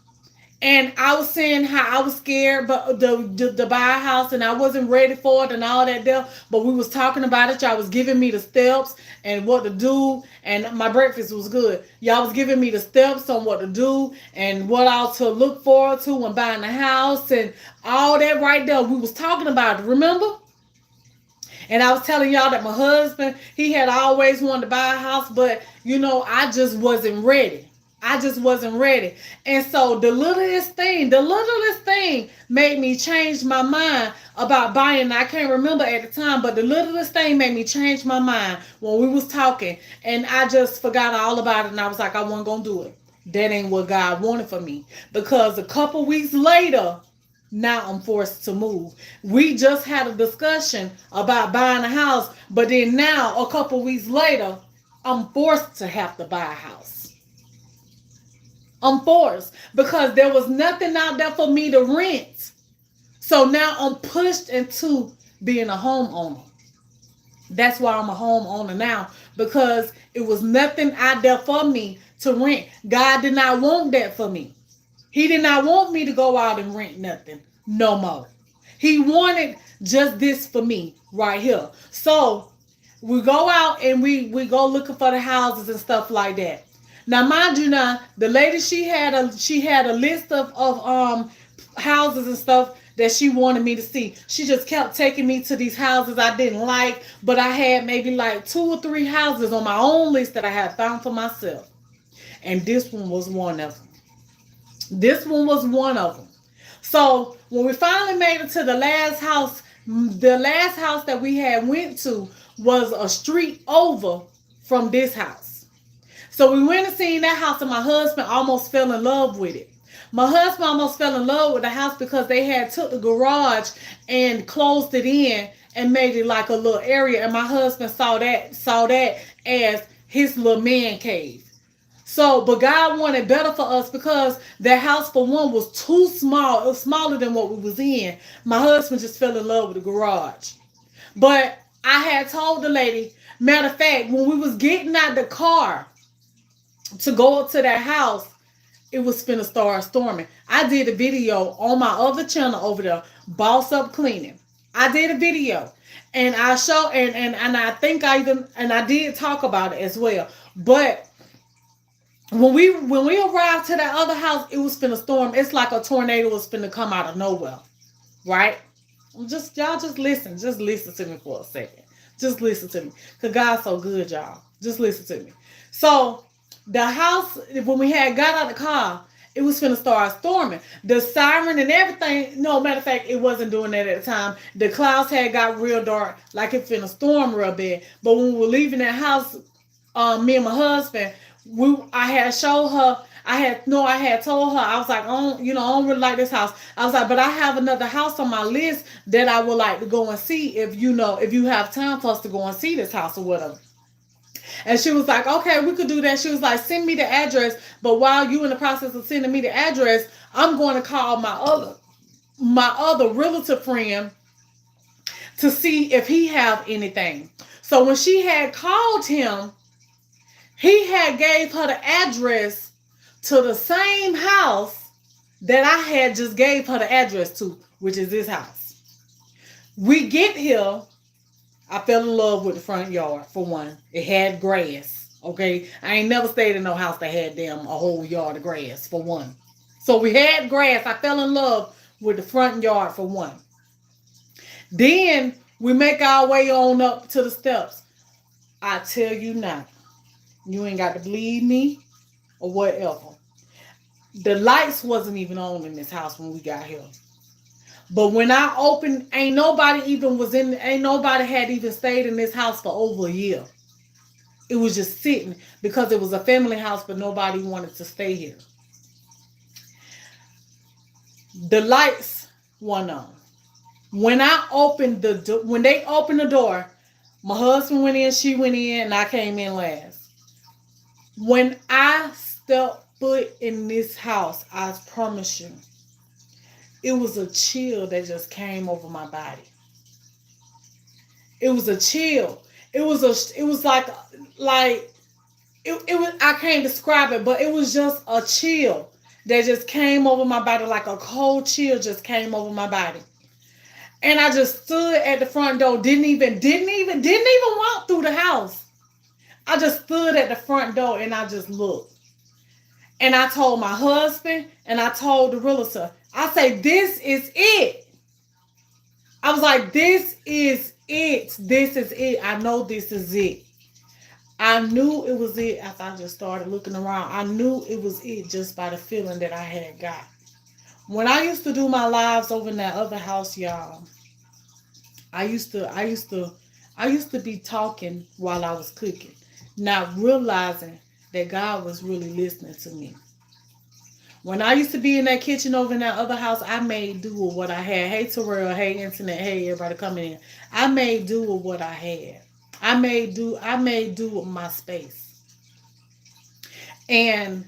And I was saying how I was scared but to buy a house and I wasn't ready for it and all that there. But we was talking about it. Y'all was giving me the steps and what to do. And my breakfast was good. Y'all was giving me the steps on what to do and what else to look forward to when buying a house and all that right there. We was talking about it, remember? And I was telling y'all that my husband, he had always wanted to buy a house, but I just wasn't ready. And so the littlest thing made me change my mind about buying. I can't remember at the time, but the littlest thing made me change my mind when we was talking. And I just forgot all about it. And I was like, I wasn't going to do it. That ain't what God wanted for me. Because a couple weeks later, now I'm forced to move. We just had a discussion about buying a house. But then now, a couple weeks later, I'm forced to have to buy a house. I'm forced because there was nothing out there for me to rent. So now I'm pushed into being a homeowner. That's why I'm a homeowner now, because it was nothing out there for me to rent. God did not want that for me. He did not want me to go out and rent nothing no more. He wanted just this for me right here. So we go out and we go looking for the houses and stuff like that. Now, mind you, the lady, she had a list of houses and stuff that she wanted me to see. She just kept taking me to these houses I didn't like, but I had maybe like 2 or 3 houses on my own list that I had found for myself. And this one was one of them. So when we finally made it to the last house that we had went to was a street over from this house. So we went and seen that house and my husband almost fell in love with it. My husband almost fell in love with the house because they had took the garage and closed it in and made it like a little area. And my husband saw that as his little man cave. So, but God wanted better for us because that house, for one, was too small. It was smaller than what we was in. My husband just fell in love with the garage. But I had told the lady, matter of fact, when we was getting out the car to go up to that house, it was finna start storming. I did a video on my other channel over there, Boss Up Cleaning. I did a video, and I show and I think I did talk about it as well. But when we arrived to that other house, it was finna storm. It's like a tornado was finna come out of nowhere, right? Just y'all just listen. Just listen to me for a second. Just listen to me. Cause God's so good, y'all. Just listen to me. So the house, when we had got out of the car, it was finna start storming. The siren and everything. No, matter of fact, it wasn't doing that at the time. The clouds had got real dark, like it finna storm real bad. But when we were leaving that house, me and my husband, I had showed her. I had told her, I was like, I don't really like this house. I was like, but I have another house on my list that I would like to go and see if you have time for us to go and see this house or whatever. And she was like, okay, we could do that. She was like, send me the address. But while you in the process of sending me the address, I'm going to call my other realtor friend to see if he have anything. So when she had called him, he had gave her the address to the same house that I had just gave her the address to, which is this house. We get here. I fell in love with the front yard, for one. It had grass, okay? I ain't never stayed in no house that had a whole yard of grass, for one. So we had grass. I fell in love with the front yard, for one. Then we make our way on up to the steps. I tell you now, you ain't got to believe me or whatever. The lights wasn't even on in this house when we got here. But when I opened, ain't nobody had even stayed in this house for over a year. It was just sitting because it was a family house, but nobody wanted to stay here. The lights weren't on. When they opened the door, my husband went in, she went in, and I came in last. When I stepped foot in this house, I promise you, it was a chill that just came over my body. It was a chill. It was like it was, I can't describe it, but it was just a chill that just came over my body, like a cold chill just came over my body. And I just stood at the front door, didn't even walk through the house. I just stood at the front door and I just looked. And I told my husband and I told the realtor, I say, this is it. I was like, this is it. This is it. I know this is it. I knew it was it after I just started looking around. I knew it was it just by the feeling that I had got. When I used to do my lives over in that other house, y'all, I used to be talking while I was cooking, not realizing that God was really listening to me. When I used to be in that kitchen over in that other house, I made do with what I had. Hey, Terrell. Hey, Internet. Hey, everybody coming in. I made do with what I had. I made do with my space. And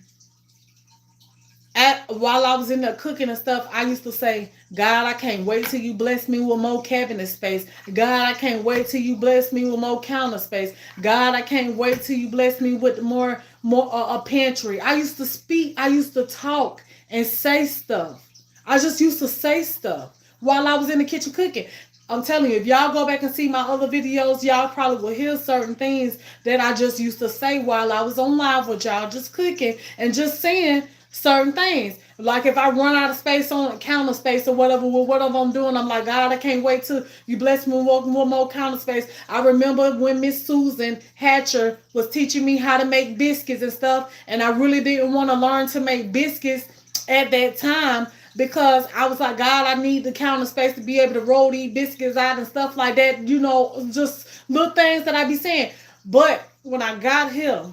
while I was in there cooking and stuff, I used to say, God, I can't wait till you bless me with more cabinet space. God, I can't wait till you bless me with more counter space. God, I can't wait till you bless me with more a pantry. I used to speak. I used to talk and say stuff. I just used to say stuff while I was in the kitchen cooking. I'm telling you, if y'all go back and see my other videos, y'all probably will hear certain things that I just used to say while I was on live with y'all, just cooking and just saying certain things. Like if I run out of space on counter space or whatever I'm doing, I'm like, God, I can't wait till you bless me with more counter space. I remember when Miss Susan Hatcher was teaching me how to make biscuits and stuff, and I really didn't want to learn to make biscuits at that time because I was like, God, I need the counter space to be able to roll these biscuits out and stuff like that. You know, just little things that I be saying. But when I got here,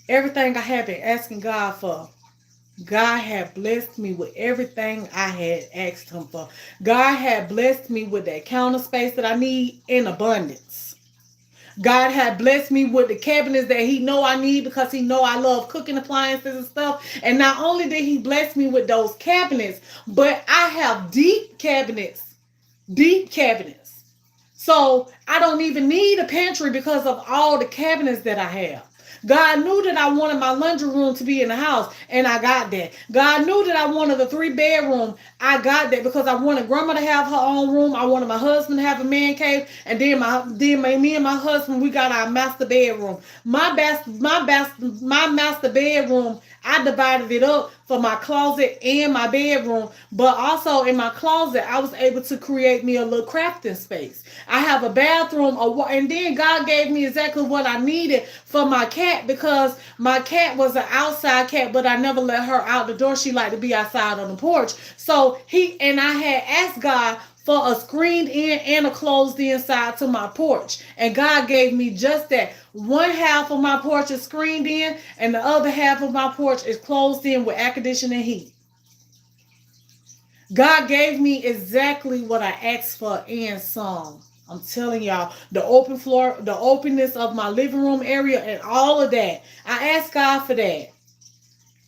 everything I had been asking God for, God had blessed me with everything I had asked him for. God had blessed me with that counter space that I need in abundance. God had blessed me with the cabinets that he know I need because he know I love cooking appliances and stuff. And not only did he bless me with those cabinets, but I have deep cabinets. So I don't even need a pantry because of all the cabinets that I have. God knew that I wanted my laundry room to be in the house, and I got that. God knew that I wanted a 3-bedroom. I got that because I wanted grandma to have her own room. I wanted my husband to have a man cave, and then me and my husband, we got our master bedroom. My master bedroom, I divided it up for my closet and my bedroom, but also in my closet, I was able to create me a little crafting space. I have a bathroom, and then God gave me exactly what I needed for my cat, because my cat was an outside cat, but I never let her out the door. She liked to be outside on the porch. So I had asked God for a screened in and a closed in side to my porch. And God gave me just that. One half of my porch is screened in, and the other half of my porch is closed in with air conditioning and heat. God gave me exactly what I asked for and some. I'm telling y'all, the open floor, the openness of my living room area and all of that. I asked God for that.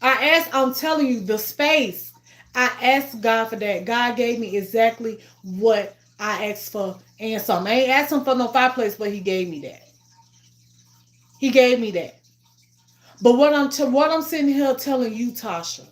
I'm telling you, the space. I asked God for that. God gave me exactly what I asked for and some. I ain't asked him for no fireplace, but he gave me that. He gave me that. But what I'm sitting here telling you, Tasha,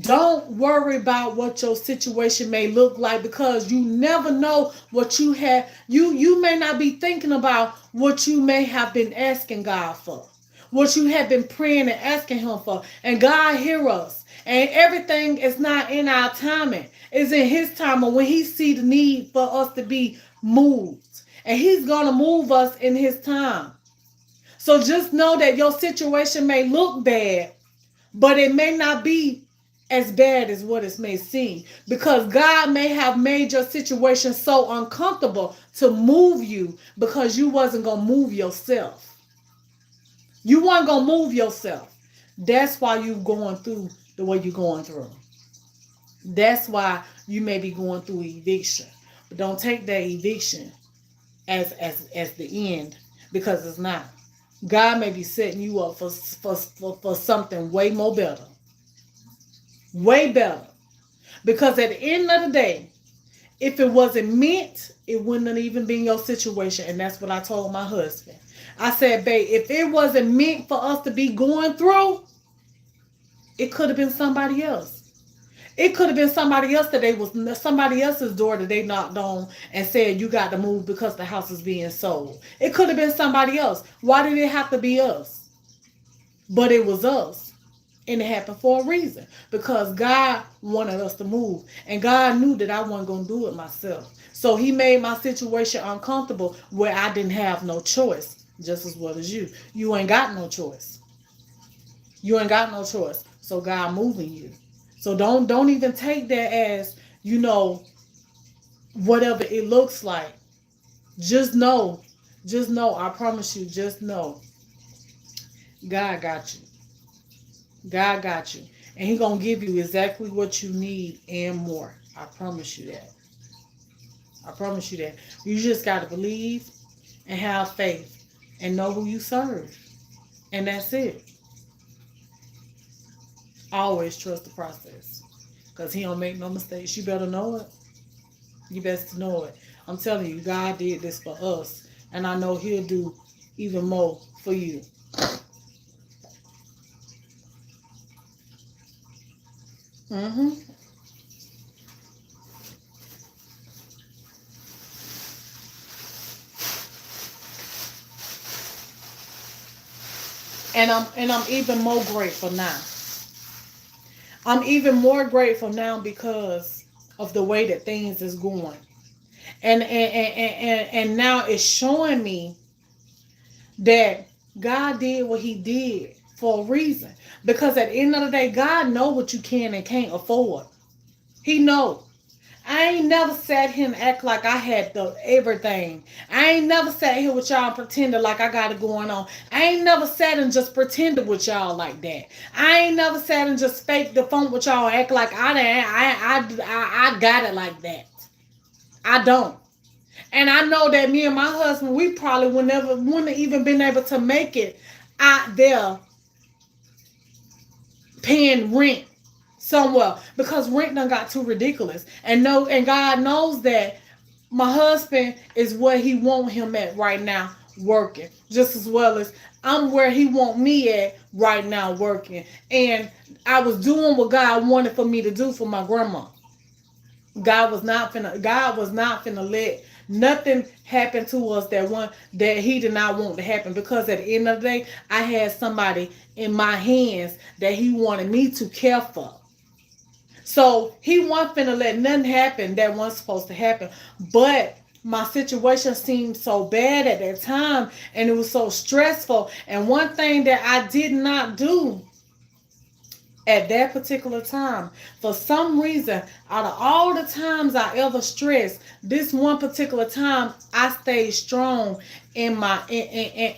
don't worry about what your situation may look like, because you never know what you have. You may not be thinking about what you may have been asking God for, what you have been praying and asking him for. And God hear us. And everything is not in our timing. It's in his timing when he see the need for us to be moved. And he's going to move us in his time. So just know that your situation may look bad, but it may not be as bad as what it may seem, because God may have made your situation so uncomfortable to move you, because you wasn't going to move yourself. You weren't going to move yourself. That's why you're going through the way you're going through. That's why you may be going through eviction. But don't take that eviction as the end, because it's not. God may be setting you up for something way more better. Way better. Because at the end of the day, if it wasn't meant, it wouldn't have even been your situation. And that's what I told my husband. I said, babe, if it wasn't meant for us to be going through, it could have been somebody else. It could have been somebody else somebody else's door that they knocked on and said, you got to move because the house is being sold. It could have been somebody else. Why did it have to be us? But it was us. And it happened for a reason. Because God wanted us to move. And God knew that I wasn't going to do it myself. So he made my situation uncomfortable where I didn't have no choice. Just as well as you. You ain't got no choice. You ain't got no choice. So God moving you. So don't even take that as, whatever it looks like. Just know, I promise you, just know. God got you. God got you. And he's going to give you exactly what you need and more. I promise you that. I promise you that. You just got to believe and have faith and know who you serve. And that's it. Always trust the process. Because he don't make no mistakes. You better know it. You best know it. I'm telling you, God did this for us. And I know he'll do even more for you. Mm-hmm. And I'm even more grateful now. I'm even more grateful now because of the way that things is going. And now it's showing me that God did what he did for a reason. Because at the end of the day, God knows what you can and can't afford. He knows. I ain't never sat here and act like I had the everything. I ain't never sat here with y'all and pretended like I got it going on. I ain't never sat and just pretended with y'all like that. I ain't never sat and just fake the phone with y'all and act like I got it like that. I don't. And I know that me and my husband, we probably wouldn't have even been able to make it out there paying rent somewhere, because rent done got too ridiculous. And God knows that my husband is where he want him at right now working, just as well as I'm where he want me at right now working. And I was doing what God wanted for me to do for my grandma. God was not finna let nothing happen to us that he did not want to happen, because at the end of the day I had somebody in my hands that he wanted me to care for. So he wasn't finna let nothing happen that wasn't supposed to happen. But my situation seemed so bad at that time, and it was so stressful. And one thing that I did not do at that particular time, for some reason, out of all the times I ever stressed, this one particular time I stayed strong in my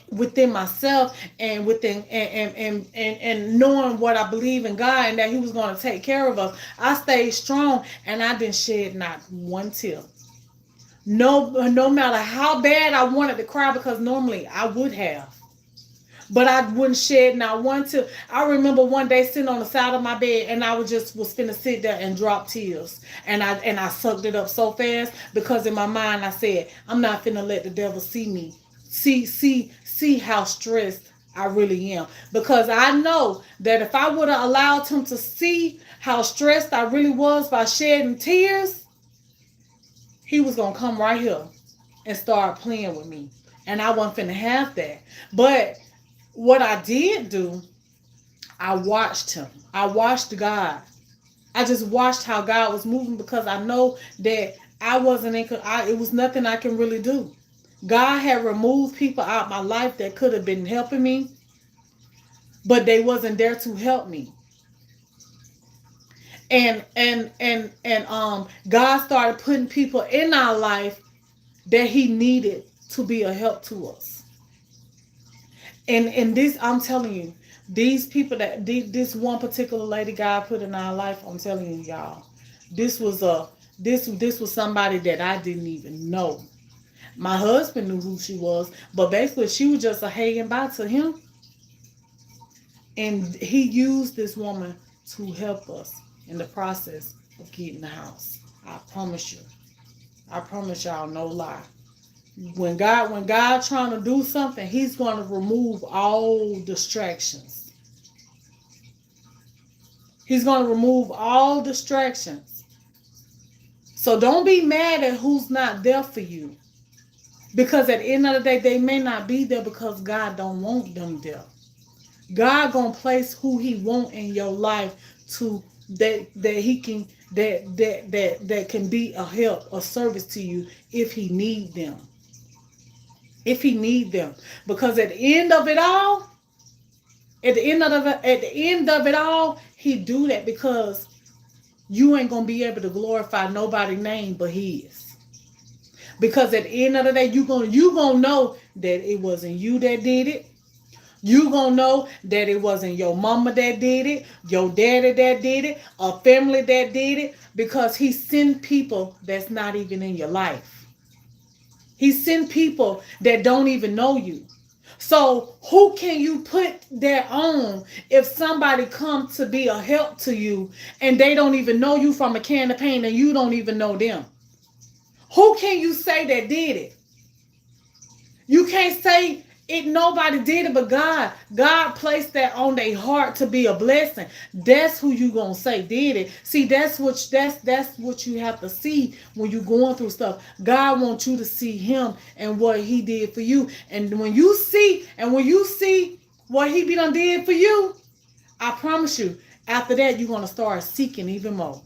within myself, and within and knowing what I believe in God, and that he was going to take care of us. I stayed strong, and I didn't shed not one tear. No matter how bad I wanted to cry, because normally I would have, but I wouldn't shed not one tear. I remember one day sitting on the side of my bed, and I was finna sit there and drop tears. And I sucked it up so fast, because in my mind I said, I'm not finna let the devil see me. See how stressed I really am. Because I know that if I would have allowed him to see how stressed I really was by shedding tears, he was gonna come right here and start playing with me. And I wasn't finna have that. But what I did do, I watched him. I watched God. I just watched how God was moving, because I know that I wasn't in. It was nothing I can really do. God had removed people out of my life that could have been helping me, but they wasn't there to help me. And God started putting people in our life that he needed to be a help to us. And this, I'm telling you, these people this one particular lady God put in our life, I'm telling you, y'all, this was somebody that I didn't even know. My husband knew who she was, but basically she was just a hanging by to him. And he used this woman to help us in the process of getting the house. I promise you. I promise y'all, no lie. When God trying to do something, he's going to remove all distractions. He's going to remove all distractions. So don't be mad at who's not there for you. Because at the end of the day, they may not be there because God don't want them there. God gonna place who he want in your life to that he can that can be a help, a service to you if he need them. If he need them. Because at the end of it all, he do that because you ain't gonna be able to glorify nobody's name but his. Because at the end of the day, you gonna know that it wasn't you that did it. You gonna know that it wasn't your mama that did it, your daddy that did it, a family that did it, because he sent people that's not even in your life. He sent people that don't even know you. So who can you put that on if somebody comes to be a help to you and they don't even know you from a can of paint and you don't even know them? Who can you say that did it? You can't say it. Nobody did it but God. God placed that on their heart to be a blessing. That's who you gonna say did it. See, that's what you have to see when you're going through stuff. God wants you to see him and what he did for you. And when you see what he done did for you, I promise you, after that you're gonna start seeking even more.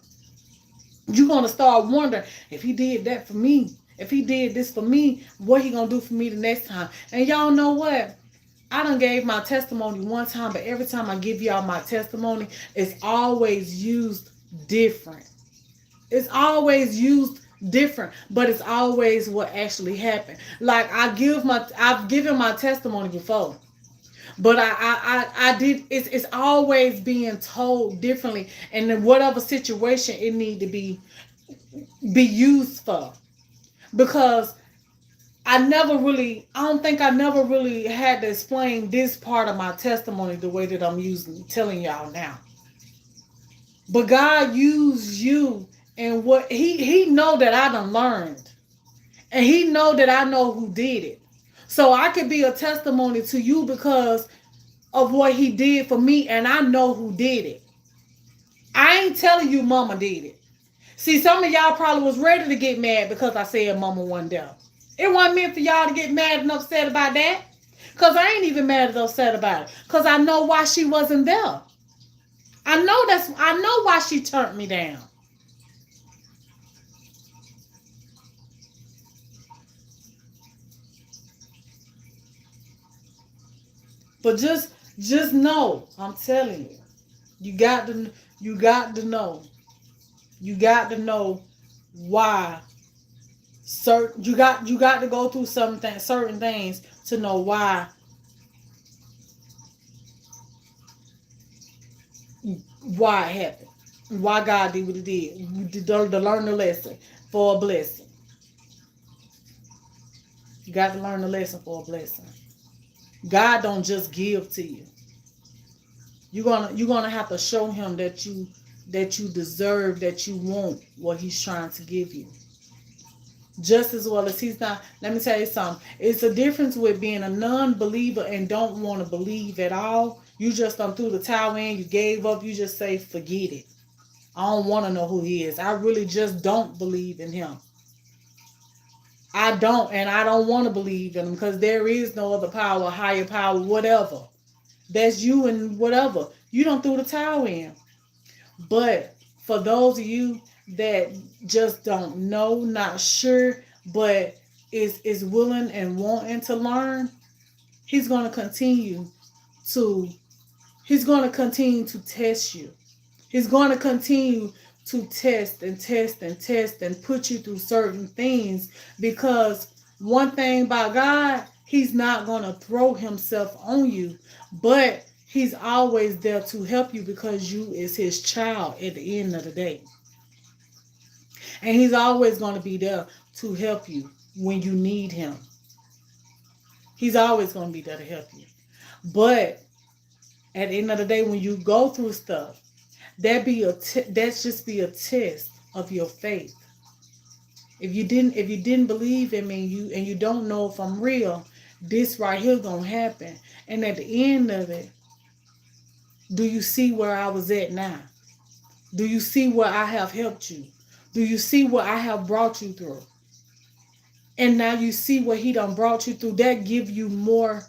You're gonna start wondering, if he did that for me, if he did this for me, what he gonna do for me the next time? And y'all know what? I done gave my testimony one time, but every time I give y'all my testimony, it's always used different. It's always used different, but it's always what actually happened. Like I've given my testimony before, but I did. It's always being told differently, and in whatever situation it need to be used for. Because I don't think I never really had to explain this part of my testimony the way that I'm telling y'all now. But God used you, and what he know that I done learned. And he know that I know who did it. So I could be a testimony to you because of what he did for me, and I know who did it. I ain't telling you mama did it. See, some of y'all probably was ready to get mad because I said mama wasn't there. It wasn't meant for y'all to get mad and upset about that. Because I ain't even mad and upset about it. Because I know why she wasn't there. I know why she turned me down. But just know, I'm telling you, you got to know. You got to know why you got to go through certain things to know why it happened. Why God did what he did. To learn the lesson for a blessing. You got to learn the lesson for a blessing. God don't just give to you. You're gonna have to show him that you deserve, that you want what he's trying to give you. Just as well as he's not. Let me tell you something. It's a difference with being a non-believer and don't want to believe at all. You just threw the towel in, you gave up, you just say, forget it. I don't want to know who he is. I really just don't believe in him. I don't, and I don't want to believe in him because there is no other power, higher power, whatever. That's you and whatever. You don't throw the towel in. But for those of you that just don't know, not sure, but is willing and wanting to learn, he's going to continue to test you. He's going to continue to test and put you through certain things, because one thing about God, he's not going to throw himself on you, but he's always there to help you because you is his child at the end of the day. And he's always going to be there to help you when you need him. He's always going to be there to help you. But at the end of the day, when you go through stuff, that's just be a test of your faith. If you didn't believe in me and you don't know if I'm real, this right here gonna happen. And at the end of it, do you see where I was at now? Do you see where I have helped you? Do you see what I have brought you through? And now you see what he done brought you through. That give you more.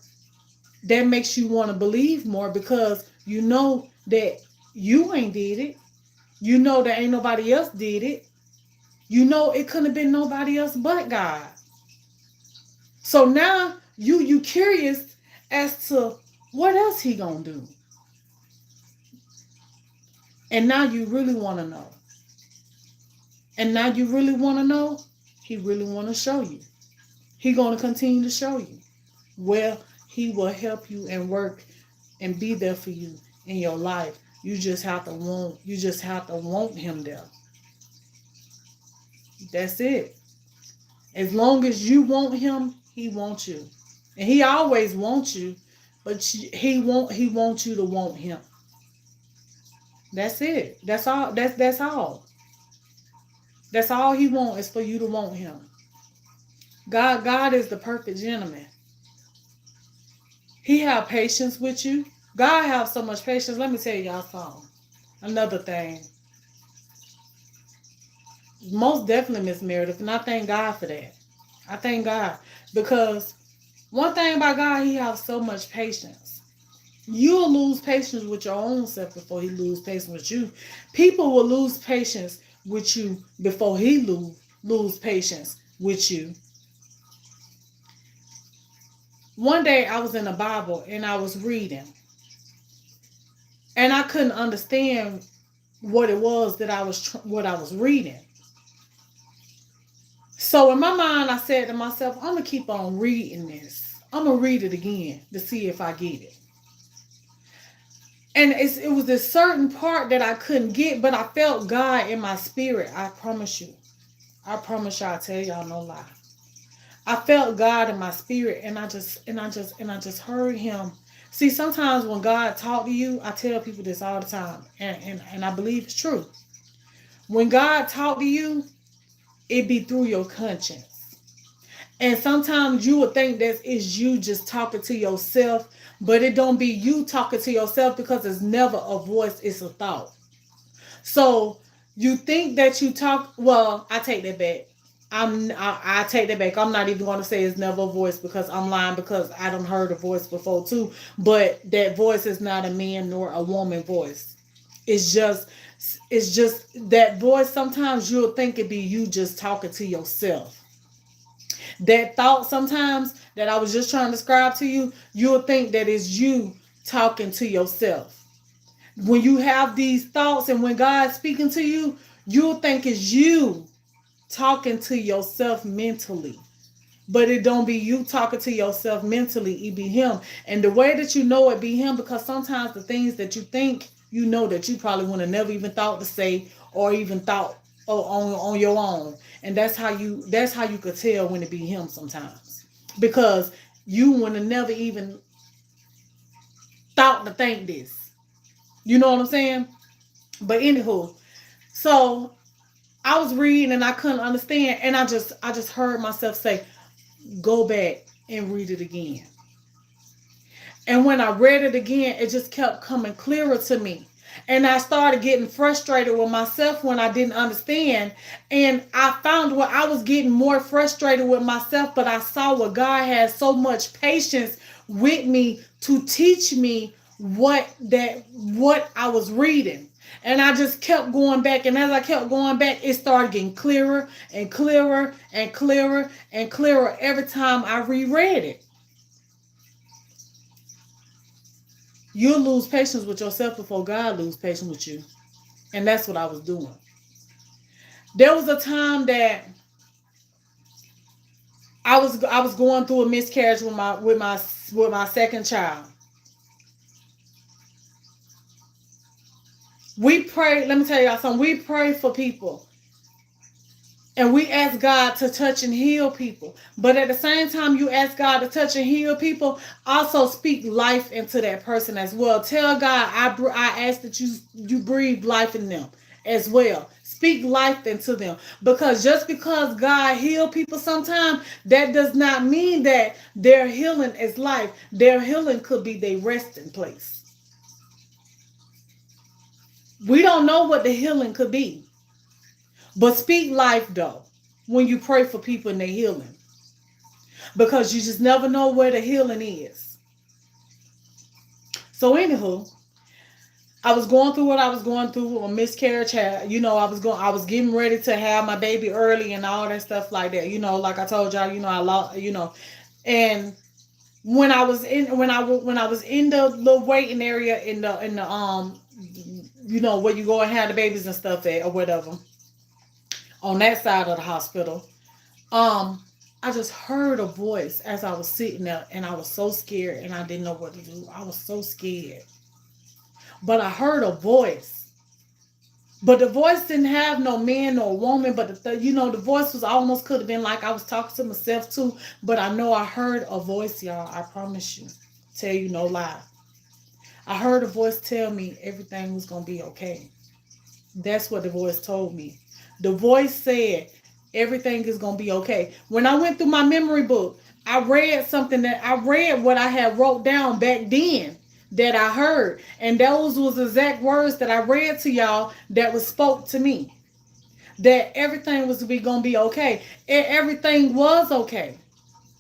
That makes you want to believe more, because you know that you ain't did it. You know that ain't nobody else did it. You know it couldn't have been nobody else but God. So now you curious as to what else he gonna do. And now you really want to know. And now you really want to know, he really want to show you. He going to continue to show you. Well, he will help you and work and be there for you in your life. You just have to want him there. That's it. As long as you want him, he wants you. And he always wants you, but he wants you to want him. That's it. That's all. That's all. That's all he wants, is for you to want him. God is the perfect gentleman. He have patience with you. God have so much patience. Let me tell y'all something. Another thing. Most definitely, Miss Meredith, and I thank God for that. I thank God, because one thing about God, he has so much patience. You'll lose patience with your own self before he lose patience with you. People will lose patience with you before he lose patience with you. One day I was in the Bible and I was reading, and I couldn't understand what it was that I was reading. So in my mind, I said to myself, I'm gonna keep on reading this. I'm gonna read it again to see if I get it. And it was this certain part that I couldn't get, but I felt God in my spirit. I promise you. I promise you, I tell y'all no lie. I felt God in my spirit, and I just heard him. See, sometimes when God talk to you, I tell people this all the time, and I believe it's true. When God talk to you, it be through your conscience. And sometimes you would think that it's you just talking to yourself, but it don't be you talking to yourself because it's never a voice, it's a thought. So you think that you talk. Well, I take that back. I take that back. I'm not even going to say it's never a voice because I'm lying because I done heard a voice before too. But that voice is not a man nor a woman voice. It's just it's just that voice. Sometimes you'll think it be you just talking to yourself. That thought sometimes that I was just trying to describe to you, you'll think that it's you talking to yourself. When you have these thoughts and when God's speaking to you, you'll think it's you talking to yourself mentally. But it don't be you talking to yourself mentally, it be him. And the way that you know it be him, because sometimes the things that you think, you know that you probably would have never even thought to say or even thought on your own. And that's how you could tell when it be him sometimes. Because you would have never even thought to think this. You know what I'm saying? But anywho, so I was reading and I couldn't understand, and I just heard myself say, "Go back and read it again." And when I read it again, it just kept coming clearer to me. And I started getting frustrated with myself when I didn't understand. And I found where I was getting more frustrated with myself, but I saw where God had so much patience with me to teach me what I was reading. And I just kept going back. And as I kept going back, it started getting clearer and clearer and clearer and clearer every time I reread it. You'll lose patience with yourself before God lose patience with you. And that's what I was doing. There was a time that I was going through a miscarriage with my second child. We pray, let me tell y'all something. We pray for people. And we ask God to touch and heal people. But at the same time you ask God to touch and heal people, also speak life into that person as well. Tell God, I ask that you breathe life in them as well. Speak life into them. Because just because God heal people sometimes, that does not mean that their healing is life. Their healing could be their resting place. We don't know what the healing could be. But speak life though when you pray for people and their healing. Because you just never know where the healing is. So anywho, I was going through what I was going through, a miscarriage. I was getting ready to have my baby early and all that stuff like that. Like I told y'all, I lost, and when I was in the little waiting area in the where you go and have the babies and stuff at or whatever, on that side of the hospital, I just heard a voice as I was sitting there, and I was so scared and I didn't know what to do. I was so scared. But I heard a voice. But the voice didn't have no man nor woman, but the voice was almost could have been like I was talking to myself too. But I know I heard a voice, y'all. I promise you. Tell you no lie. I heard a voice tell me everything was going to be okay. That's what the voice told me. The voice said, everything is going to be okay. When I went through my memory book, I read what I had wrote down back then that I heard. And those was exact words that I read to y'all that was spoke to me. That everything was going to be okay. And everything was okay.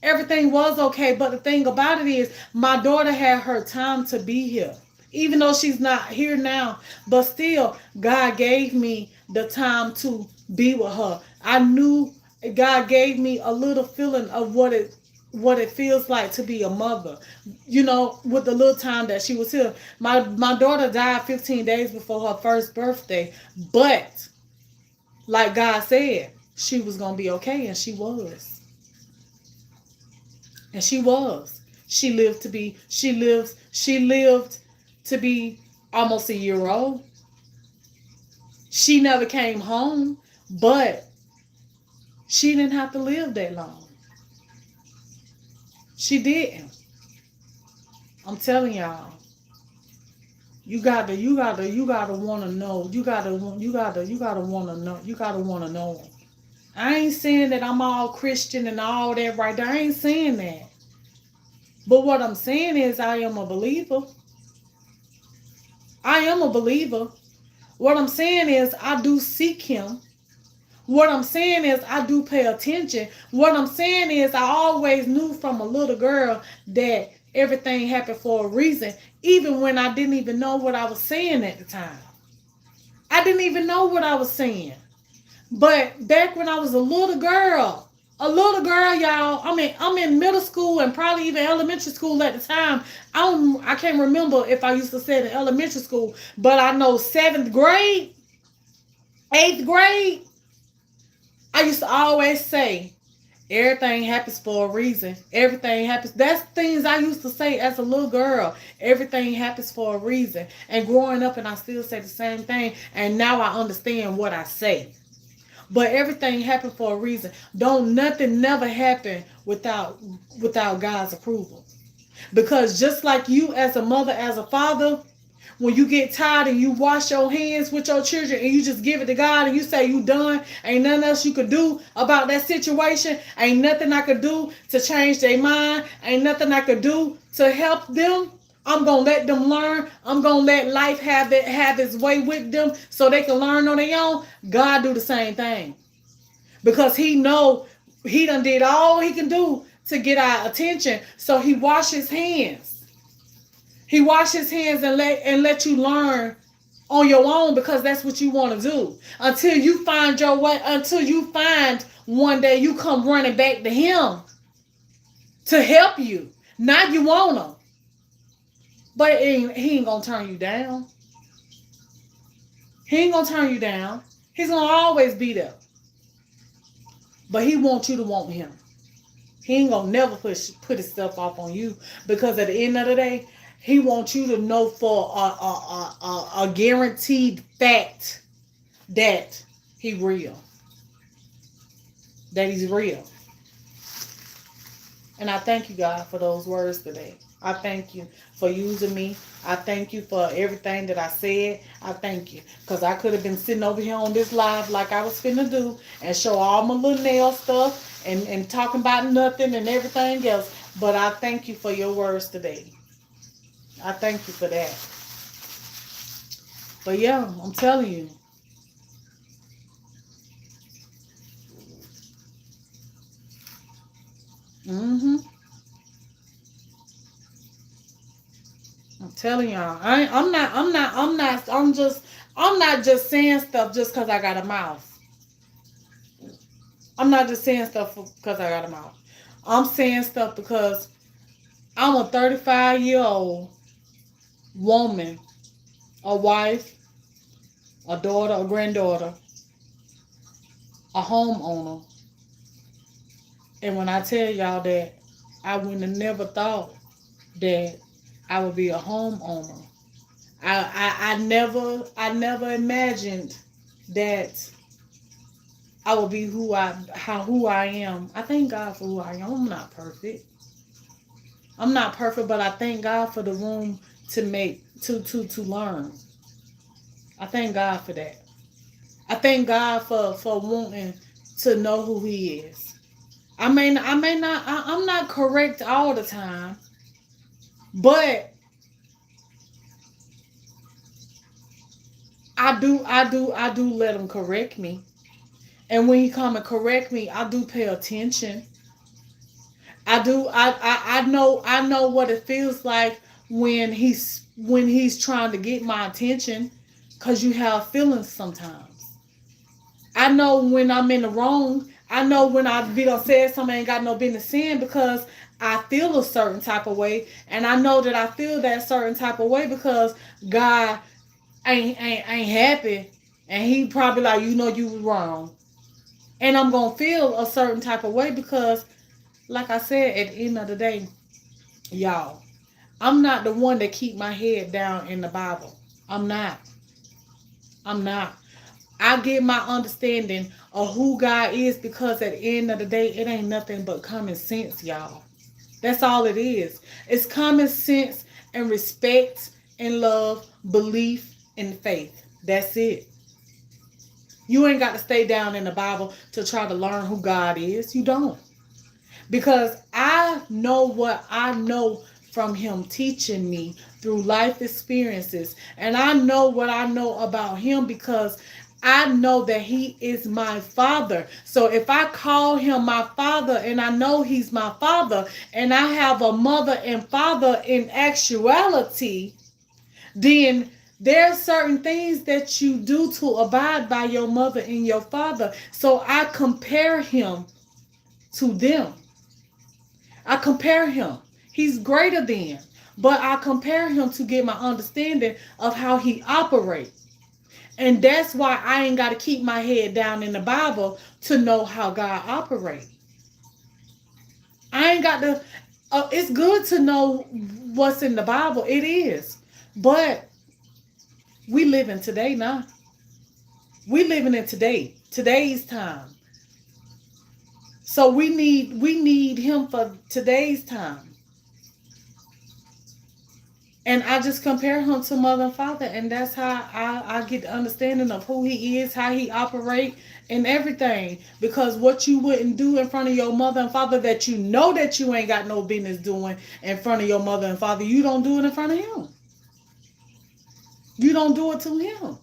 Everything was okay. But the thing about it is, my daughter had her time to be here. Even though she's not here now, but still, God gave me the time to be with her. I knew God gave me a little feeling of what it feels like to be a mother. With the little time that she was here. My daughter died 15 days before her first birthday, but like God said, she was going to be okay, and she was. And she was. She lived to be almost a year old. She never came home, but she didn't have to live that long. She didn't. I'm telling y'all. You gotta want to know. You gotta want to know. You gotta want to know. I ain't saying that I'm all Christian and all that right there. I ain't saying that. But what I'm saying is I am a believer. I am a believer. What I'm saying is I do seek him. What I'm saying is I do pay attention. What I'm saying is I always knew from a little girl that everything happened for a reason, even when I didn't even know what I was saying at the time. I didn't even know what I was saying. But back when I was a little girl, y'all. I'm in middle school and probably even elementary school at the time. I can't remember if I used to say it in elementary school, but I know 7th grade, 8th grade, I used to always say, everything happens for a reason. Everything happens. That's things I used to say as a little girl. Everything happens for a reason. And growing up, and I still say the same thing. And now I understand what I say. But everything happened for a reason. Don't nothing never happen without God's approval. Because just like you as a mother, as a father, when you get tired and you wash your hands with your children and you just give it to God and you say you done, ain't nothing else you could do about that situation, ain't nothing I could do to change their mind, ain't nothing I could do to help them. I'm going to let them learn. I'm going to let life have its way with them so they can learn on their own. God do the same thing. Because he know he done did all he can do to get our attention. So he wash his hands. He wash his hands and let you learn on your own because that's what you want to do. Until you find your way, until you find one day you come running back to him to help you. Now you want him. But he ain't going to turn you down. He ain't going to turn you down. He's going to always be there. But he wants you to want him. He ain't going to never put his stuff off on you. Because at the end of the day, he wants you to know for a guaranteed fact that he real. That he's real. And I thank you, God, for those words today. I thank you for using me. I thank you for everything that I said. I thank you. Because I could have been sitting over here on this live like I was finna do and show all my little nail stuff and talking about nothing and everything else. But I thank you for your words today. I thank you for that. But yeah, I'm telling you. I'm telling y'all. I'm not just saying stuff just because I got a mouth. I'm not just saying stuff because I got a mouth. I'm saying stuff because I'm a 35-year-old woman, a wife, a daughter, a granddaughter, a homeowner. And when I tell y'all that I would have never thought that I would be a homeowner. I never imagined that I would be who I am. I thank God for who I am. I'm not perfect. I'm not perfect, but I thank God for the room to learn. I thank God for that. I thank God for wanting to know who he is. I'm not correct all the time, but I do let him correct me. And when he come and correct me, I do pay attention. I know what it feels like when he's trying to get my attention, because you have feelings sometimes. I know when I'm in the wrong. I know when I done said something I ain't got no business saying because I feel a certain type of way. And I know that I feel that certain type of way because God ain't happy. And he probably like, you know you was wrong. And I'm going to feel a certain type of way because, like I said, at the end of the day, y'all, I'm not the one that keep my head down in the Bible. I'm not. I get my understanding of who God is because at the end of the day, it ain't nothing but common sense, y'all. That's all it is. It's common sense and respect and love, belief and faith. That's it. You ain't got to stay down in the Bible to try to learn who God is. You don't. Because I know what I know from him teaching me through life experiences. And I know what I know about him because I know that he is my father. So if I call him my father and I know he's my father and I have a mother and father in actuality, then there are certain things that you do to abide by your mother and your father. So I compare him to them. I compare him. He's greater than, but I compare him to get my understanding of how he operates. And that's why I ain't got to keep my head down in the Bible to know how God operates. I ain't got to, it's good to know what's in the Bible. It is. But we live in today now. We living in today's time. So we need him for today's time. And I just compare him to mother and father, and that's how I get the understanding of who he is, how he operate, and everything. Because what you wouldn't do in front of your mother and father that you know that you ain't got no business doing in front of your mother and father, you don't do it in front of him. You don't do it to him.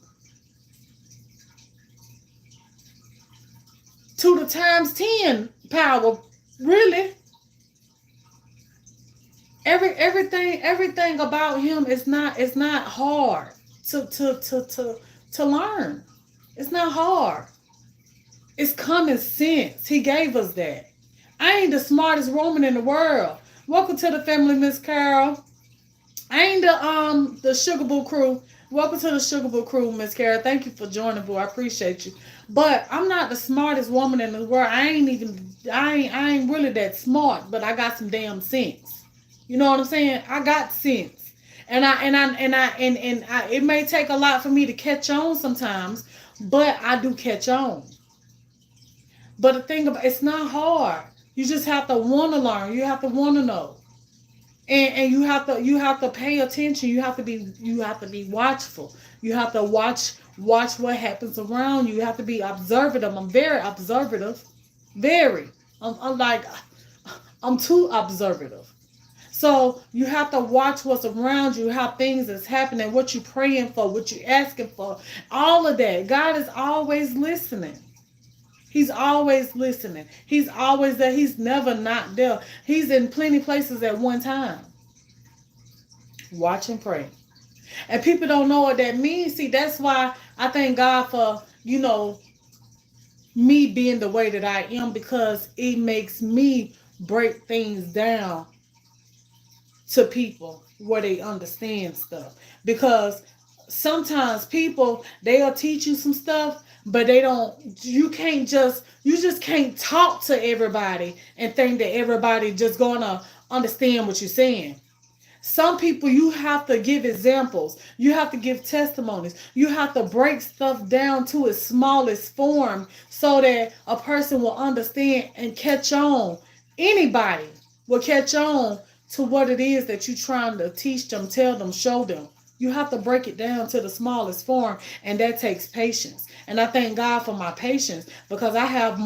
To the times 10 power, really. Everything about him is not hard to learn. It's not hard. It's common sense. He gave us that. I ain't the smartest woman in the world. Welcome to the family, Miss Carol. I ain't the Sugar Boo crew. Welcome to the Sugar Boo crew, Miss Carol. Thank you for joining, Boo. I appreciate you. But I'm not the smartest woman in the world. I ain't really that smart, but I got some damn sense. You know what I'm saying? I got sense. And it may take a lot for me to catch on sometimes, but I do catch on. But the thing about it's not hard. You just have to want to learn. You have to want to know. And you have to pay attention. You have to be watchful. You have to watch what happens around you. You have to be observative. I'm very observative. Very. I'm too observative. So you have to watch what's around you, how things is happening, what you're praying for, what you're asking for, all of that. God is always listening. He's always listening. He's always there. He's never not there. He's in plenty places at one time. Watch and pray. And people don't know what that means. See, that's why I thank God for, me being the way that I am, because it makes me break things down to people where they understand stuff. Because sometimes people, they'll teach you some stuff, but you just can't talk to everybody and think that everybody just gonna understand what you're saying. Some people, you have to give examples. You have to give testimonies. You have to break stuff down to its smallest form so that a person will understand and catch on. Anybody will catch on to what it is that you're trying to teach them, tell them, show them. You have to break it down to the smallest form, and that takes patience. And I thank God for my patience, because I have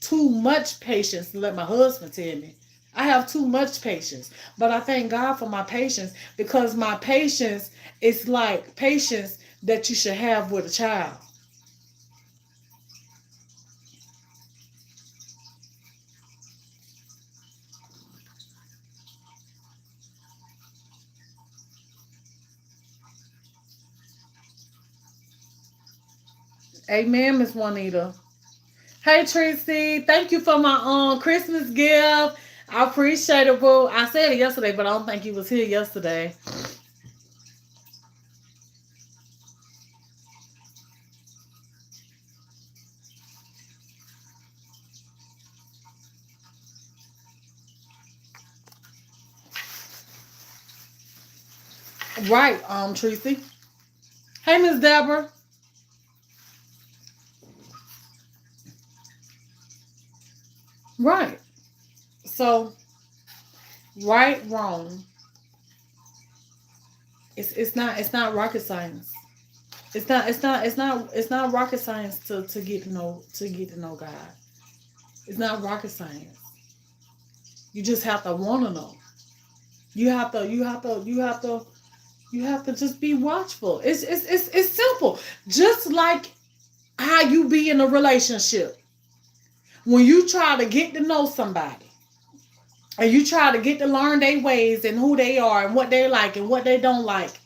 too much patience to let my husband tell me. I have too much patience. But I thank God for my patience, because my patience is like patience that you should have with a child. Amen, Miss Juanita. Hey, Tracy. Thank you for my Christmas gift. I appreciate it, boo. I said it yesterday, but I don't think you was here yesterday. Right, Tracy. Hey, Miss Deborah. Right. So, right, wrong. It's not rocket science. It's not rocket science to get to know God. It's not rocket science. You just have to want to know. You have to just be watchful. It's simple. Just like how you be in a relationship. When you try to get to know somebody and you try to get to learn their ways and who they are and what they like and what they don't like,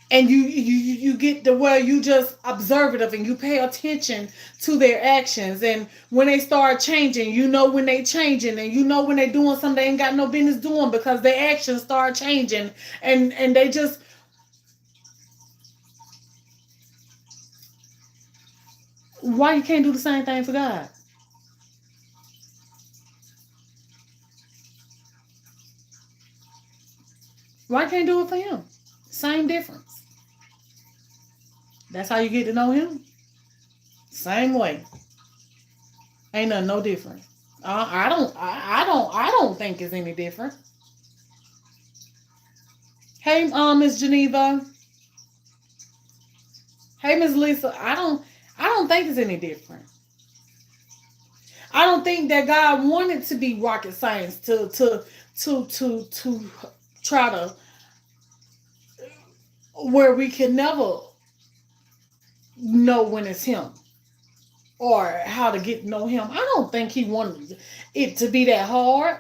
and you get to where you just observative and you pay attention to their actions, and when they start changing, you know when they changing, and you know when they doing something they ain't got no business doing because their actions start changing, and they just, why you can't do the same thing for God? Why can't do it for him? Same difference. That's how you get to know him. Same way. Ain't nothing no different. I don't think it's any different. Hey, Miss Geneva. Hey, Miss Lisa. I don't think it's any different. I don't think that God wanted to be rocket science to try to where we can never know when it's him or how to get to know him. I don't think he wanted it to be that hard.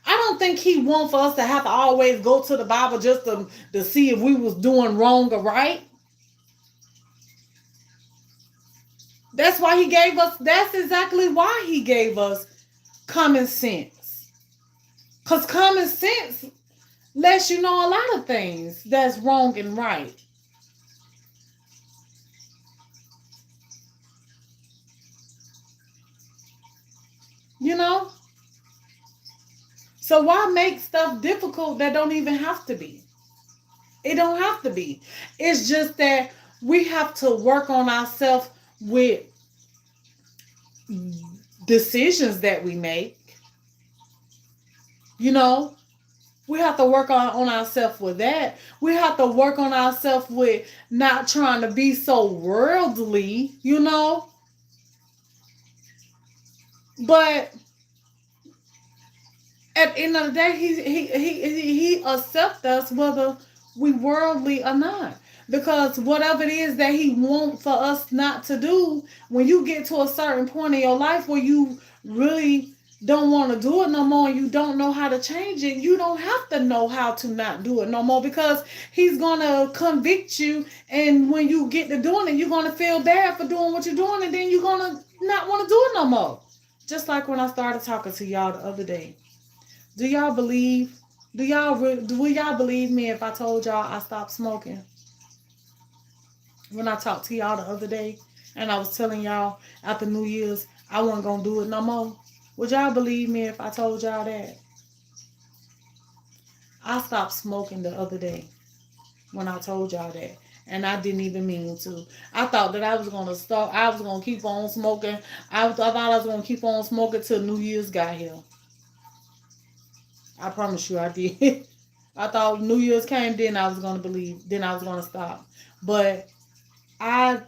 I don't think he wants for us to have to always go to the Bible just to see if we was doing wrong or right. That's exactly why he gave us common sense. Because common sense lets you know a lot of things that's wrong and right. You know? So why make stuff difficult that don't even have to be? It don't have to be. It's just that we have to work on ourselves with decisions that we make. You know? We have to work on ourselves with that. We have to work on ourselves with not trying to be so worldly, you know? But at the end of the day, he accepts us whether we worldly or not. Because whatever it is that he wants for us not to do, when you get to a certain point in your life where you really don't want to do it no more, and you don't know how to change it, you don't have to know how to not do it no more, because he's going to convict you, and when you get to doing it, you're going to feel bad for doing what you're doing, and then you're going to not want to do it no more. Just like when I started talking to y'all the other day. Do y'all believe me if I told y'all I stopped smoking? When I talked to y'all the other day and I was telling y'all after New Year's I wasn't going to do it no more, would y'all believe me if I told y'all that? I stopped smoking the other day when I told y'all that. And I didn't even mean to. I thought that I was going to stop. I was going to keep on smoking. I thought I was going to keep on smoking till New Year's got here. I promise you I did. I thought New Year's came, then I was going to stop. But I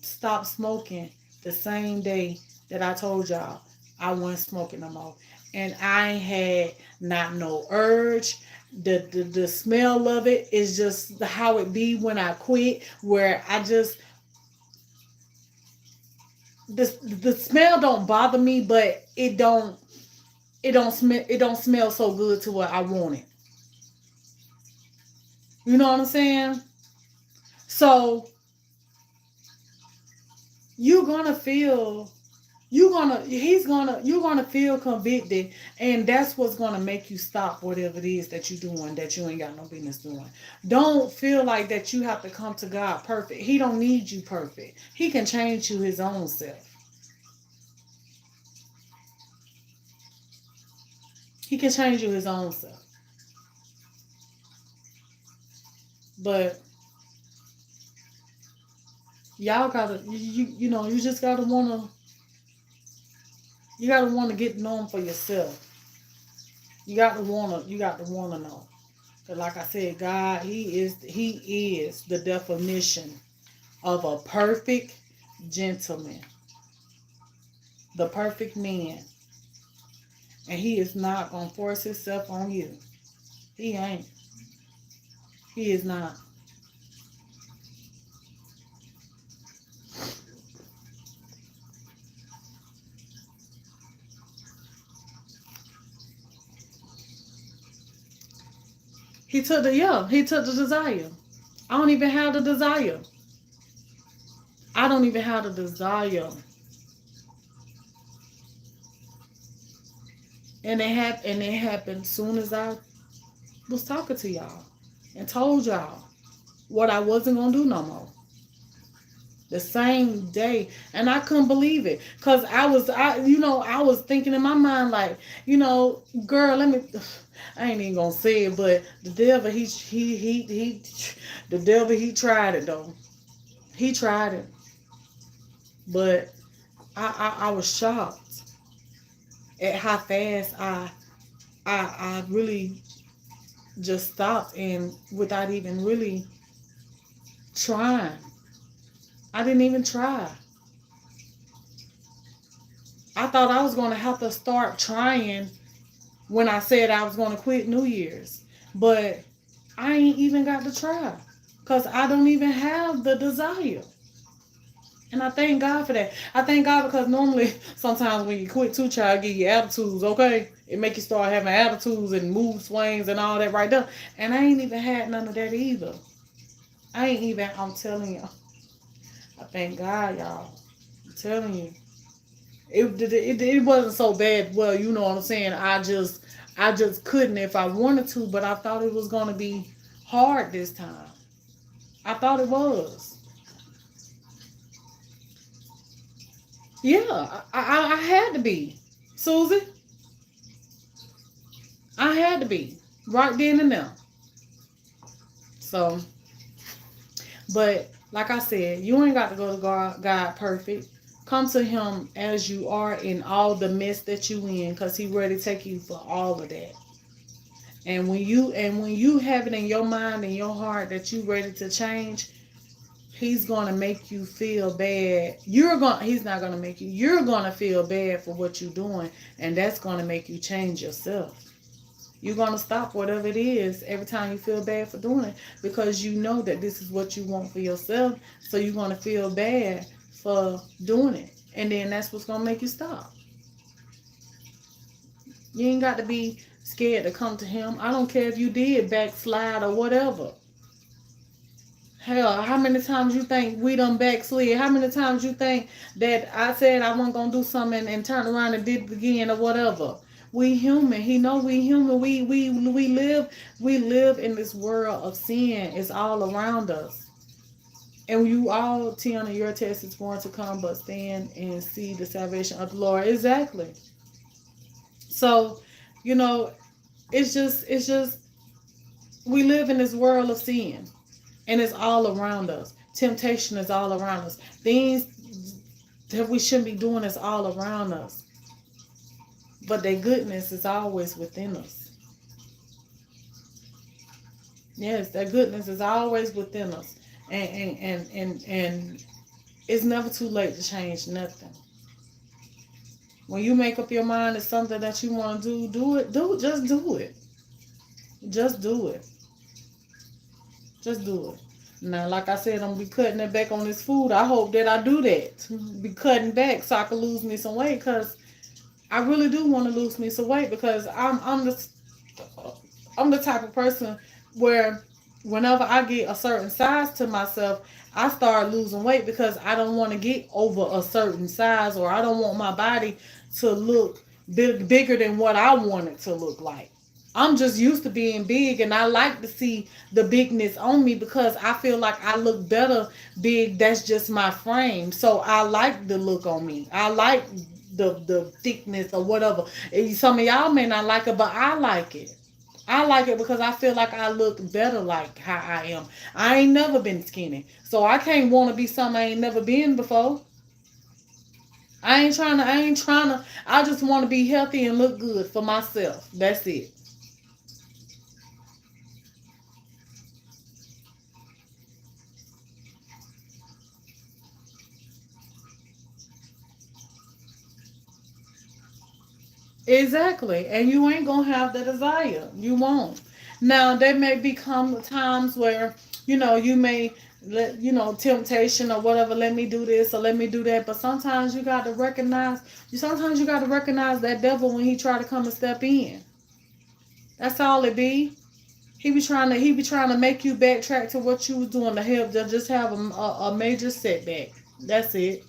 stopped smoking the same day that I told y'all I wasn't smoking no more. And I had not no urge. The smell of it is just how it be when I quit, where I just, the smell don't bother me, but it don't smell so good to what I want it. You know what I'm saying? So you're gonna feel convicted, and that's what's gonna make you stop whatever it is that you're doing that you ain't got no business doing. Don't feel like that you have to come to God perfect. He don't need you perfect. He can change you his own self. He can change you his own self. But y'all gotta, you just gotta wanna get to know him for yourself. You got to wanna know. But like I said, God, He is the definition of a perfect gentleman, the perfect man. And He is not gonna force Himself on you. He ain't. He is not. He took the desire. I don't even have the desire. I don't even have the desire. And it happened soon as I was talking to y'all and told y'all what I wasn't gonna do no more. The same day, and I couldn't believe it, cause I was thinking in my mind like, girl, let me. I ain't even gonna say it, but the devil, the devil, he tried it though. He tried it, but I was shocked at how fast I really just stopped, and without even really trying. I didn't even try. I thought I was going to have to start trying when I said I was going to quit New Year's. But I ain't even got to try because I don't even have the desire. And I thank God for that. I thank God because normally, sometimes when you quit too, child, give you attitudes, okay? It make you start having attitudes and mood swings and all that right there. And I ain't even had none of that either. I'm telling you. I thank God, y'all. I'm telling you. It wasn't so bad. Well, you know what I'm saying. I just couldn't if I wanted to, but I thought it was gonna be hard this time. I thought it was. Yeah, I had to be, Susie. I had to be right then and there. So, but like I said, you ain't got to go to God perfect. Come to Him as you are in all the mess that you in, cause He ready to take you for all of that. And when you have it in your mind and your heart that you ready to change, He's gonna make you feel bad. He's not gonna make you. You're gonna feel bad for what you're doing, and that's gonna make you change yourself. You're gonna stop whatever it is every time you feel bad for doing it because you know that this is what you want for yourself. So you're gonna feel bad for doing it, and then that's what's gonna make you stop. You ain't got to be scared to come to Him. I don't care if you did backslide or whatever. Hell, how many times you think we done backslid? How many times you think that I said I wasn't gonna do something and turned around and did it again or whatever? We human. He know we human. We live in this world of sin. It's all around us. And you all, Tiana, your test is going to come, but stand and see the salvation of the Lord. Exactly. So, you know, it's just we live in this world of sin. And it's all around us. Temptation is all around us. Things that we shouldn't be doing is all around us. But their goodness is always within us. Yes, that goodness is always within us. And it's never too late to change nothing. When you make up your mind it's something that you want to do it. Just do it. Just do it. Just do it. Now, like I said, I'm gonna be cutting it back on this food. I hope that I do that. Be cutting back so I can lose me some weight because I really do want to lose me some weight because I'm the type of person where whenever I get a certain size to myself, I start losing weight because I don't want to get over a certain size or I don't want my body to look bigger than what I want it to look like. I'm just used to being big and I like to see the bigness on me because I feel like I look better big. That's just my frame. So I like the look on me. I like the thickness or whatever. Some of y'all may not like it, but I like it. I like it because I feel like I look better like how I am. I ain't never been skinny. So I can't want to be something I ain't never been before. I just want to be healthy and look good for myself. That's it. Exactly. And you ain't gonna have the desire. You won't. Now there may become times where, you may let temptation or whatever, let me do this or let me do that. But sometimes you gotta recognize that devil when he try to come and step in. That's all it be. He be trying to make you backtrack to what you was doing to help just have a major setback. That's it.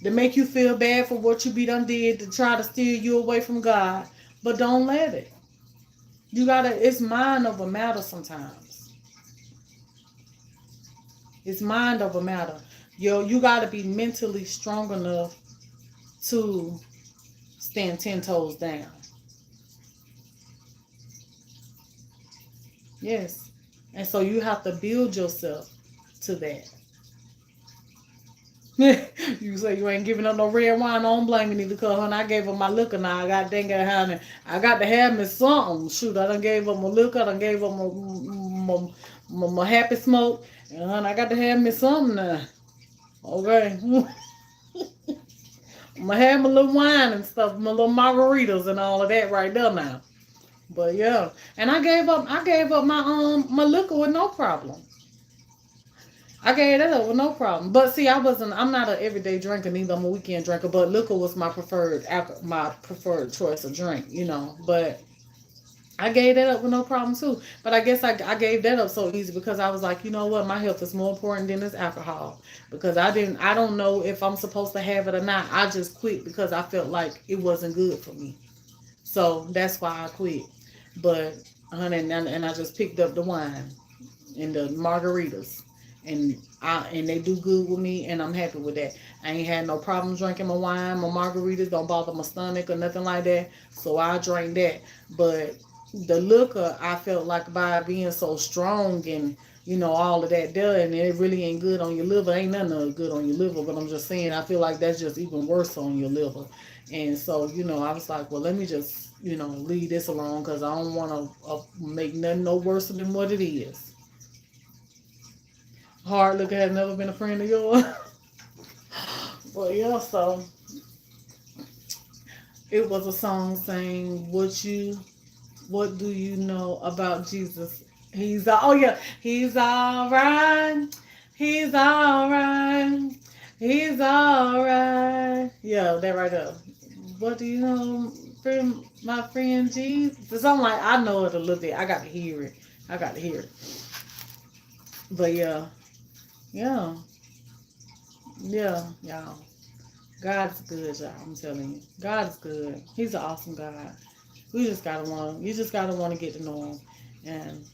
To make you feel bad for what you be done did to try to steer you away from God. But don't let it. It's mind over matter sometimes. It's mind over matter. You gotta be mentally strong enough to stand 10 toes down. Yes. And so you have to build yourself to that. You say you ain't giving up no red wine. I don't blame you neither, because when I gave up my liquor, now I got I got to have me something. Shoot, I done gave up my liquor. I done gave up my happy smoke, and I got to have me something now. Okay. I'm gonna have my little wine and stuff, my little margaritas and all of that right there now. But yeah, and I gave up my liquor with no problem. I gave that up with no problem. But see, I'm not an everyday drinker neither. I'm a weekend drinker. But liquor was my preferred choice of drink. But I gave that up with no problem too. But I guess I gave that up so easy because I was like, you know what, my health is more important than this alcohol. Because I don't know if I'm supposed to have it or not. I just quit because I felt like it wasn't good for me. So that's why I quit. But honey, and I just picked up the wine and the margaritas, and they do good with me, and I'm happy with that. I ain't had no problem drinking my wine, my margaritas don't bother my stomach or nothing like that, so I drink that. But the liquor, I felt like by being so strong and all of that there, and it really ain't good on your liver. Ain't nothing good on your liver, but I'm just saying I feel like that's just even worse on your liver. And so I was like, well, let me just leave this alone because I don't want to make nothing no worse than what it is. Hard liquor has never been a friend of yours. Well, yeah, so it was a song saying, what do you know about Jesus? Oh yeah, he's all right. He's all right. He's all right. Yeah, that right there. What do you know, my friend Jesus? Something like, I know it a little bit. I got to hear it. I got to hear it. But yeah, yeah, yeah, y'all. God's good, y'all. I'm telling you, God's good. He's an awesome God. You just gotta want to get to know him, and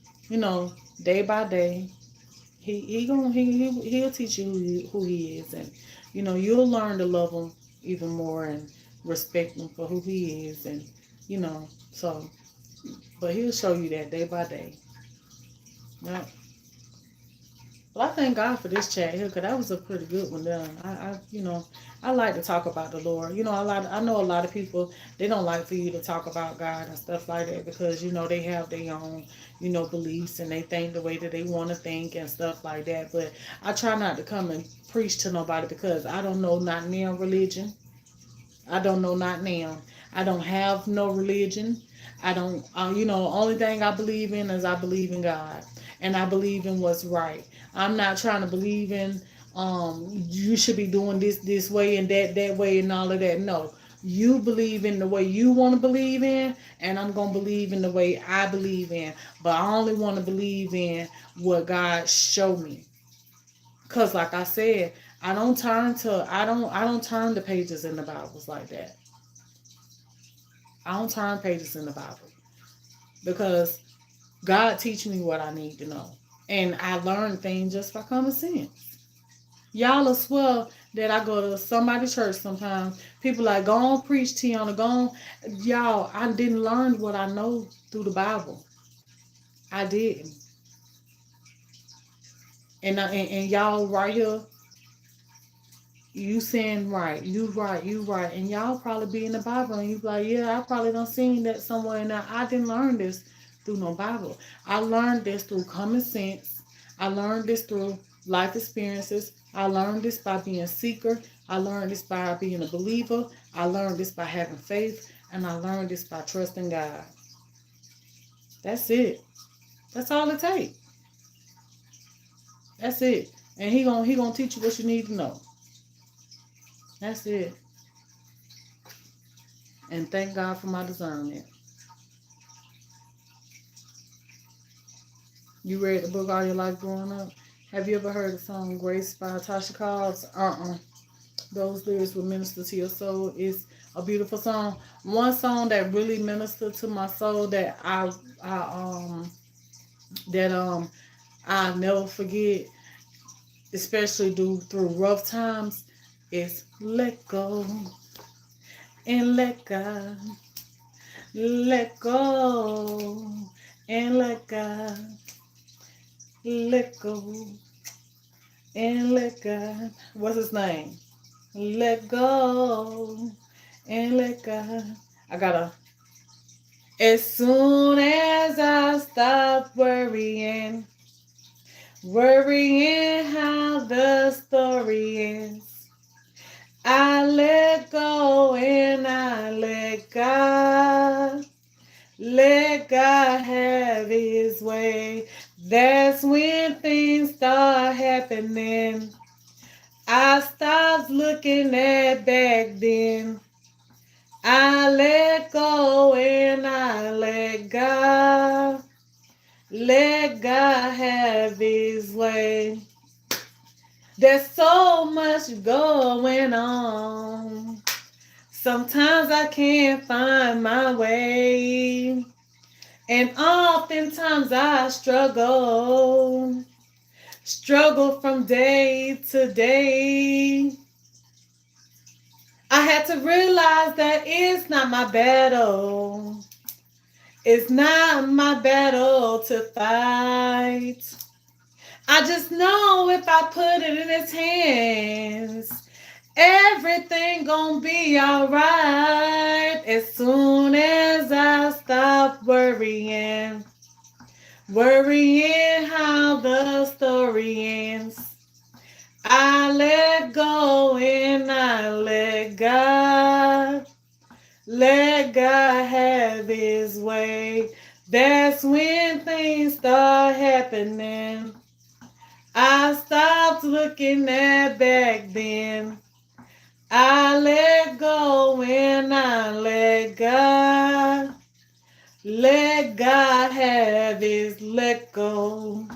day by day, he'll teach you who he is, and you'll learn to love him even more and respect him for who he is, and so, but he'll show you that day by day. Yeah. Well, I thank God for this chat here because that was a pretty good one done. I like to talk about the Lord. I know a lot of people, they don't like for you to talk about God and stuff like that because they have their own beliefs, and they think the way that they want to think and stuff like that. But I try not to come and preach to nobody because I don't know not now religion. I don't know not now. I don't have no religion. I don't. Only thing I believe in is I believe in God, and I believe in what's right. I'm not trying to believe in you should be doing this way and that way and all of that. No, you believe in the way you want to believe in, and I'm gonna believe in the way I believe in. But I only want to believe in what God showed me. Cause like I said, I don't turn the pages in the Bibles like that. I don't turn pages in the Bible because God teach me what I need to know. And I learn things just by common sense. Y'all will swear that I go to somebody's church sometimes. People like, go on, preach, Tiana, go on. Y'all, I didn't learn what I know through the Bible. I didn't. And y'all right here, you saying right, you right. And y'all probably be in the Bible and you be like, yeah, I probably done seen that somewhere. Now, I didn't learn this through no Bible. I learned this through common sense. I learned this through life experiences. I learned this by being a seeker. I learned this by being a believer. I learned this by having faith. And I learned this by trusting God. That's it. That's all it takes. That's it. And he gonna teach you what you need to know. That's it. And thank God for my discernment. You read the book all your life growing up? Have you ever heard the song Grace by Tasha Cobbs? Those lyrics will minister to your soul. It's a beautiful song. One song that really ministered to my soul that I'll never forget, especially through rough times, is let go and let God. Let go and let God. Let go and let God. What's his name? Let go and let God. I gotta. As soon as I stop worrying how the story ends, I let go and I let God. Let God have his way. That's when things start happening. I stopped looking at back then. I let go and I let God. Let God have his way. There's so much going on. Sometimes I can't find my way. And oftentimes I struggle from day to day. I had to realize that it's not my battle. It's not my battle to fight. I just know if I put it in his hands, everything gonna be alright. As soon as I stop worrying how the story ends, I let go and I let God. Let God have his way. That's when things start happening. I stopped looking at back then. I let go and I let God. Let God have his let go.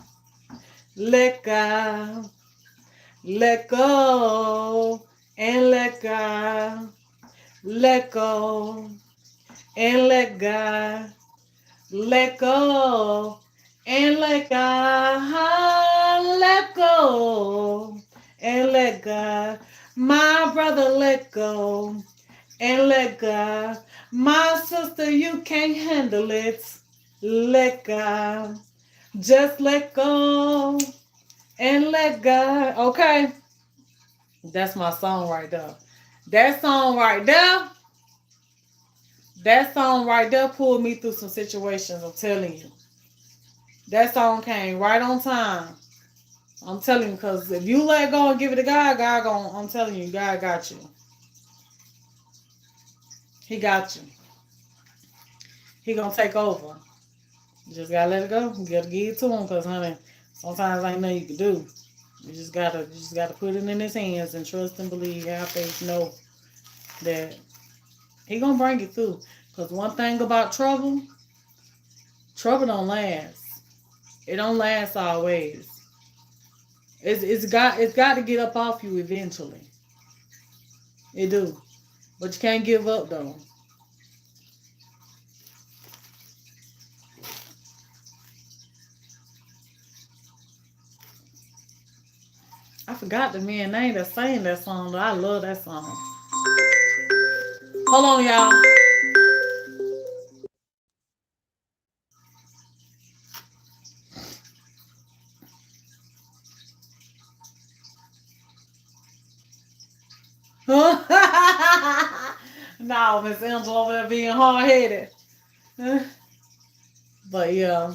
Let God. Let go and let God. Let go and let God. Let go and let God. Let go and let God. My brother, let go and let God. My sister, you can't handle it. Let God. Just let go and let God. Okay? That's my song right there. That song right there pulled me through some situations, I'm telling you. That song came right on time. I'm telling you, because if you let go and give it to God, I'm telling you, God got you. He got you. He gonna take over. You just gotta let it go. You gotta give it to him, because honey, sometimes ain't nothing you can do. You just gotta put it in his hands and trust and believe, have faith, know that he gonna bring it through. Because one thing about trouble don't last. It don't last always. It's got to get up off you eventually. It do. But you can't give up though. I forgot the man name that sang that song though. I love that song. Hold on, y'all. No, Miss Angela over there being hard headed. But yeah.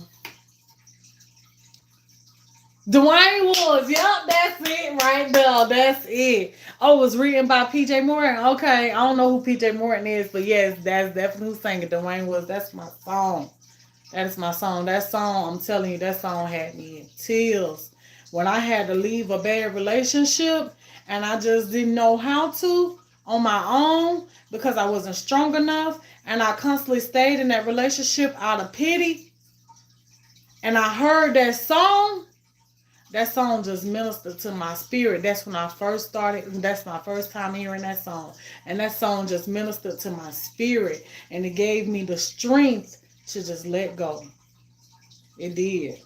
Dwayne Woods. Yep, that's it right there. That's it. Oh, it was written by PJ Morton. Okay, I don't know who PJ Morton is, but yes, that's definitely who's singing. Dwayne Woods. That's my song. That is my song. That song, I'm telling you, that song had me in tears. When I had to leave a bad relationship and I just didn't know how to on my own because I wasn't strong enough and I constantly stayed in that relationship out of pity and I heard that song just ministered to my spirit. That's when I first started. That's my first time hearing that song. And that song just ministered to my spirit and it gave me the strength to just let go. It did.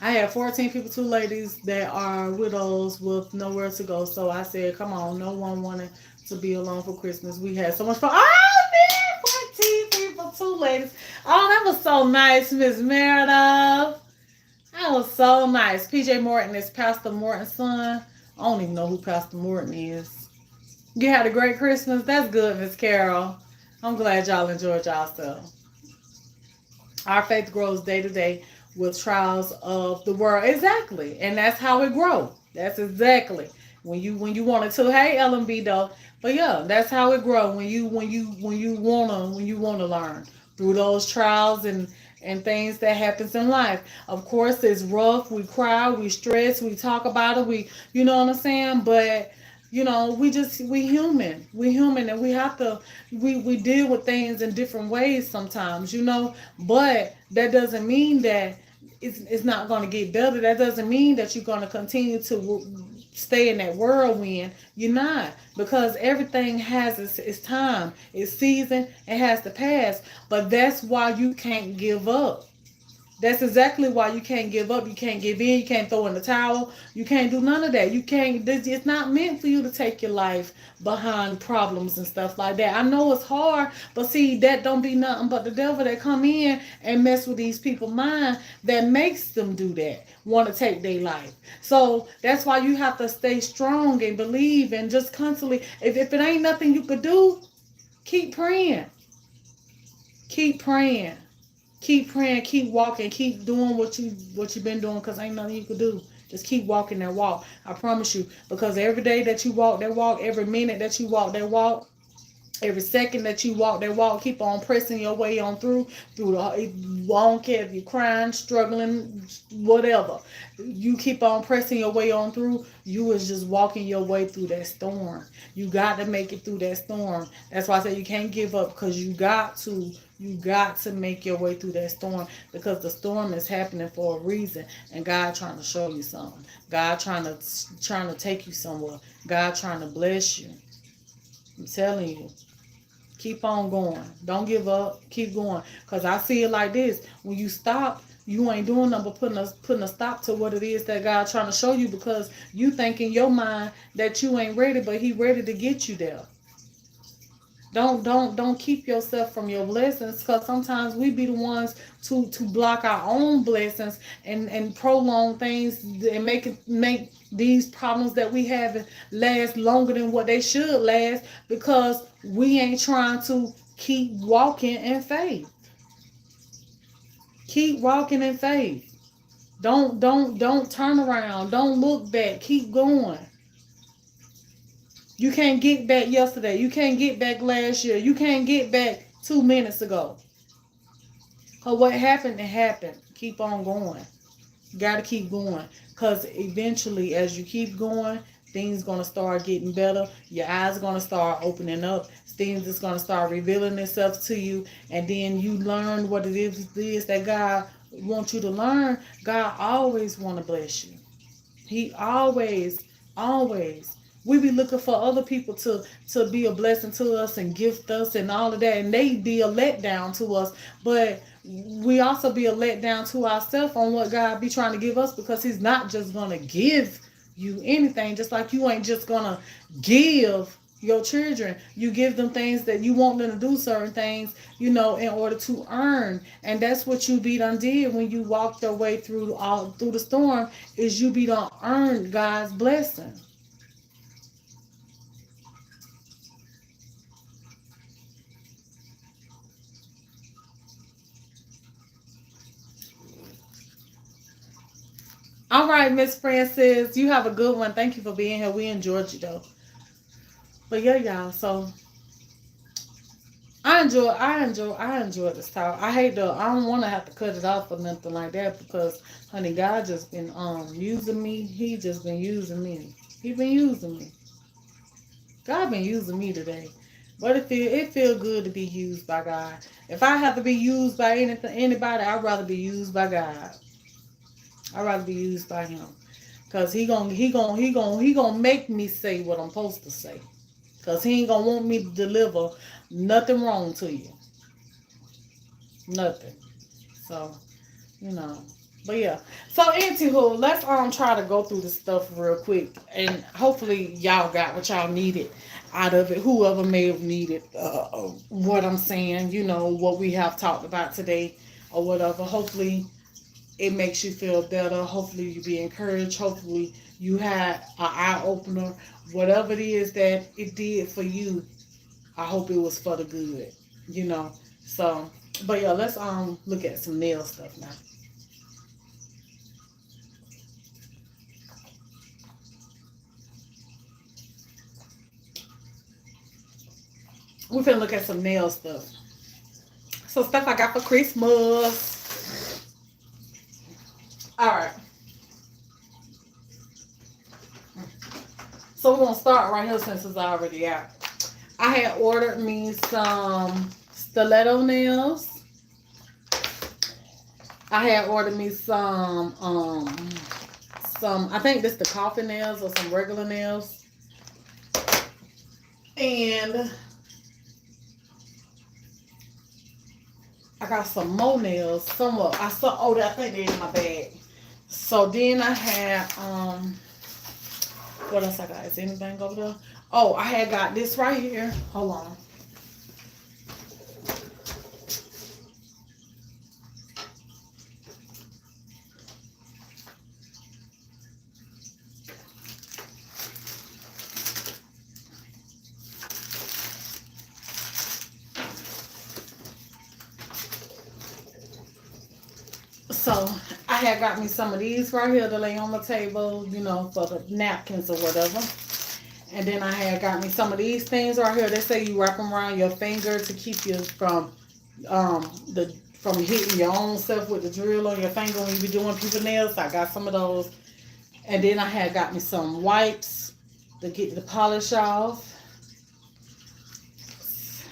I had 14 people, 2 ladies that are widows with nowhere to go. So I said, come on, no one wanted to be alone for Christmas. We had so much fun. Oh, man, 14 people, 2 ladies. Oh, that was so nice, Miss Meredith. That was so nice. PJ Morton is Pastor Morton's son. I don't even know who Pastor Morton is. You had a great Christmas? That's good, Miss Carol. I'm glad y'all enjoyed yourself. Our faith grows day to day with trials of the world. Exactly. And that's how it grows. That's exactly. When you want it to. Hey, LMB though. But yeah, that's how it grows when you wanna learn through those trials and things that happens in life. Of course it's rough, we cry, we stress, we talk about it, you know what I'm saying? But we human and we have to we deal with things in different ways sometimes. But that doesn't mean that it's not going to get better. That doesn't mean that you're going to continue to stay in that whirlwind. You're not, because everything has its time, its season. It has to pass. But that's why you can't give up. That's exactly why you can't give up. You can't give in. You can't throw in the towel. You can't do none of that. You can't. It's not meant for you to take your life behind problems and stuff like that. I know it's hard, but see, that don't be nothing but the devil that come in and mess with these people's mind that makes them do that. Want to take their life. So that's why you have to stay strong and believe and just constantly. If it ain't nothing you could do, keep praying. Keep praying. Keep praying, keep walking, keep doing what you've been doing, because ain't nothing you can do. Just keep walking that walk. I promise you. Because every day that you walk that walk, every minute that you walk that walk, every second that you walk that walk, keep on pressing your way on through the. I don't care if you're crying, struggling, whatever. You keep on pressing your way on through. You is just walking your way through that storm. You got to make it through that storm. That's why I say you can't give up, because you got to. You got to make your way through that storm, because the storm is happening for a reason, and God trying to show you something. God trying to take you somewhere. God trying to bless you. I'm telling you. Keep on going. Don't give up. Keep going. Because I see it like this. When you stop, you ain't doing nothing but putting a stop to what it is that God trying to show you, because you think in your mind that you ain't ready, but he ready to get you there. Don't keep yourself from your blessings, because sometimes we be the ones to block our own blessings and prolong things and make these problems that we have last longer than what they should last, because we ain't trying to keep walking in faith. Keep walking in faith. Don't turn around. Don't look back. Keep going. You can't get back yesterday. You can't get back last year. You can't get back 2 minutes ago. Because what happened, it happened. Keep on going. You got to keep going. Because eventually, as you keep going, things going to start getting better. Your eyes are going to start opening up. Things is going to start revealing itself to you. And then you learn what it is that God wants you to learn. God always want to bless you. He always. We be looking for other people to be a blessing to us and gift us and all of that, and they be a letdown to us. But we also be a letdown to ourselves on what God be trying to give us, because he's not just gonna give you anything. Just like you ain't just gonna give your children. You give them things that you want them to do certain things, in order to earn. And that's what you be done did when you walked your way through the storm, is you be done earn God's blessing. All right, Miss Francis, you have a good one. Thank you for being here. We enjoyed you though. But yeah, y'all. So I enjoy this talk. I don't want to have to cut it off or nothing like that because, honey, God just been using me. He just been using me. He been using me. God been using me today. But it feel good to be used by God. If I have to be used by anybody, I'd rather be used by God. I'd rather be used by Him, cause he gonna make me say what I'm supposed to say. Cause He ain't gonna want me to deliver nothing wrong to you, nothing. So you know. But yeah. So anywho, let's try to go through this stuff real quick, and hopefully y'all got what y'all needed out of it. Whoever may have needed what I'm saying, what we have talked about today, or whatever. Hopefully it makes you feel better. Hopefully you be encouraged. Hopefully you had an eye opener. Whatever it is that it did for you, I hope it was for the good. You know. So, but yeah, let's look at some nail stuff now. We're gonna look at some nail stuff. So stuff I got for Christmas. All right. So we're gonna start right here since it's already out. I had ordered me some stiletto nails. I had ordered me some I think this the coffin nails or some regular nails. And I got some more nails somewhere. I think they're in my bag. So then I had what else I got? Is anything over there? Oh, I had got this right here. Hold on. So I had got me some of these right here to lay on the table, for the napkins or whatever. And then I had got me some of these things right here. They say you wrap them around your finger to keep you from hitting your own self with the drill on your finger when you be doing people nails. So I got some of those. And then I had got me some wipes to get the polish off.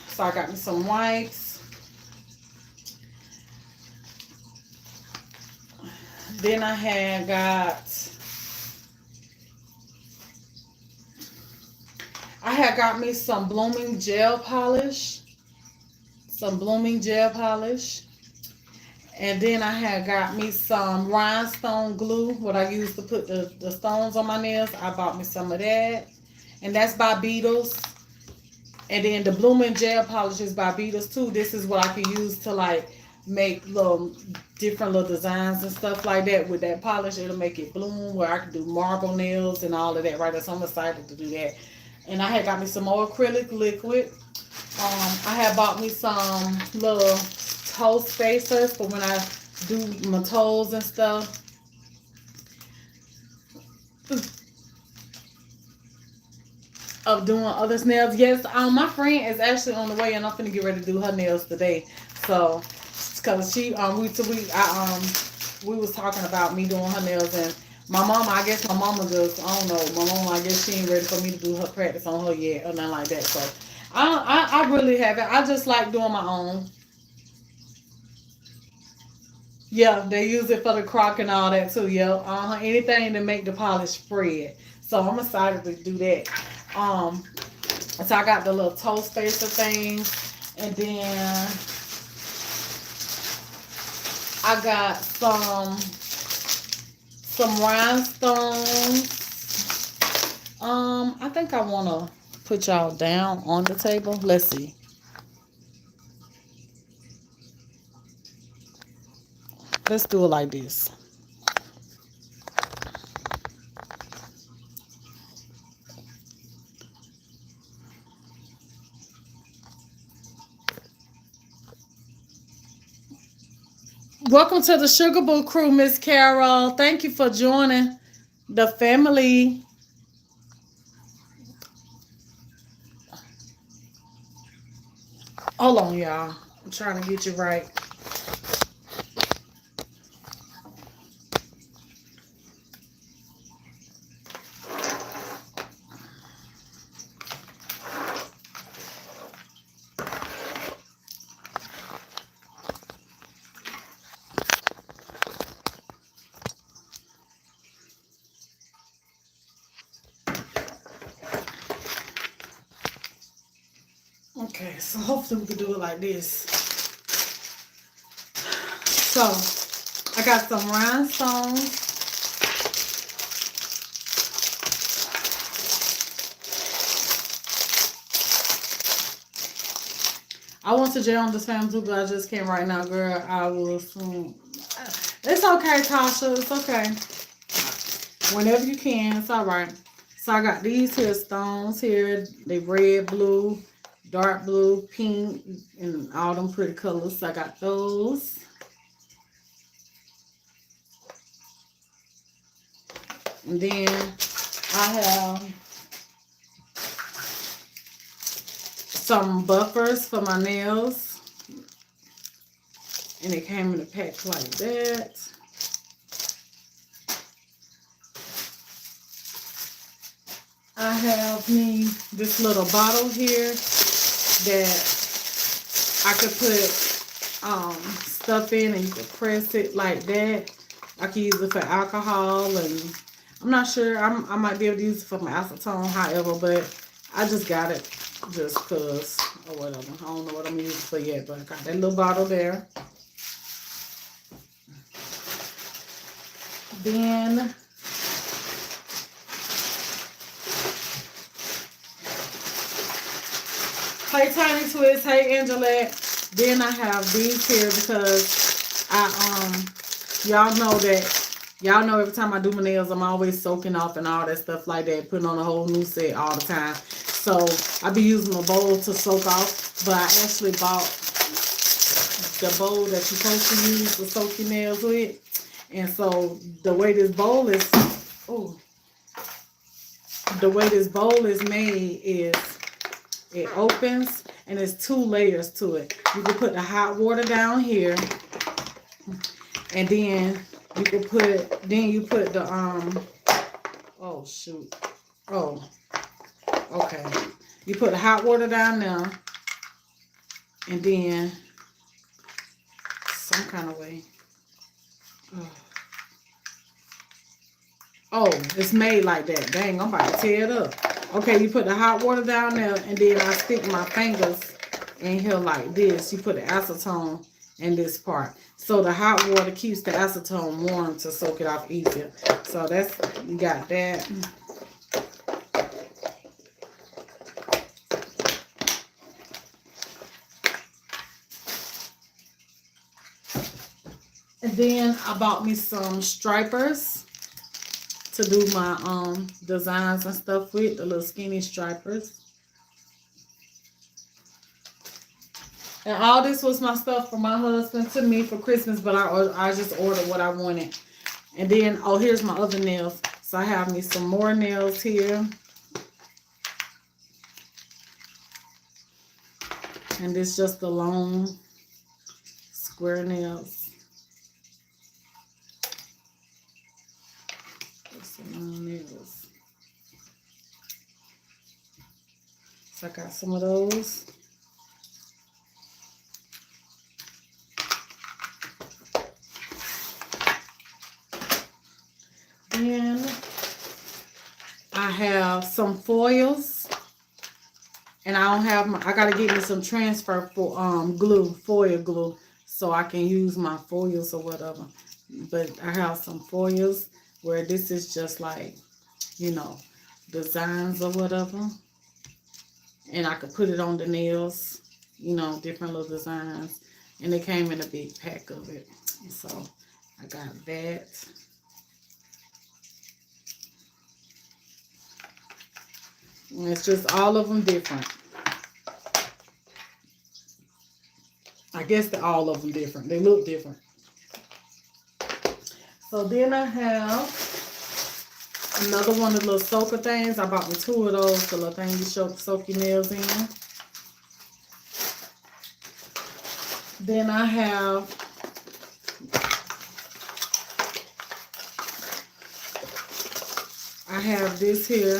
So I got me some wipes. Then I had got me some blooming gel polish. And then I had got me some rhinestone glue, what I use to put the stones on my nails. I bought me some of that. And that's by Beetles. And then the blooming gel polish is by Beetles too. This is what I can use to make different little designs and stuff like that with that polish. It'll make it bloom where I can do marble nails and all of that right there. So I'm excited to do that. And I had got me some more acrylic liquid. I had bought me some little toe spacers for when I do my toes and stuff. Of doing others' nails. Yes, my friend is actually on the way, and I'm finna get ready to do her nails today. So, cause we was talking about me doing her nails, and my mama, I guess my mama just, I don't know, my mama, I guess she ain't ready for me to do her practice on her yet or nothing like that. So, I really haven't. I just like doing my own. Yeah, they use it for the crock and all that too. Yeah, anything to make the polish spread. So I'm excited to do that. So I got the little toe spacer thing, and then I got some rhinestones. I think I wanna put y'all down on the table. Let's see. Let's do it like this. Welcome to the Sugar Boo crew, Miss Carol. Thank you for joining the family. Hold on, y'all. I'm trying to get you right. Okay, so hopefully we can do it like this. So, I got some rhinestones. I want to jail on this family too, but I just can't right now, girl. I will soon. It's okay, Tasha. It's okay. Whenever you can, it's all right. So I got these here stones here. They red, blue, dark blue, pink, and all them pretty colors. So I got those. And then I have some buffers for my nails. And it came in a pack like that. I have me this little bottle here that I could put stuff in, and you could press it like that. I could use it for alcohol, and I'm not sure. I might be able to use it for my acetone, however, but I just got it just because or whatever. I don't know what I'm using for yet, but I got that little bottle there. Then hey Tiny Twist, hey Angelette. Then I have these here because y'all know every time I do my nails I'm always soaking off and all that stuff like that, putting on a whole new set all the time. So I be using a bowl to soak off, but I actually bought the bowl that you're supposed to use to soak your nails with. And so the way this bowl is made is it opens and there's 2 layers to it. You can put the hot water down here, and then you can put the oh shoot. Oh, okay. You put the hot water down there, and then some kind of way. Oh, it's made like that. Dang, I'm about to tear it up. Okay, you put the hot water down there, and then I stick my fingers in here like this. You put the acetone in this part. So the hot water keeps the acetone warm to soak it off easier. So that's, you got that. And then I bought me some stripers to do my designs and stuff with, the little skinny stripers. And all this was my stuff for my husband to me for Christmas, but I just ordered what I wanted. And then, oh, here's my other nails. So I have me some more nails here. And this just the long square nails. Nails. So I got some of those. Then I have some foils, and I don't have I gotta get me some transfer for glue, foil glue, so I can use my foils or whatever. But I have some foils where this is just like, you know, designs or whatever. And I could put it on the nails, you know, different little designs. And it came in a big pack of it. So I got that. And it's just all of them different. I guess they're all of them different. They look different. So then I have another one of the little soaker things. I bought me 2 of those, the little thing you soak your nails in. Then I have this here.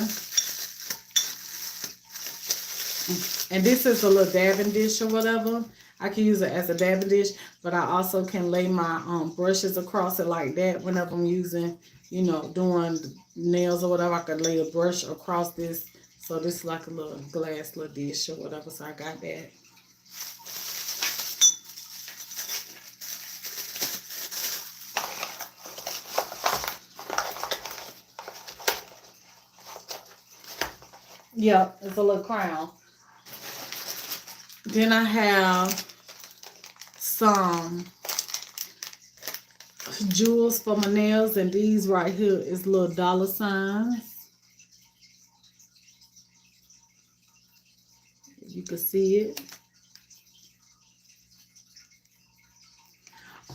And this is a little dabbing dish or whatever. I can use it as a dabbing dish, but I also can lay my brushes across it like that whenever I'm using, you know, doing nails or whatever. I could lay a brush across this. So this is like a little glass little dish or whatever. So I got that. Yep, it's a little crown. Then I have some jewels for my nails, and these right here is little dollar signs. You can see it.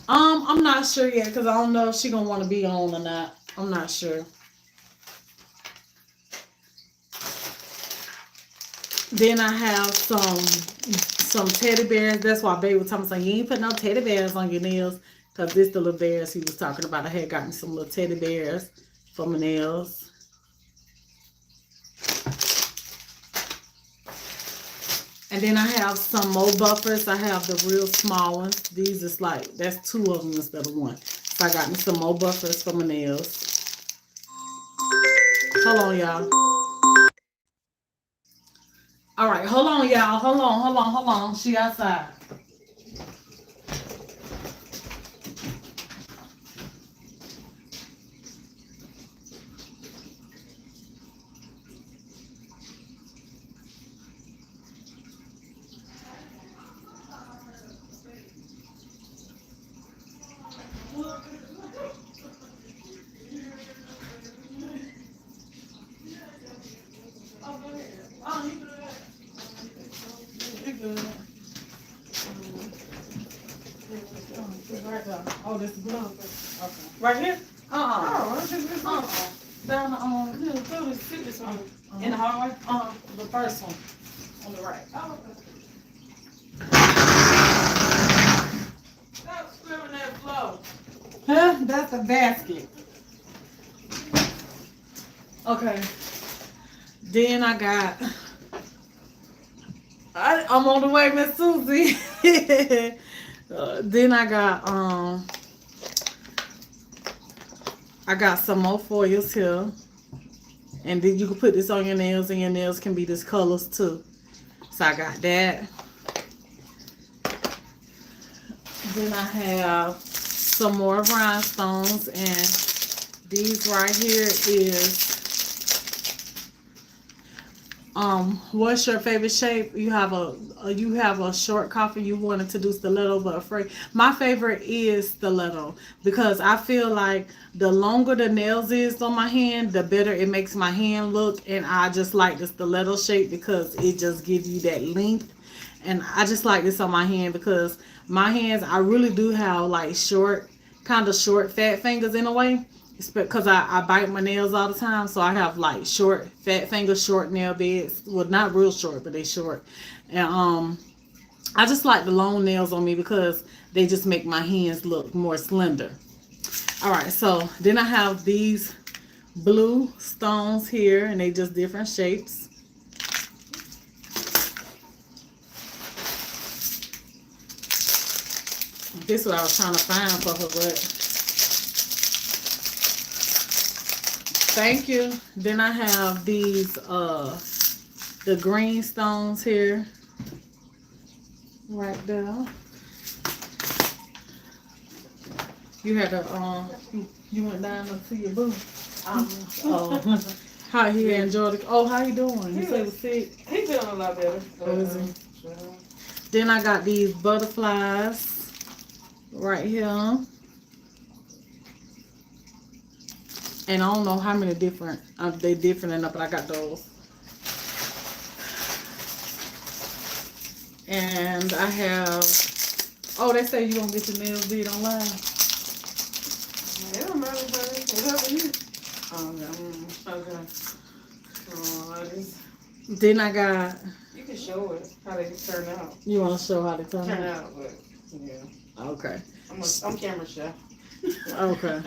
I'm not sure yet because I don't know if she's gonna want to be on or not. I'm not sure. Then I have some teddy bears. That's why baby was talking about, you ain't put no teddy bears on your nails, because this the little bears he was talking about. I had gotten some little teddy bears for my nails. And then I have some more buffers. I have the real small ones. These is like, that's 2 of them instead of 1. So I got me some more buffers for my nails. Hold on, y'all. All right, hold on, y'all. Hold on. She outside. Oh, this is glove. Okay. Right here? Down this one. In the hallway? The first one. On the right. Stop screaming that flow. Huh? That's a basket. Okay. Then I got... I'm on the way, Miss Susie. Then I got some more foils here, and then you can put this on your nails, and your nails can be this colors too. So I got that. Then I have some more rhinestones, and these right here is what's your favorite shape? You have a short coffin, you wanted to do stiletto but afraid. My favorite is stiletto because I feel like the longer the nails is on my hand, the better it makes my hand look, and I just like the stiletto shape because it just gives you that length. And I just like this on my hand because my hands, I really do have like kind of short fat fingers in a way. It's because I bite my nails all the time, so I have like short fat fingers, short nail beds. Well, not real short, but they short. And I just like the long nails on me because they just make my hands look more slender. All right, so then I have these blue stones here, and they just different shapes. This is what I was trying to find for her, but thank you. Then I have these the green stones here. Right there. You had to you went down to see your boo. Oh, how he enjoyed it. Oh, how you doing? He said he was sick. He feeling a lot better. Then I got these butterflies right here. And I don't know how many different, they different enough, but I got those. And I have, oh, they say you gonna get your nails did online. It don't matter. whatever you. Oh, yeah. Okay. Then I got. You can show it how they turn out. You want to show how they turn Turn out? out, but yeah. Okay. I'm camera shy. Okay.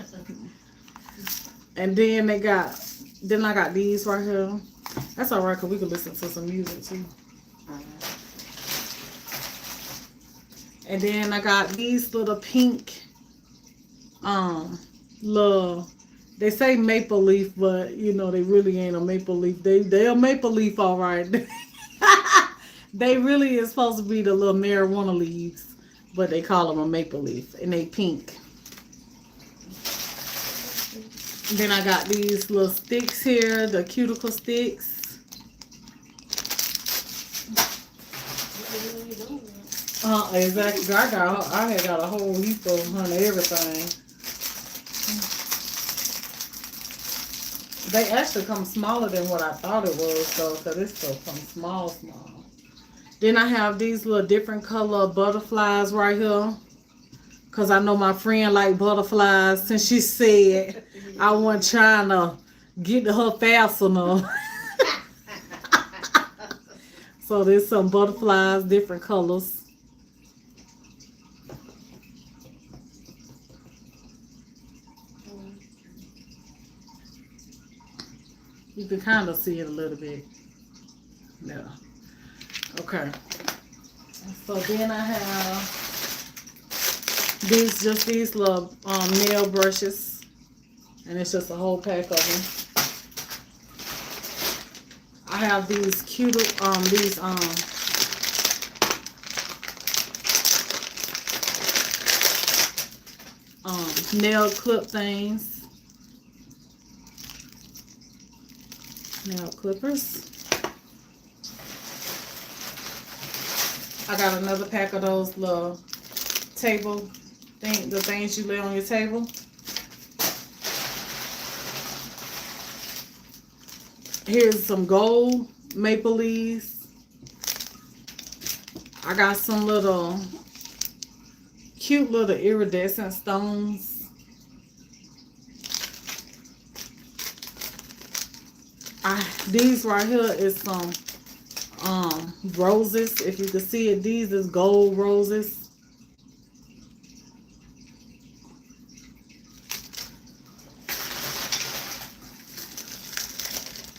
And then they got. Then I got these right here. That's all right, cause we can listen to some music too. And then I got these little pink, little, they say maple leaf, but you know, they really ain't a maple leaf. They a maple leaf, all right. They really is supposed to be the little marijuana leaves, but they call them a maple leaf, and they pink. Then I got these little sticks here, the cuticle sticks. Exactly. I had got a whole heap of everything. They actually come smaller than what I thought it was, though, because this stuff comes small. Then I have these little different color butterflies right here, because I know my friend like butterflies, since she said I wasn't trying to get to her fast enough. So there's some butterflies, different colors. You can kind of see it a little bit. Yeah. Okay. So then I have these little nail brushes, and it's just a whole pack of them. I have these cute nail clip things. Nail clippers. I got another pack of those little table the things you lay on your table. Here's some gold maple leaves. I got some little cute little iridescent stones. These right here is some roses. If you can see it, these is gold roses.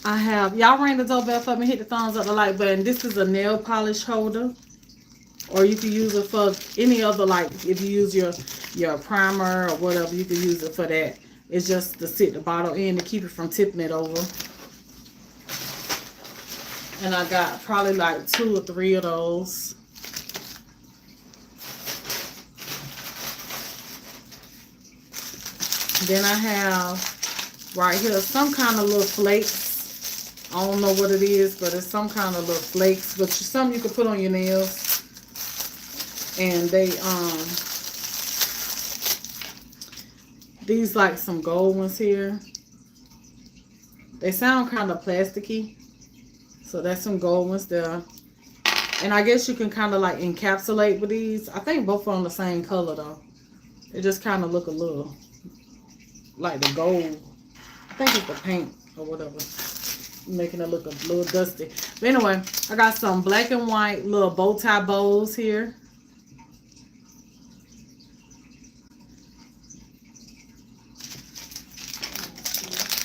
I have, y'all ring the doorbell for me, hit the thumbs up, the like button. This is a nail polish holder, or you can use it for any other, like if you use your primer or whatever, you can use it for that. It's just to sit the bottle in to keep it from tipping it over. And I got probably like 2 or 3 of those. Then I have right here some kind of little flakes. I don't know what it is, but it's some kind of little flakes. But some you can put on your nails. And they these like some gold ones here. They sound kind of plasticky. So that's some gold ones there. And I guess you can kind of like encapsulate with these. I think both are on the same color though. They just kind of look a little like the gold. I think it's the paint or whatever. Making it look a little dusty. But anyway, I got some black and white little bow tie bows here.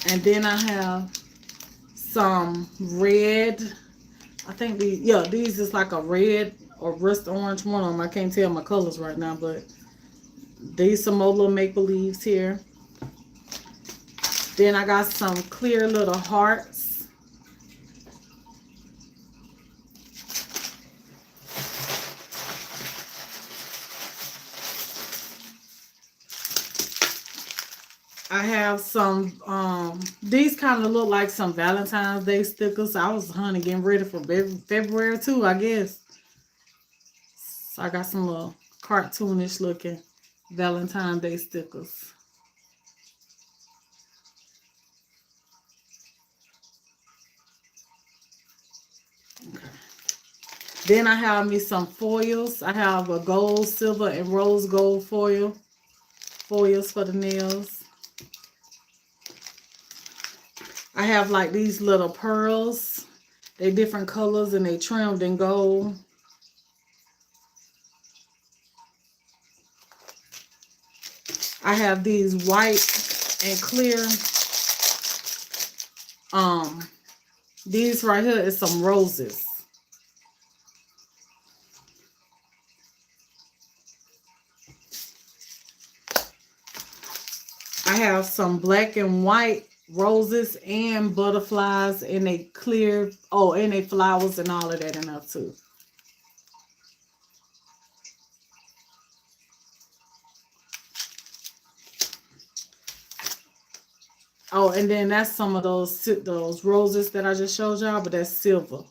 And then I have some red. I think these is like a red or rust orange, one of them. I can't tell my colors right now, but these some more little maple leaves here. Then I got some clear little hearts. I have some, these kind of look like some Valentine's Day stickers. I was getting ready for February too, I guess. So I got some little cartoonish looking Valentine's Day stickers. Okay. Then I have me some foils. I have a gold, silver, and rose gold foils for the nails. I have like these little pearls. They different colors and they trimmed in gold. I have these white and clear. These right here is some roses. I have some black and white roses and butterflies and they clear, oh, and they flowers and all of that in there too. Oh, and then that's some of those roses that I just showed y'all, but that's silver.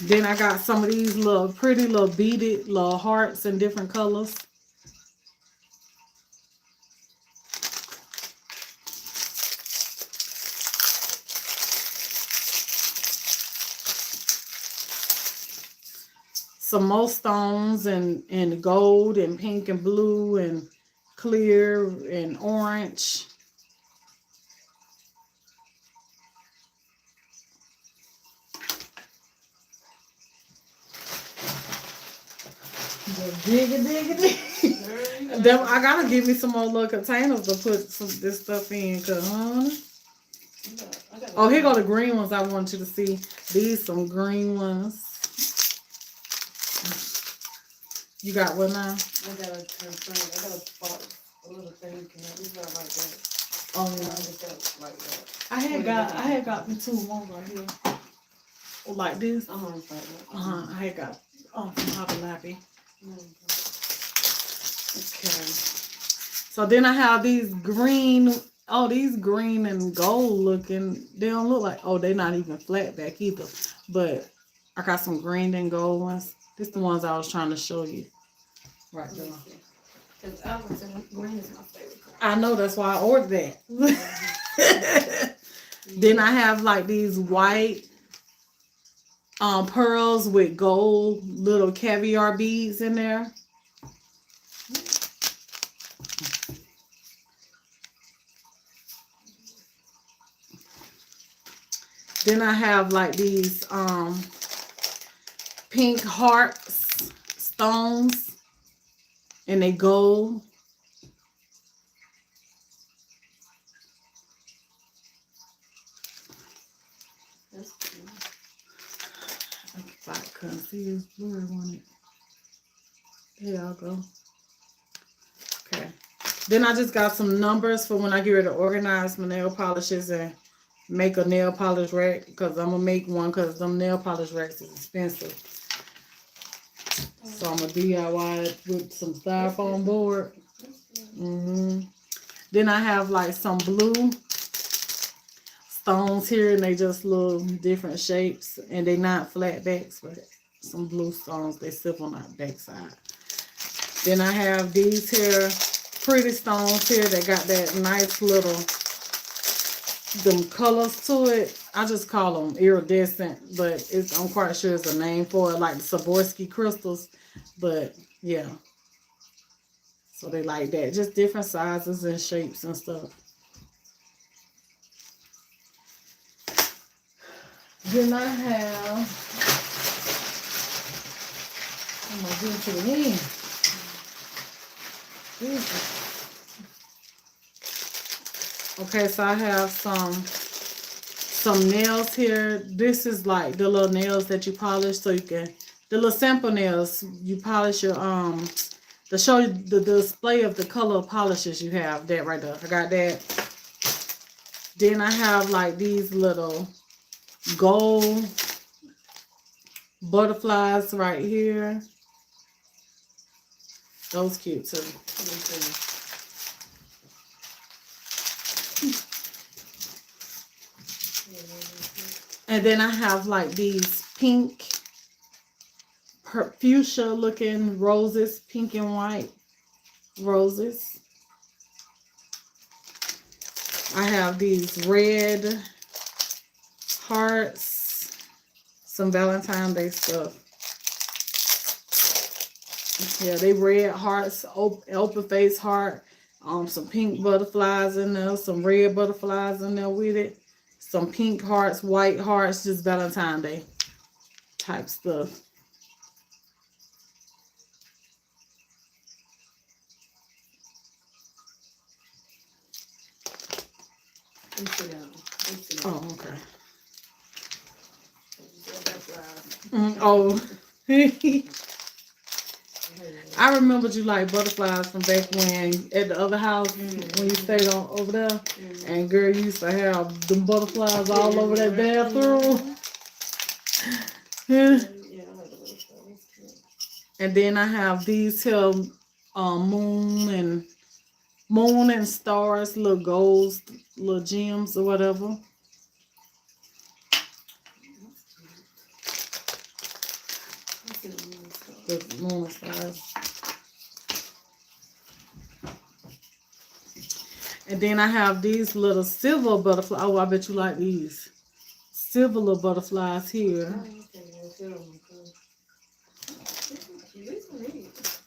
Then I got some of these little pretty little beaded little hearts in different colors. Some more stones and gold and pink and blue and clear and orange. Digga. Them, I gotta give me some more little containers to put this stuff in, oh, here go the green ones I want you to see. These some green ones. You got what now? I got a spot, a little thing. It's not like that. Oh yeah. Like that. I had got me two more right here. Like this. I had got from Hobby Lobby. Okay. So then I have these green, these green and gold looking. They don't look like, they're not even flat back either. But I got some green and gold ones. This is the ones I was trying to show you. Right there. Because Albertson green is my favorite color. I know, that's why I ordered that. Then I have like these white pearls with gold little caviar beads in there. Then I have like these pink hearts, stones, and they gold. That's cool. I couldn't see his blurry one. There y'all go. Okay. Then I just got some numbers for when I get ready to organize my nail polishes and make a nail polish rack, because I'm gonna make one because them nail polish racks is expensive. So I'm gonna DIY it with some styrofoam board. Then I have like some blue stones here, and they just little different shapes, and they not flat backs, but some blue stones. They sit on that back side. Then I have these here pretty stones here that got that nice little them colors to it. I just call them iridescent, but I'm quite sure it's a name for it, like the Swarovski crystals. But yeah, so they like that, just different sizes and shapes and stuff. Then I have, I'm gonna get to the end. Okay, so I have some nails here. This is like the little nails that you polish, so you can, the little sample nails you polish your to show you the display of the color polishes you have. That right there, I got that. Then I have like these little gold butterflies right here. Those cute too. And then I have like these pink fuchsia looking roses, pink and white roses. I have these red hearts, some Valentine's Day stuff. Yeah, they red hearts, open face heart, Some pink butterflies in there, some red butterflies in there with it, some pink hearts, white hearts, just Valentine's Day type stuff. Let me sit down. Let me sit down. Oh, okay. Butterflies. Oh, I remembered you like butterflies from back when at the other house when you stayed on over there, and girl, you used to have them butterflies all over that bathroom. Yeah, I like the butterflies. And then I have these here moon and stars, little golds, little gems or whatever. Let's see the moon stuff. The moon and stars. And then I have these little silver butterflies. Oh, I bet you like these. Silver little butterflies here. Oh, okay, yeah, feel them, cause these are neat.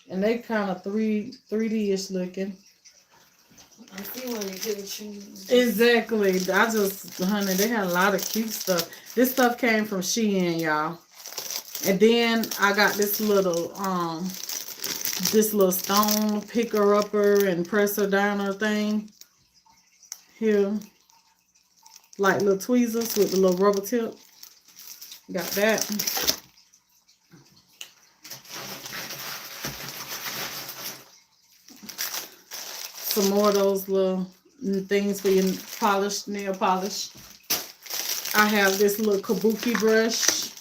And they kind of 3D-ish looking. I see when you get a shoes. Exactly. Honey, they had a lot of cute stuff. This stuff came from Shein, y'all. And then I got this little stone picker upper and presser downer thing here, like little tweezers with the little rubber tip. Got that. Some more of those little things for your nail polish. I have this little kabuki brush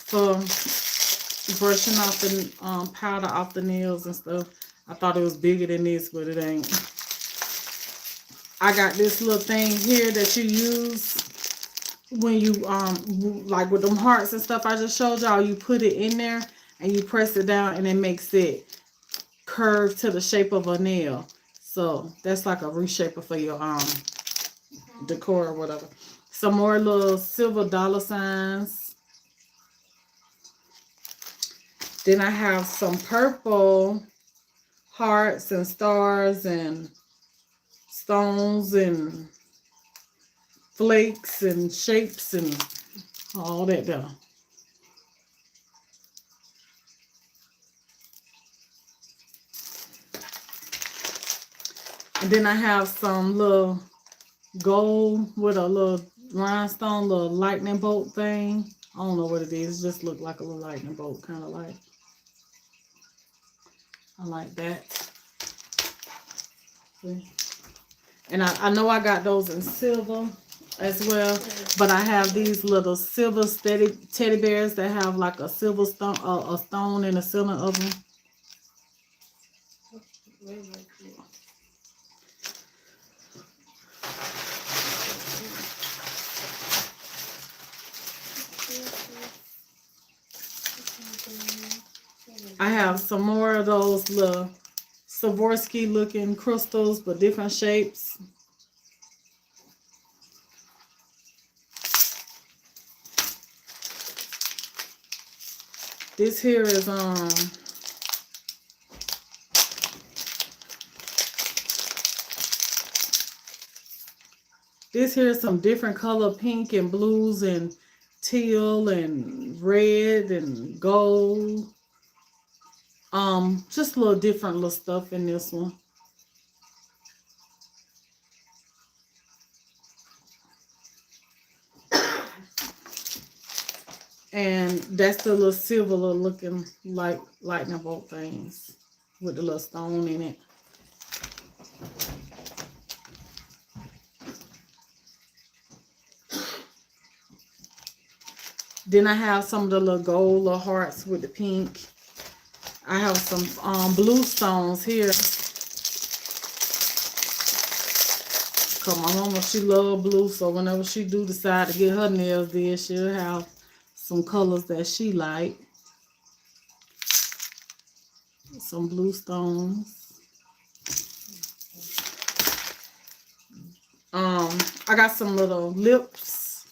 for brushing off the powder off the nails and stuff. I thought it was bigger than this, but it ain't. I got this little thing here that you use when you like with them hearts and stuff I just showed y'all. You put it in there and you press it down and it makes it curve to the shape of a nail. So that's like a reshaper for your decor or whatever. Some more little silver dollar signs. Then I have some purple hearts and stars and stones and flakes and shapes and all that there. And then I have some little gold with a little rhinestone, little lightning bolt thing. I don't know what it is. It just looked like a little lightning bolt, kind of like. I like that. See? And I know I got those in silver as well, but I have these little silver teddy bears that have like a silver stone, a stone in the center of them. I have some more of those little Swarovski looking crystals, but different shapes. This here is this here is some different color pink and blues and teal and red and gold. Just a little different little stuff in this one. And that's the little silver little looking like lightning bolt things with the little stone in it. Then I have some of the little gold little hearts with the pink. I have some blue stones here. Cause my mama, she love blue, so whenever she do decide to get her nails did, she'll have some colors that she like. Some blue stones. I got some little lips,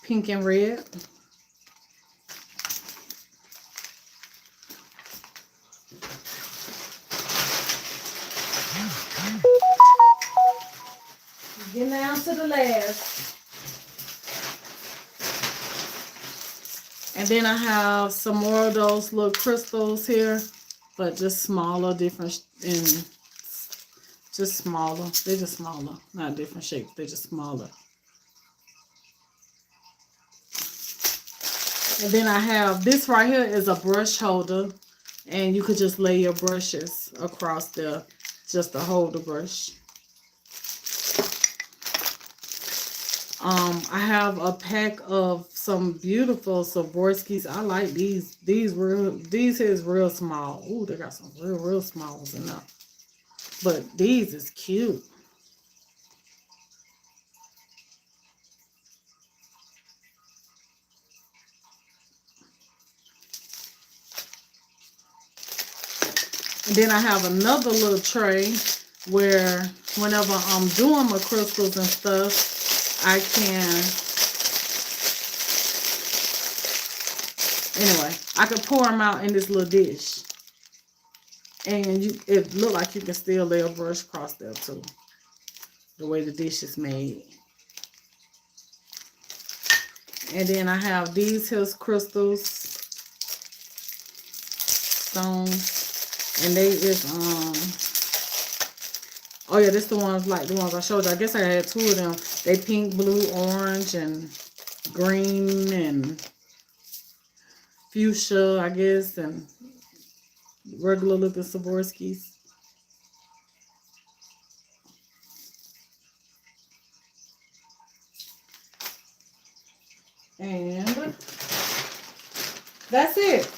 pink and red. Getting down to the last. And then I have some more of those little crystals here, but just smaller, different, and just smaller. They're just smaller, not different shapes. They're just smaller. And then I have this right here is a brush holder, and you could just lay your brushes across there just to hold the brush. I have a pack of some beautiful Swarovskis. I like these. These is real small. Ooh, they got some real small ones in there. But these is cute. And then I have another little tray where whenever I'm doing my crystals and stuff, I can, anyway, I can pour them out in this little dish. And it look like you can still lay a brush across there too, the way the dish is made. And then I have these here crystals, stones, and they is, oh yeah, this the ones like the ones I showed you. I guess I had two of them. They pink, blue, orange, and green, and fuchsia, I guess, and regular looking Swarovskis. And that's it.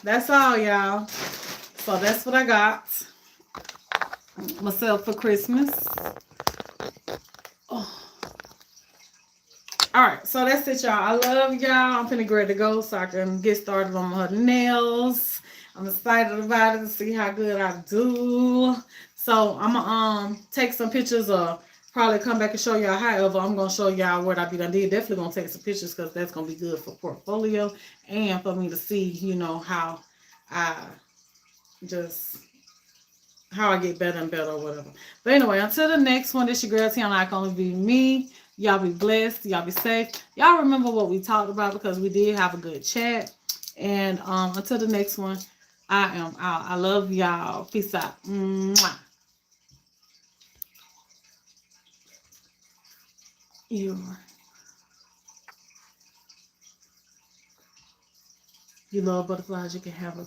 That's all, y'all. So that's what I got myself for Christmas. Oh. All right, so that's it, y'all. I love y'all. I'm finna get ready to go so I can get started on her nails. I'm excited about it to see how good I do. So I'm gonna take some pictures or probably come back and show y'all. However, I'm gonna show y'all what I be done did. Definitely gonna take some pictures because that's gonna be good for portfolio and for me to see, you know, how I get better and better or whatever. But anyway, until the next one, this your girl Tiana. I can only be me. Y'all be blessed. Y'all be safe. Y'all remember what we talked about because we did have a good chat. And until the next one, I am out. I love y'all. Peace out. Mwah. You love butterflies. You can have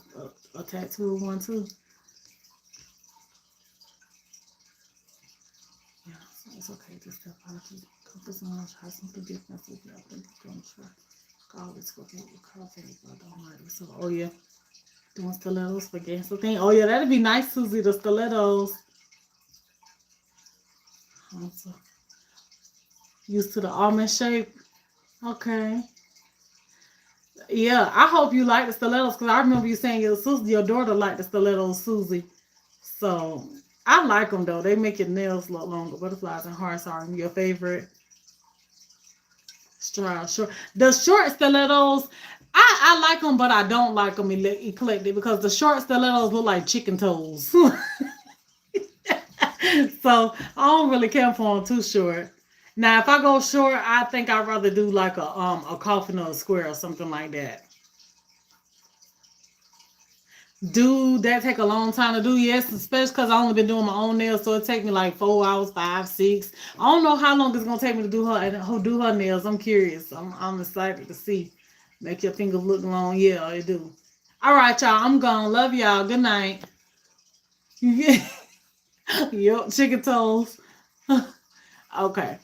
a tattoo of one too. Yeah, so it's okay to step out to comfort zone. Try something different. If y'all think it's gonna try, always go ahead with coffee. If I don't like it. So, oh yeah, doing stilettos for gas. Thing. Oh yeah, that'd be nice, Susie. The stilettos. So, used to the almond shape. Okay. Yeah, I hope you like the stilettos because I remember you saying your daughter liked the stilettos, Susie. So I like them though. They make your nails look longer. Butterflies and hearts are your favorite. Short. The short stilettos, I like them, but I don't like them eclectic because the short stilettos look like chicken toes. So I don't really care for them too short. Now, if I go short, I think I'd rather do like a coffin or a square or something like that. Do that take a long time to do? Yes, especially because I only been doing my own nails, so it take me like 4 hours, 5, 6. I don't know how long it's gonna take me to do her nails. I'm curious. I'm excited to see. Make your fingers look long. Yeah, it do. All right, y'all. I'm gone. Love y'all. Good night. Yep, chicken toes. Okay.